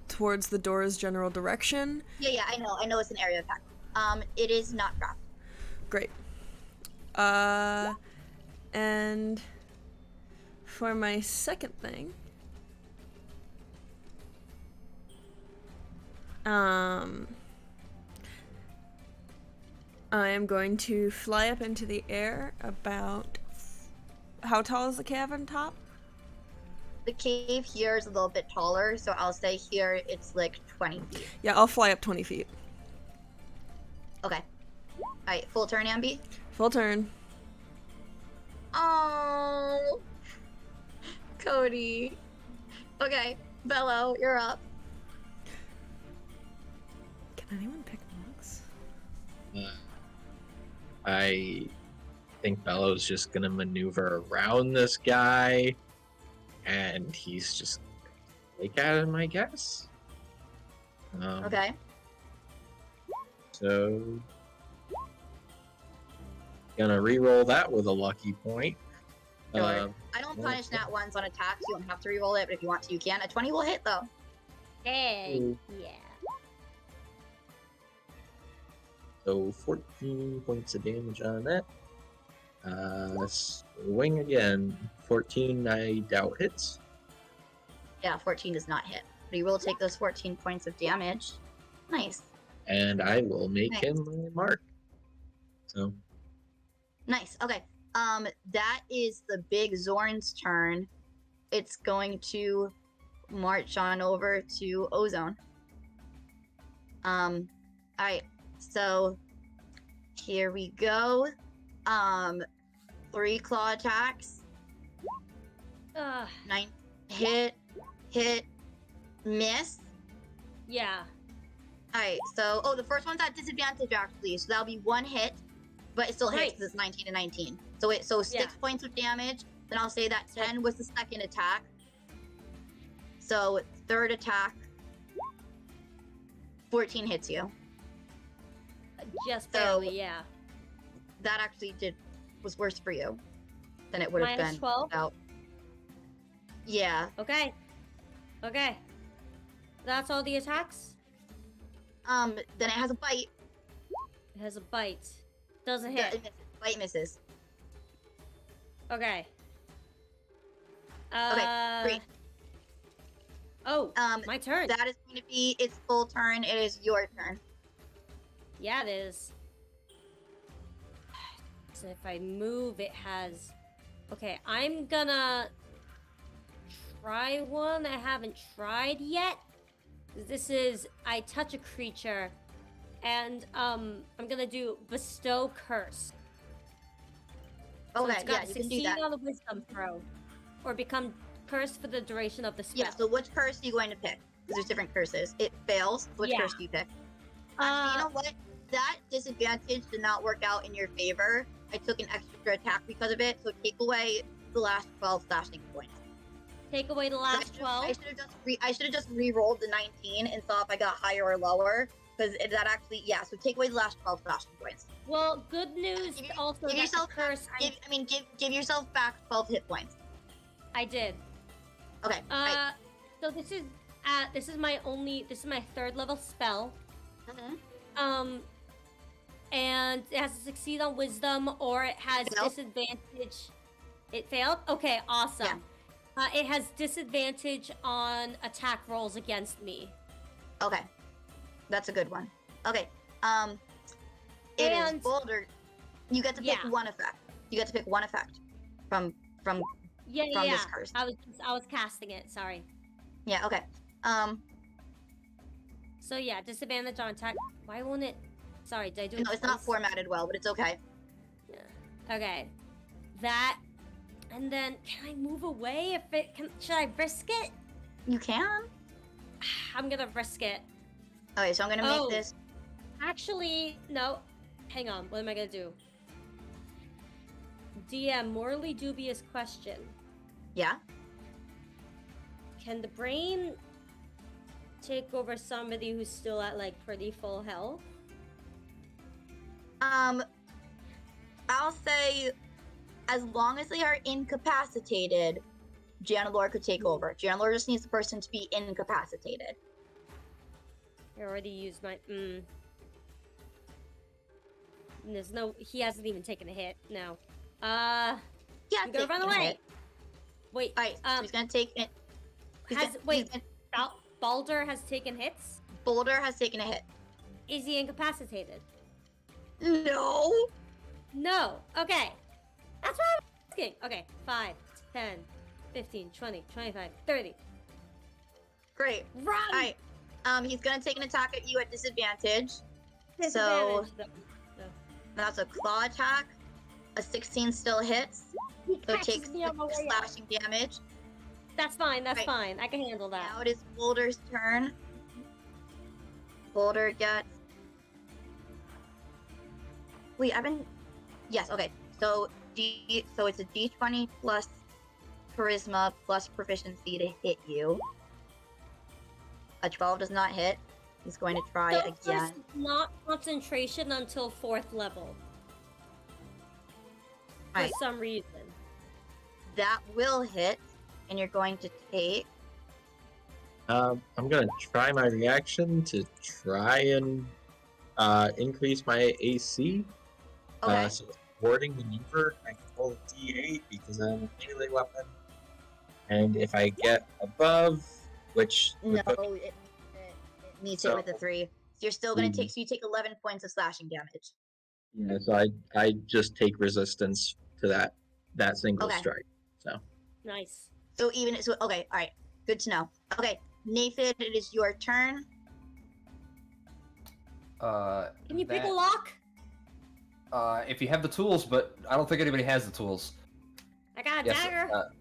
towards the door's general direction. Yeah, I know. I know it's an area attack. It is not trapped. Great. And for my second thing, I am going to fly up into the air about. How tall is the cavern top? The cave here is a little bit taller, so I'll say here it's like 20 feet. Yeah, I'll fly up 20 feet. Okay. Alright, full turn, Ambi. Full turn. Oh, Cody. Okay, Bellow, you're up. Can anyone pick locks? I think Bellow's just gonna maneuver around this guy, and he's just like at him, I guess. Okay. So gonna re-roll that with a lucky point. Sure. I don't punish nat ones on attacks. You don't have to re-roll it, but if you want to, you can. A 20 will hit though. Hey, yeah. So 14 points of damage on that. Swing again. 14, I doubt hits. Yeah, 14 does not hit. But he will take those 14 points of damage. Nice. And I will make Nice. him my mark. So Nice. Okay. That is the big Zorn's turn. It's going to march on over to Ozone. Alright. So here we go. 3 claw attacks. 9 hit, miss. Yeah. Alright, so the first one's at disadvantage actually, so that'll be 1 hit, but it still hits because it's 19 to 19. So 6 points of damage. Then I'll say that 10 was the second attack. So third attack, 14 hits you. Just So- barely, yeah. That actually was worse for you than it would have Minus been 12? without. Yeah. Okay. Okay. That's all the attacks? Then it has a bite. It has a bite. Doesn't Yeah, hit. it misses. Bite misses. Okay. Great. Oh, my turn. That is going to be its full turn. It is your turn. Yeah, it is. So if I move, it has... Okay, I'm gonna try one I haven't tried yet. This is, I touch a creature, and I'm gonna do Bestow Curse. So Okay, it's got yeah, to you can do succeed that. on a Wisdom throw, or become cursed for the duration of the spell. Yeah, so which curse are you going to pick? Because there's different curses. It fails. Which Yeah. curse do you pick? Actually, you know what? That disadvantage did not work out in your favor. I took an extra attack because of it, so take away the last 12 slashing points. Take away the last 12. I should have just re-rolled the 19 and saw if I got higher or lower. Because that actually, yeah. So take away the last 12 slashing points. Well, good news also Give that yourself the curse. give yourself back 12 hit points. I did. Okay. Right. So this is my 3rd level spell. Mhm. And it has to succeed on Wisdom, or it has Failed. disadvantage. It failed? Okay, awesome. It has disadvantage on attack rolls against me. Okay. That's a good one. Okay. It is And- Boulder. You get to pick Yeah. one effect. You get to pick one effect from Yeah, From yeah. this curse. I was casting it. Sorry. yeah. Okay. So yeah, disadvantage on attack. Why won't it? Sorry, did I do it? No, it's not twice? formatted well, but it's okay. Yeah. Okay. That, and then can I move away? If it can, should I risk it? You can. I'm gonna risk it. Okay, so I'm gonna make Oh. this. Actually, no. Hang on. What am I gonna do? DM, morally dubious question. Yeah. Can the brain take over somebody who's still at like pretty full health? I'll say, as long as they are incapacitated, Janalore could take over. Janalore just needs the person to be incapacitated. I already used my. There's no. He hasn't even taken a hit. No. Yeah. I'm gonna run away. Wait. Alright, so he's gonna take it. Baldur has taken hits. Boulder has taken a hit. Is he incapacitated? No. No. Okay. That's what I'm asking. Okay. 5, 10, 15, 20, 25, 30. Great. Run! Alright. He's gonna take an attack at you at disadvantage. Disadvantage, though. That's a claw attack. A 16 still hits. He So it catches takes me on my way out. slashing damage. That's fine. That's Right. fine. I can handle that. Now it is Boulder's turn. Boulder gets. Wait, Yes. Okay. So so it's a D20 plus charisma plus proficiency to hit you. A 12 does not hit. He's going to try So again. first, not concentration until 4th level. For Right. some reason. That will hit, and you're going to take. I'm gonna try my reaction to try and increase my AC. Okay. So warding maneuver, I can roll a D8 because I'm a melee weapon. And if I get above, which would No, put it meets So- it with a 3. So you're still going to take. So you take 11 points of slashing damage. yeah, so I just take resistance to that single Okay. strike. So Nice. So even so, okay, all right, good to know. Okay, Naephid, it is your turn. Can you pick a that- lock? If you have the tools, but I don't think anybody has the tools. I got a Yes, dagger.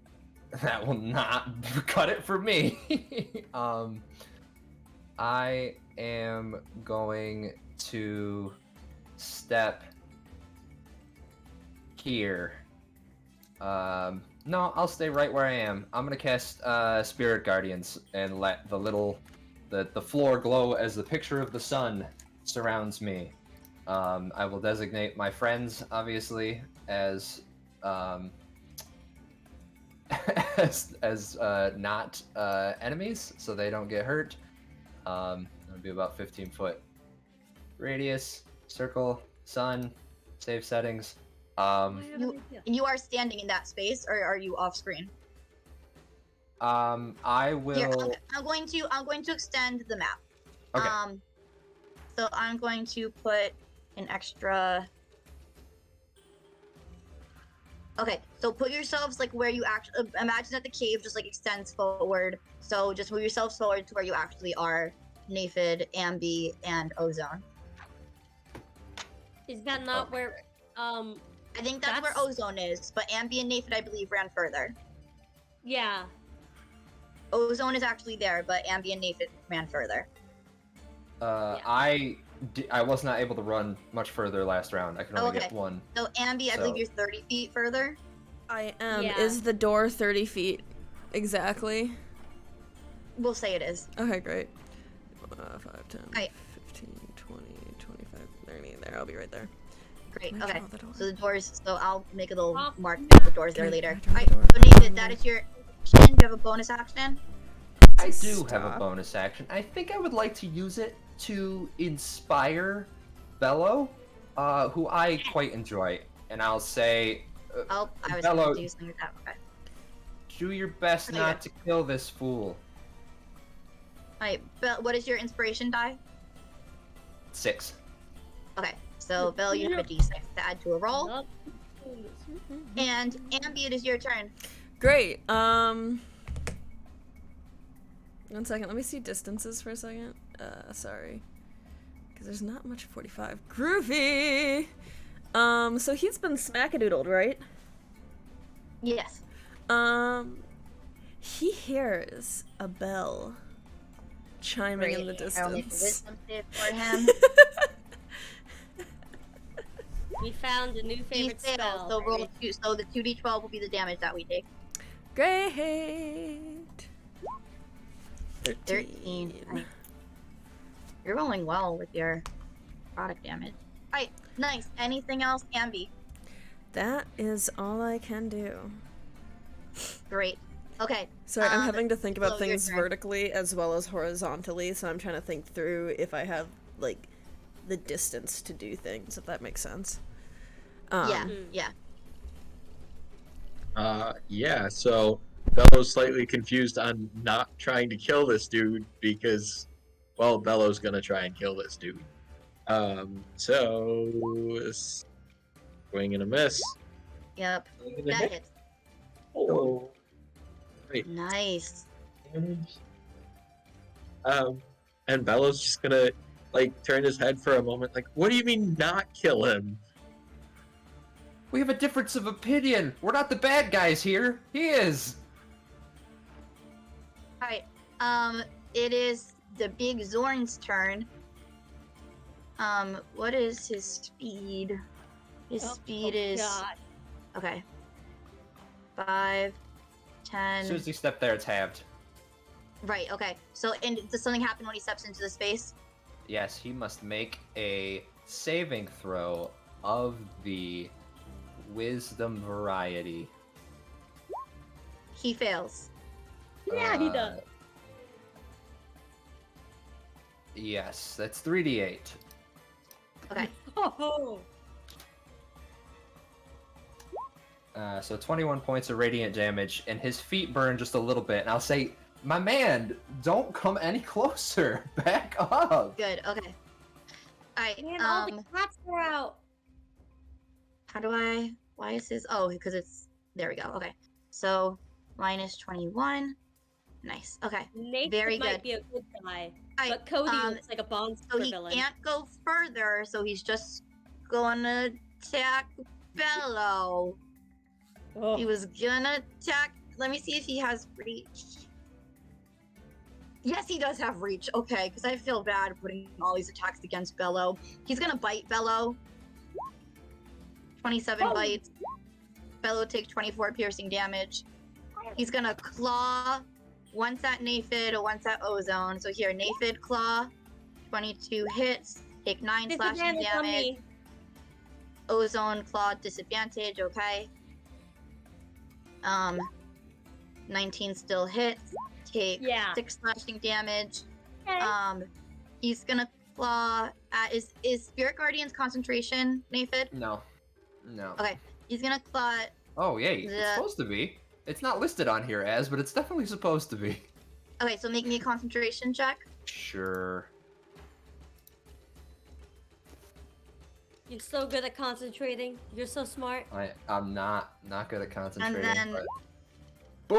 that will not cut it for me. I am going to step here. No, I'll stay right where I am. I'm gonna cast Spirit Guardians and let the floor glow as the picture of the sun surrounds me. I will designate my friends, obviously, as as not enemies, so they don't get hurt. It'll be about 15-foot radius, circle, sun, save settings. You are standing in that space, or are you off screen? I will. Here, I'm going to extend the map. Okay. So I'm going to put an extra. Okay, so put yourselves like where you actually imagine that the cave just like extends forward. So just move yourselves forward to where you actually are, Naephid, Ambi, and Ozone. Is that not where? I think that's where Ozone is, but Ambi and Naephid, I believe, ran further. Yeah. Ozone is actually there, but Ambi and Naephid ran further. I was not able to run much further last round. I could only get one. So Ambi, I So- believe you're 30 feet further. I am. Yeah. Is the door 30 feet exactly? We'll say it is. Okay, great. 5, 10, Right. 15, 20, 25, 30. There, I'll be right there. Great. Can I Okay. draw the door? So the doors. So I'll make a little Oh, mark no. for the doors there Great, later. I Alright. draw So the door. Naephid, that is your action. Do you have a bonus action? I do have a Stop. bonus action. I think I would like to use it to inspire Bellow, who I quite enjoy. And I'll say, Oh, I was Bellow- going to do something with that. Okay. do your best Okay. not to kill this fool. Alright. What is your inspiration die? 6. Okay. So Bell, you have a d6 to add to a roll. Nope. And Ambi, it is your turn. Great. 1 second. Let me see distances for a second. Sorry. Because there's not much 45. Groovy! So he's been smackadoodled, right? Yes. He hears a bell chiming in the Great. I'll make a distance. wisdom save for him. We found a new He favorite fails. spell. So roll 2. So the 2d12 will be the damage that we take. Great! 13. Nice. You're rolling well with your product damage. Alright, nice. Anything else, Ambi? That is all I can do. Great. Okay. Sorry, I'm having to think Flo, about your things turn. vertically as well as horizontally, so I'm trying to think through if I have, like, the distance to do things, if that makes sense. Yeah, yeah. yeah, so Bellow's slightly confused on not trying to kill this dude because, well, Bellow's gonna try and kill this dude. So swing and a miss. Yep. Swing and a That hit. hits. Oh, great Nice. damage. And Bellow's just gonna like turn his head for a moment, like, what do you mean not kill him? We have a difference of opinion. We're not the bad guys here. He is. Alright. It is the big Zorn's turn. What is his speed? His Oh, speed is God. okay. 5, As 10. soon as you step there, it's halved. Right. Okay. So, and does something happen when he steps into the space? Yes, he must make a saving throw of the wisdom variety. He fails. Yeah, he does. Yes, that's 3d8. Okay. Oh. So 21 points of radiant damage, and his feet burn just a little bit. And I'll say, my man, don't come any closer. Back up. Good. Okay. All right. Man, all the cats are out. How do I? Why is his? Oh, because it's. There we go. Okay. So minus 21. Nice. Okay. Nathan Very might good. be a good guy, All right. but Cody looks like a Bond So he villain. can't go further. So he's just gonna attack Bellow. Oh. He was gonna attack. Let me see if he has reach. Yes, he does have reach. Okay, because I feel bad putting all these attacks against Bellow. He's gonna bite Bellow. 27 Oh. bites. Bellow takes 24 piercing damage. He's gonna claw once at Naephid, once at Ozone. So here, Naephid claw, 22 hits, take 9 slashing Disadvantage on damage. me. Ozone claw disadvantage, okay. 19 still hits, take Yeah. 6 slashing damage. Okay. He's gonna claw at is Spirit Guardian's concentration, Naephid? No. Okay. He's gonna claw at, Oh, yay. It's The- supposed to be. It's not listed on here as, but it's definitely supposed to be. okay, so make me a concentration check. Sure. You're so good at concentrating. You're so smart. I'm not good at concentrating. then- but...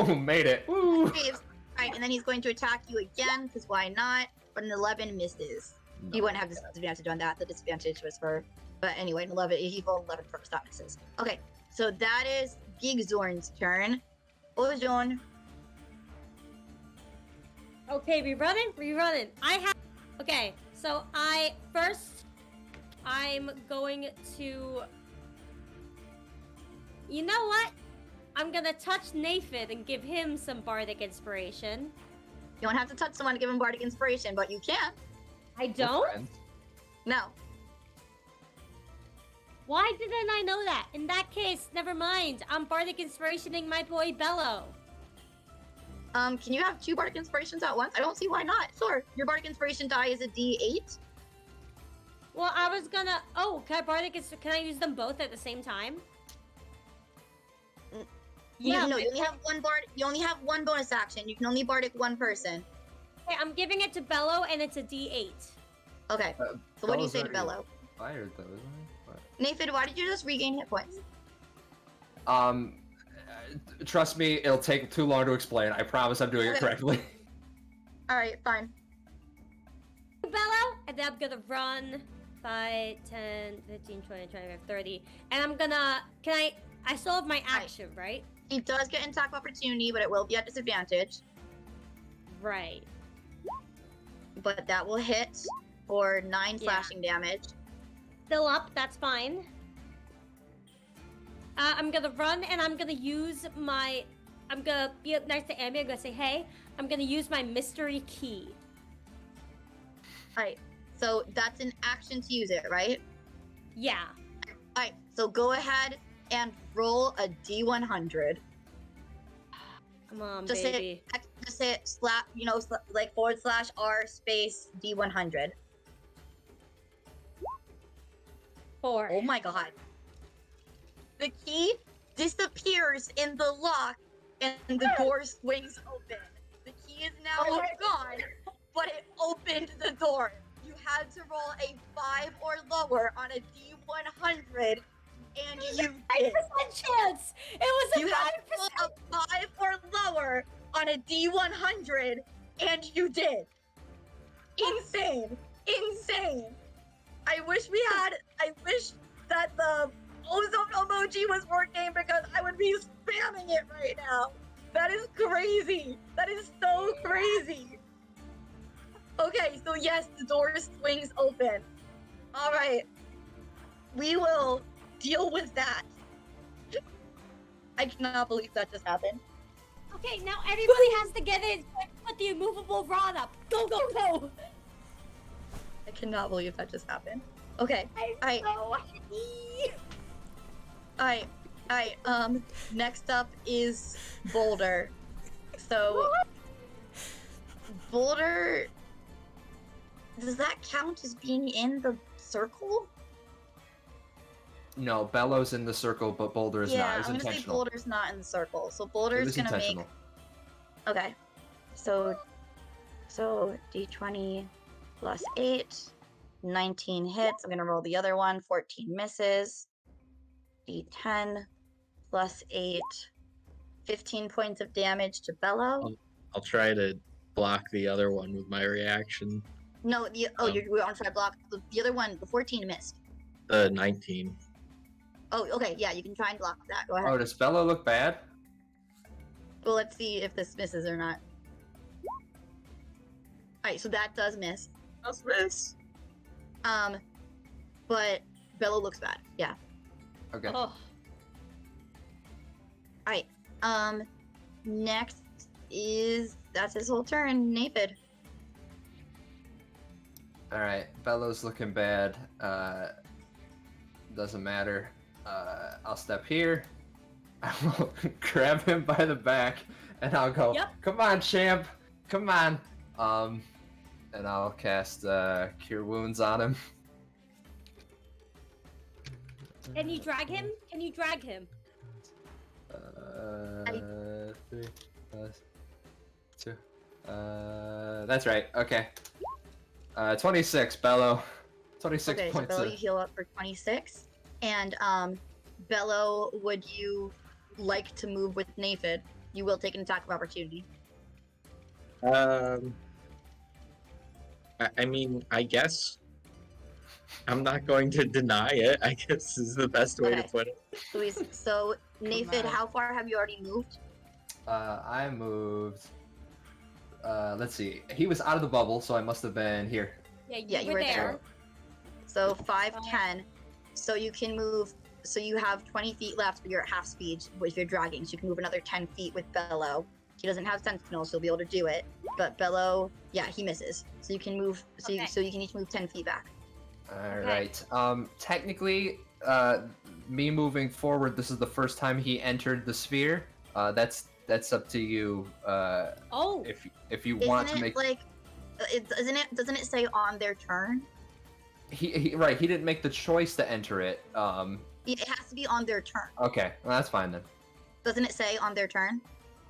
Boom, made it. Woo! Saves. Alright, and then he's going to attack you again, because why not? But an 11 misses. You wouldn't have disadvantage on that. The disadvantage was for. But anyway, an 11. He rolled 11 first. That misses. Okay, so that is Gigzorn's turn. Ozone. Okay, rerunning. Okay, so I'm going to. You know what? I'm gonna touch Naephid and give him some bardic inspiration. You don't have to touch someone to give him bardic inspiration, but you can. I We're don't? friends. No. Why didn't I know that? In that case, never mind. I'm bardic inspirationing my boy Bellow. Can you have 2 bardic inspirations at once? I don't see why not. Sure. Your bardic inspiration die is a D8. Well, I was gonna. Oh, can I use them both at the same time? No, but- you only have one You only have one bonus action. You can only bardic one person. Okay, I'm giving it to Bellow, and it's a D8. Okay. So what do you say to Bellow's Bellow? Fired though, isn't he? What? Naephid, why did you just regain hit points? Trust me, it'll take too long to explain. I promise I'm doing it Okay. correctly. Alright, fine. Bellow, and then I'm gonna run 5, 10, 15, 20, 25, 30. And I'm gonna. I still have my action, right? He does get an attack of opportunity, but it will be at disadvantage. Right. But that will hit for 9 Yeah. slashing damage. Still up, that's fine. I'm gonna run and I'm gonna use my. I'm gonna be nice to Ambi. I'm gonna say, hey, I'm gonna use my mystery key. Alright, so that's an action to use it, right? Yeah. Alright, so go ahead and roll a D100. Come on, Just baby. hit like /R space D100. 4. Oh my god. The key disappears in the lock and the door swings open. The key is now gone, but it opened the door. You had to roll a 5 or lower on a D100 and you did. 5% chance. It was a You had to 5%. roll a 5 or lower on a D100 and you did. Insane. I wish that the Ozone emoji was working because I would be spamming it right now. That is crazy. That is so crazy. Okay, so yes, the door swings open. All right. We will Deal with that. I cannot believe that just happened. Okay, now everybody has to get in. Put the immovable rod up. Go, go, go. I cannot believe that just happened. Okay. I'm so happy. Alright, next up is Boulder. So, Boulder, does that count as being in the circle? No, Bellow's in the circle, but Boulder is not. Yeah, It's I'm gonna say intentional. Boulder's not in the circle. So It Boulder's was gonna intentional. make. Okay. So D20 plus 8, 19 hits. I'm gonna roll the other one. 14 misses. D10 plus 8, 15 points of damage to Bellow. I'll try to block the other one with my reaction. No, we're on try block. The other one, the 14 missed. 19. Oh, okay, yeah, you can try and block that. Go ahead. Oh, does Bellow look bad? Well, let's see if this misses or not. Alright, so that does miss. That's miss. But Bellow looks bad. Yeah. Okay. Oh, Alright. Next that's his whole turn, Naephid. Alright, Bellow's looking bad. Doesn't matter. I'll step here. I will grab him by the back, and I'll go, Yep. Come on, champ! Come on! And I'll cast Cure Wounds on him. can you drag him? Can you drag him? 3 plus 2. That's right. Okay. 26, Bellow. 26 Okay, so points. Bellow, you heal up for 26. And Bellow, would you like to move with Naephid? You will take an attack of opportunity. I mean, I guess I'm not going to deny it. I guess is the best way to Okay. put it. Luis, so Naephid, on. how far have you already moved? I moved. Let's see. He was out of the bubble, so I must have been here. Yeah, you were there. there. So 5, 10. So you can move. So you have 20 feet left, but you're at half speed if you're dragging. So you can move another 10 feet with Bellow. He doesn't have Sentinel, so he'll be able to do it. But Bellow, yeah, he misses. So you can move. So Okay. you can each move 10 feet back. All right. Technically, me moving forward, this is the first time he entered the sphere. That's up to you. Oh, If you want Isn't to it make like? Doesn't it say on their turn? he right. He didn't make the choice to enter it. It has to be on their turn. Okay, well, that's fine then. Doesn't it say on their turn?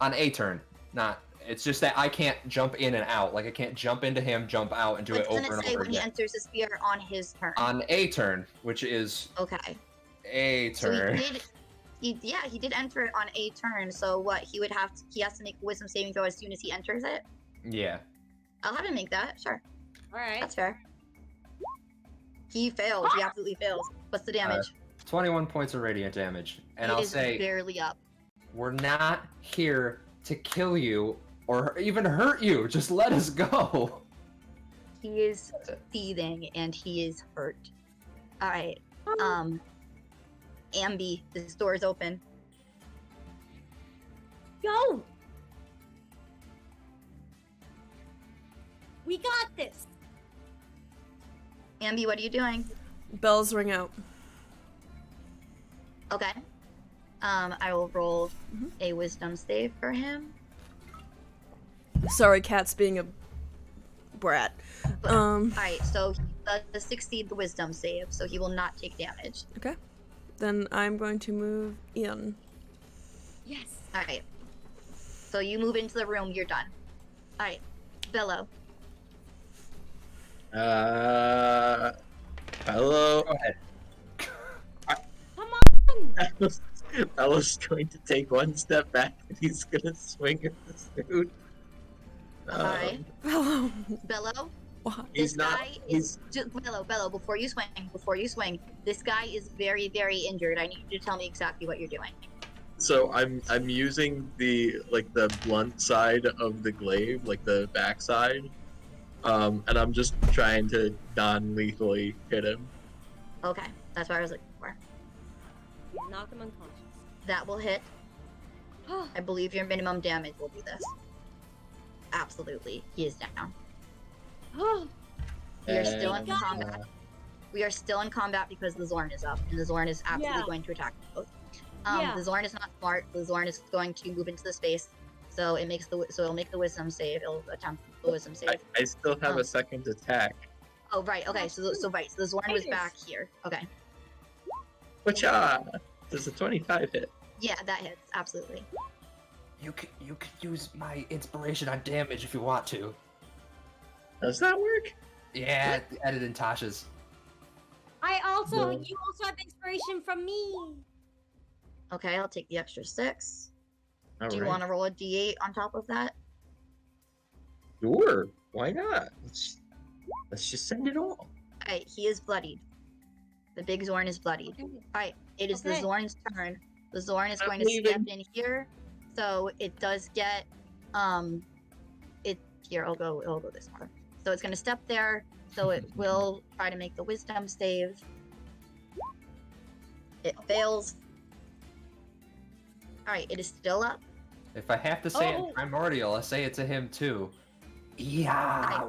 On a turn, not. It's just that I can't jump in and out. Like I can't jump into him, jump out, and do But it doesn't over it and say over when he again. enters the sphere on his turn? On a turn, which is Okay. a So turn. he did enter it on a turn. So what? He has to make a wisdom saving throw as soon as he enters it. Yeah. I'll have him make that. Sure, all right. that's fair. He fails. He absolutely fails. What's the damage? 21 points of radiant damage, and It I'll is say barely up. we're not here to kill you or even hurt you. Just let us go. He is seething and he is hurt. All right. Ambi, this door is open. Go. We got this. Ambi, what are you doing? Bells ring out. Okay. I will roll a wisdom save for him. Sorry, Cat's being a brat. Alright, so he does succeed the wisdom save, so he will not take damage. Okay. Then I'm going to move in. Yes. Alright. So you move into the room, you're done. Alright. Bellow. Hello. Go ahead. Come on. Bellow's going to take one step back and he's gonna swing at the dude. Alright. Bellow. Bellow. What? He's This not. guy He's Bellow, before you swing, this guy is very, very injured. I need you to tell me exactly what you're doing. so I'm using the blunt side of the glaive, like the backside, and I'm just trying to non-lethally hit him. Okay, that's what I was looking for. knock him unconscious. That will hit. I believe your minimum damage will be this. Absolutely. He is down. We are still in combat. We are still in combat because the Zorn is up, and the Zorn is absolutely going to attack both. The Zorn is not smart. The Zorn is going to move into the space, so it'll make the wisdom save. It'll attempt the wisdom save. I still have a second attack. Oh right, okay. So the Zorn was back here. Okay. Wacha! Does a 25 hit? Yeah, that hits absolutely. You could use my inspiration on damage if you want to. Does that work? Yeah, edit in Tasha's. You also No. have inspiration from me. Okay, I'll take the extra 6. All Do you right. want to roll a d8 on top of that? Sure. Why not? Let's just send it all. Alright, he is bloodied. The big Zorn is bloodied. Alright, it is the Okay. Zorn's turn. The Zorn is I'm going to leaving. step in here. So it does get it'll go this far. So it's gonna step there, so it will try to make the wisdom save. It fails. Alright, it is still up. If I have to say it Oh. in primordial, I say it to him too. Yeah.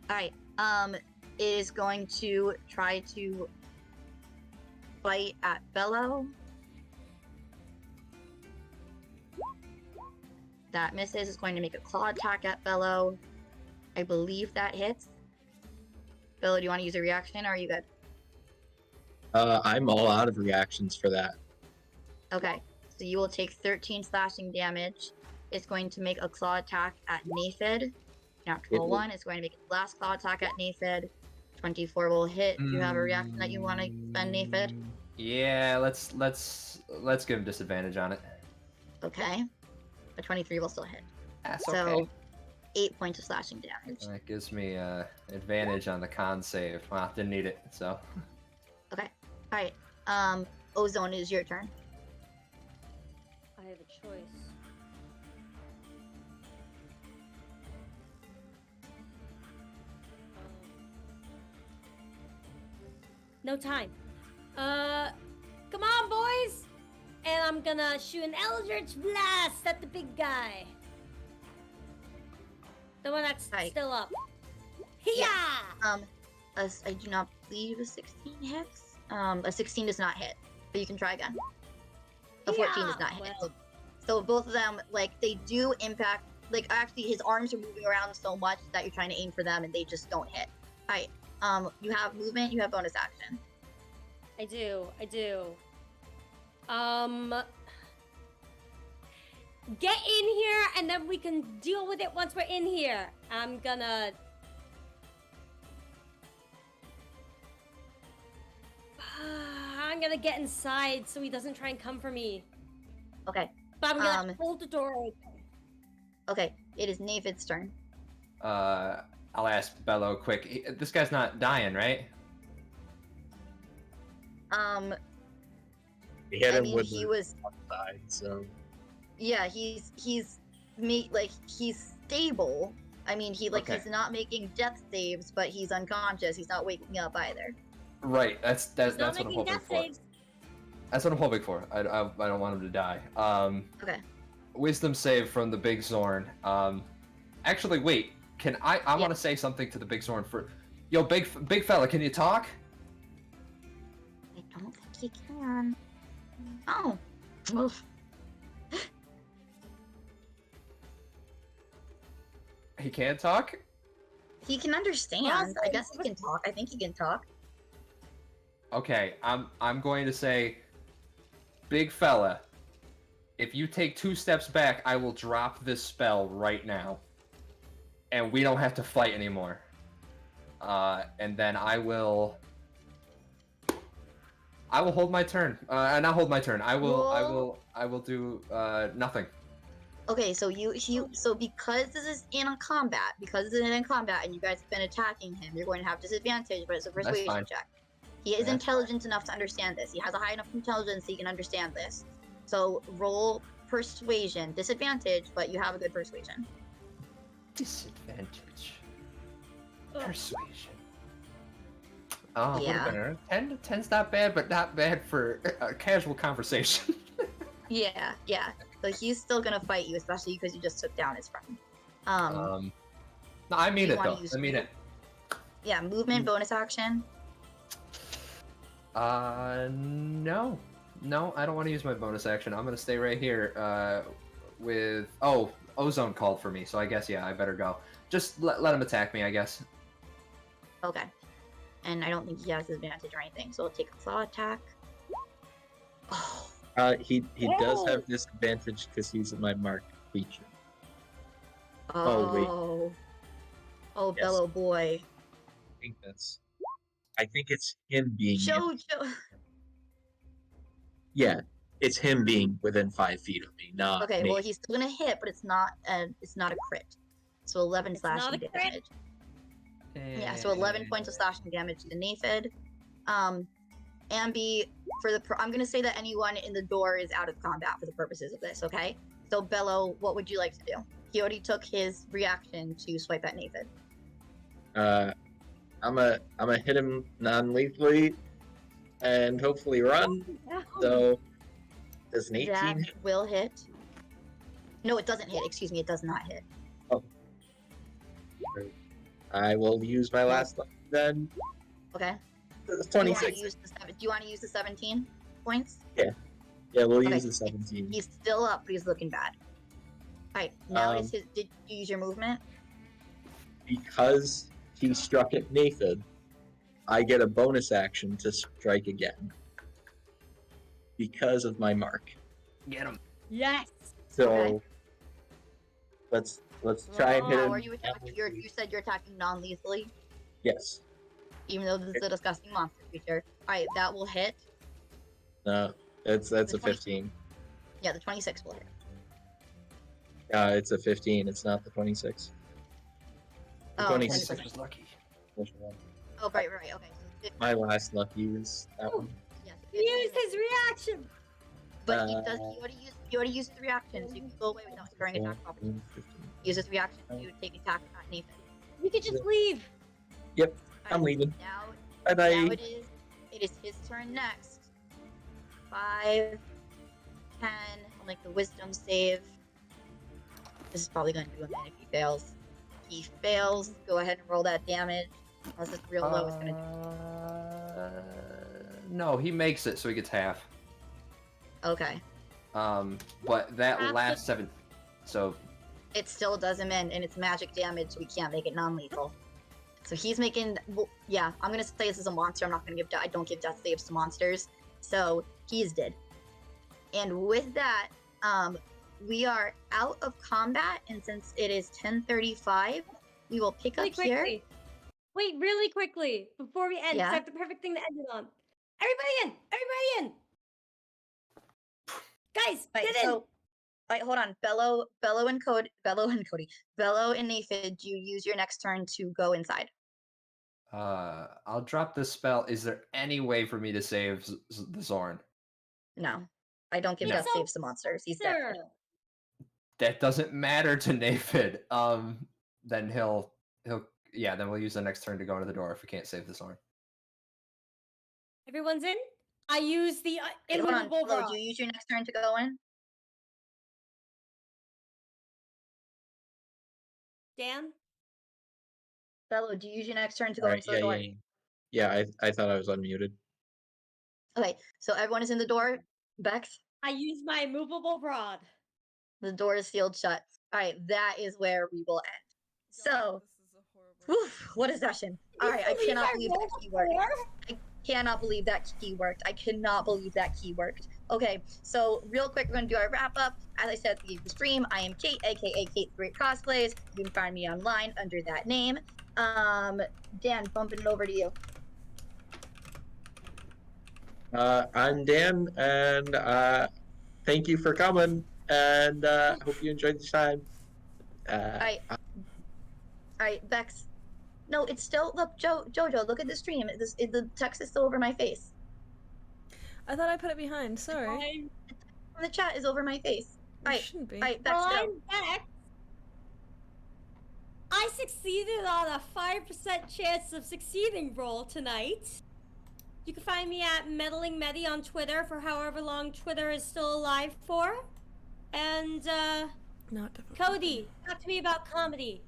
Alright, it is going to try to bite at Bellow. That misses. Is going to make a claw attack at Bellow. I believe that hits. Bellow, do you want to use a reaction, or are you good? I'm all out of reactions for that. Okay, so you will take 13 slashing damage. It's going to make a claw attack at Naephid. Natural will- 1. It's going to make its last claw attack at Naephid. 24 will hit. Do you have a reaction that you want to spend, Naephid? Yeah, let's give him disadvantage on it. Okay. A 23 will still hit. That's So, okay. 8 points of slashing damage. That gives me advantage on the con save. Well, didn't need it, so. Okay. Alright. Ozone, is your turn. I have a choice. No time. Come on, boys! And I'm gonna shoot an Eldritch Blast at the big guy. The one that's Right. still up. Yeah! I do not believe a 16 hits. A 16 does not hit, but you can try again. A 14 does not hit. Well. So both of them, like, they do impact. Like, actually, his arms are moving around so much that you're trying to aim for them, and they just don't hit. All right. You have movement. You have bonus action. I do. Get in here, and then we can deal with it once we're in here. I'm gonna... I'm gonna get inside so he doesn't try and come for me. Okay. But I'm gonna hold the door open. Okay. It is Naephid's turn. I'll ask Bellow quick. This guy's not dying, right? We hit I him mean, with he the was. side, so Yeah, he's stable. I mean, Okay. he's not making death saves, but he's unconscious. He's not waking up either. Right. That's He's not what I'm making hoping death for. saves. That's what I'm hoping for. I don't want him to die. Okay. Wisdom save from the big Zorn. Actually, wait. Can I Yeah. want to say something to the big Zorn for. Yo, big fella, can you talk? I don't think he can. Oh. Oof. He can talk? He can understand. Awesome. I guess he can talk. I think he can talk. Okay, I'm going to say, big fella, if you take 2 steps back, I will drop this spell right now. And we don't have to fight anymore. And then I will hold my turn. Not hold my turn. I will do nothing. Okay, so so because this is in a combat, and you guys have been attacking him, you're going to have disadvantage, but it's a fine. persuasion check. He is That's intelligent enough to understand this. He has a high enough intelligence so he can understand this. So roll persuasion, disadvantage, but you have a good persuasion. Disadvantage. Ugh. Persuasion. Oh, Yeah. what a 10. 10's not bad, but not bad for a casual conversation. Yeah, yeah. So he's still gonna fight you, especially because you just took down his friend. No, I mean you it wanna though. use I mean it. Yeah, movement, bonus action. No. No, I don't want to use my bonus action. I'm gonna stay right here. With Ozone called for me, so I guess yeah, I better go. Just let him attack me, I guess. Okay. And I don't think he has advantage or anything, so we'll take a claw attack. Oh, He does have disadvantage because he's my marked creature. Oh, wait. Oh, Yes. Bellow boy. I think it's him being. JoJo. Yeah, it's him being within 5 feet of me, not Okay, me. well he's still gonna hit, but it's not a crit. So 11 It's not a slashing crit? damage. Yeah, so 11 points of slashing damage to Naephid. Ambi, I'm gonna say that anyone in the door is out of combat for the purposes of this, okay? So Bellow, what would you like to do? He already took his reaction to swipe at Naephid. I'm a hit him non-lethally, and hopefully run. So does an 18 That hit? will hit. No, it doesn't hit. Excuse me, it does not hit. I will use my last luck then. Okay. It's Do you 26. want to use the 17 points? Yeah, we'll Okay. use the 17. He's still up, but he's looking bad. Alright, now Um, did you use your movement? Because he struck at Naephid, I get a bonus action to strike again. Because of my mark. Get him. Yes. So Okay. let's try and hit How him. are you attacking? You said you're attacking non-lethally, Yes. even though this is a disgusting monster creature. Alright, that will hit. No, that's The a 20 15. Yeah, the 26 will hit. It's a 15. It's not the 26. The Oh, 26. 26 was lucky. Oh, right, okay. So 15, My last lucky is that one. yes, He 15 used his reaction. But he Uh, already used his reaction, so you can go away without incurring attack opportunity. 15. Use his reaction to take attack at Naephid. You could just leave. Yep, I'm Alright, leaving. Now Bye bye. it is his turn next. 5, 10. I'll make the wisdom save. This is probably going to do a minute if he fails. He fails. Go ahead and roll that damage. Unless it's real low, it's going to No, he makes it, so he gets half. Okay. But that Half last 7. So It still does him in, and it's magic damage, so we can't make it non-lethal. So he's making. Well, yeah, I'm gonna say this is a monster. I'm not gonna give. I don't give death saves to monsters. So he's dead. And with that, we are out of combat, and since it is 10:35, we will pick Really up here. quickly. Wait, really quickly before we end. 'Cause I Yeah. have the perfect thing to end it on. Everybody in! Everybody in! Guys, Right, get in! so, right, hold on. Bellow and Naephid, do you use your next turn to go inside? I'll drop this spell. Is there any way for me to save the Zorn? No, I don't give No. death saves to monsters. He's dead. Sure. That doesn't matter to Naephid. Then he'll then we'll use the next turn to go into the door if we can't save the Zorn. Everyone's in? I use the Wait, hold on. immovable Bellow, rod. do you use your next turn to go in? Dan? Bellow, do you use your next turn to go Alright, into the door? yeah. I thought I was unmuted. Okay, so everyone is in the door. Bex, I use my immovable rod. the door is sealed shut. All right, that is where we will end. So, oof, what a session. All right, I cannot believe that key worked. I cannot believe that key worked. I cannot believe that key worked. Okay, so real quick, we're going to do our wrap up. As I said at the beginning of the stream, I am Kate, aka Kate Great Cosplays. You can find me online under that name. Dan, bumping it over to you. I'm Dan, and thank you for coming, and hope you enjoyed the time. All right, Bex. No, it's still look, JoJo. Look at the stream. The text is still over my face. I thought I put it behind. Sorry. I'm, The chat is over my face. It Alright, shouldn't be. alright, Bex, well, go. I'm back. I succeeded on a 5% chance of succeeding roll tonight. You can find me at Meddling Medi on Twitter for however long Twitter is still alive for. And, Not difficult. Cody, talk to me about comedy.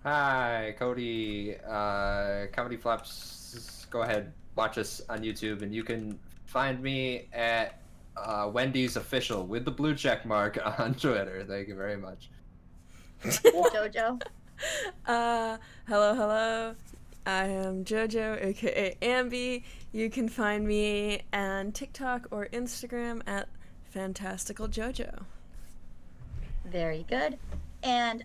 Hi, Cody. Comedy Flops. Go ahead, watch us on YouTube, and you can find me at Wendy's Official with the blue check mark on Twitter. Thank you very much. JoJo. Hello. I am JoJo, aka Ambi. You can find me on TikTok or Instagram at Fantastical JoJo. Very good. And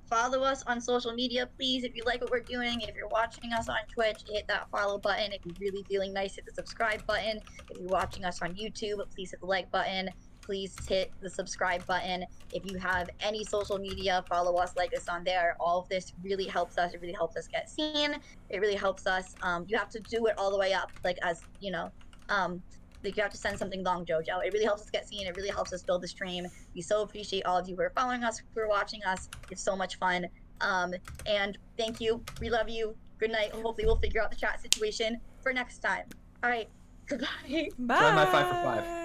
follow us on social media, please. If you like what we're doing, if you're watching us on Twitch, hit that follow button. If you're really feeling nice, hit the subscribe button. If you're watching us on YouTube, please hit the like button. Please hit the subscribe button. If you have any social media, follow us, like us on there. All of this really helps us. It really helps us get seen. It really helps us. You have to do it all the way up, like as you know. Like you have to send something long, JoJo. It really helps us get seen. It really helps us build the stream. We so appreciate all of you who are following us, who are watching us. It's so much fun. And thank you. We love you. Good night. Hopefully we'll figure out the chat situation for next time. All right. Goodbye. Bye. Join my 5 for 5.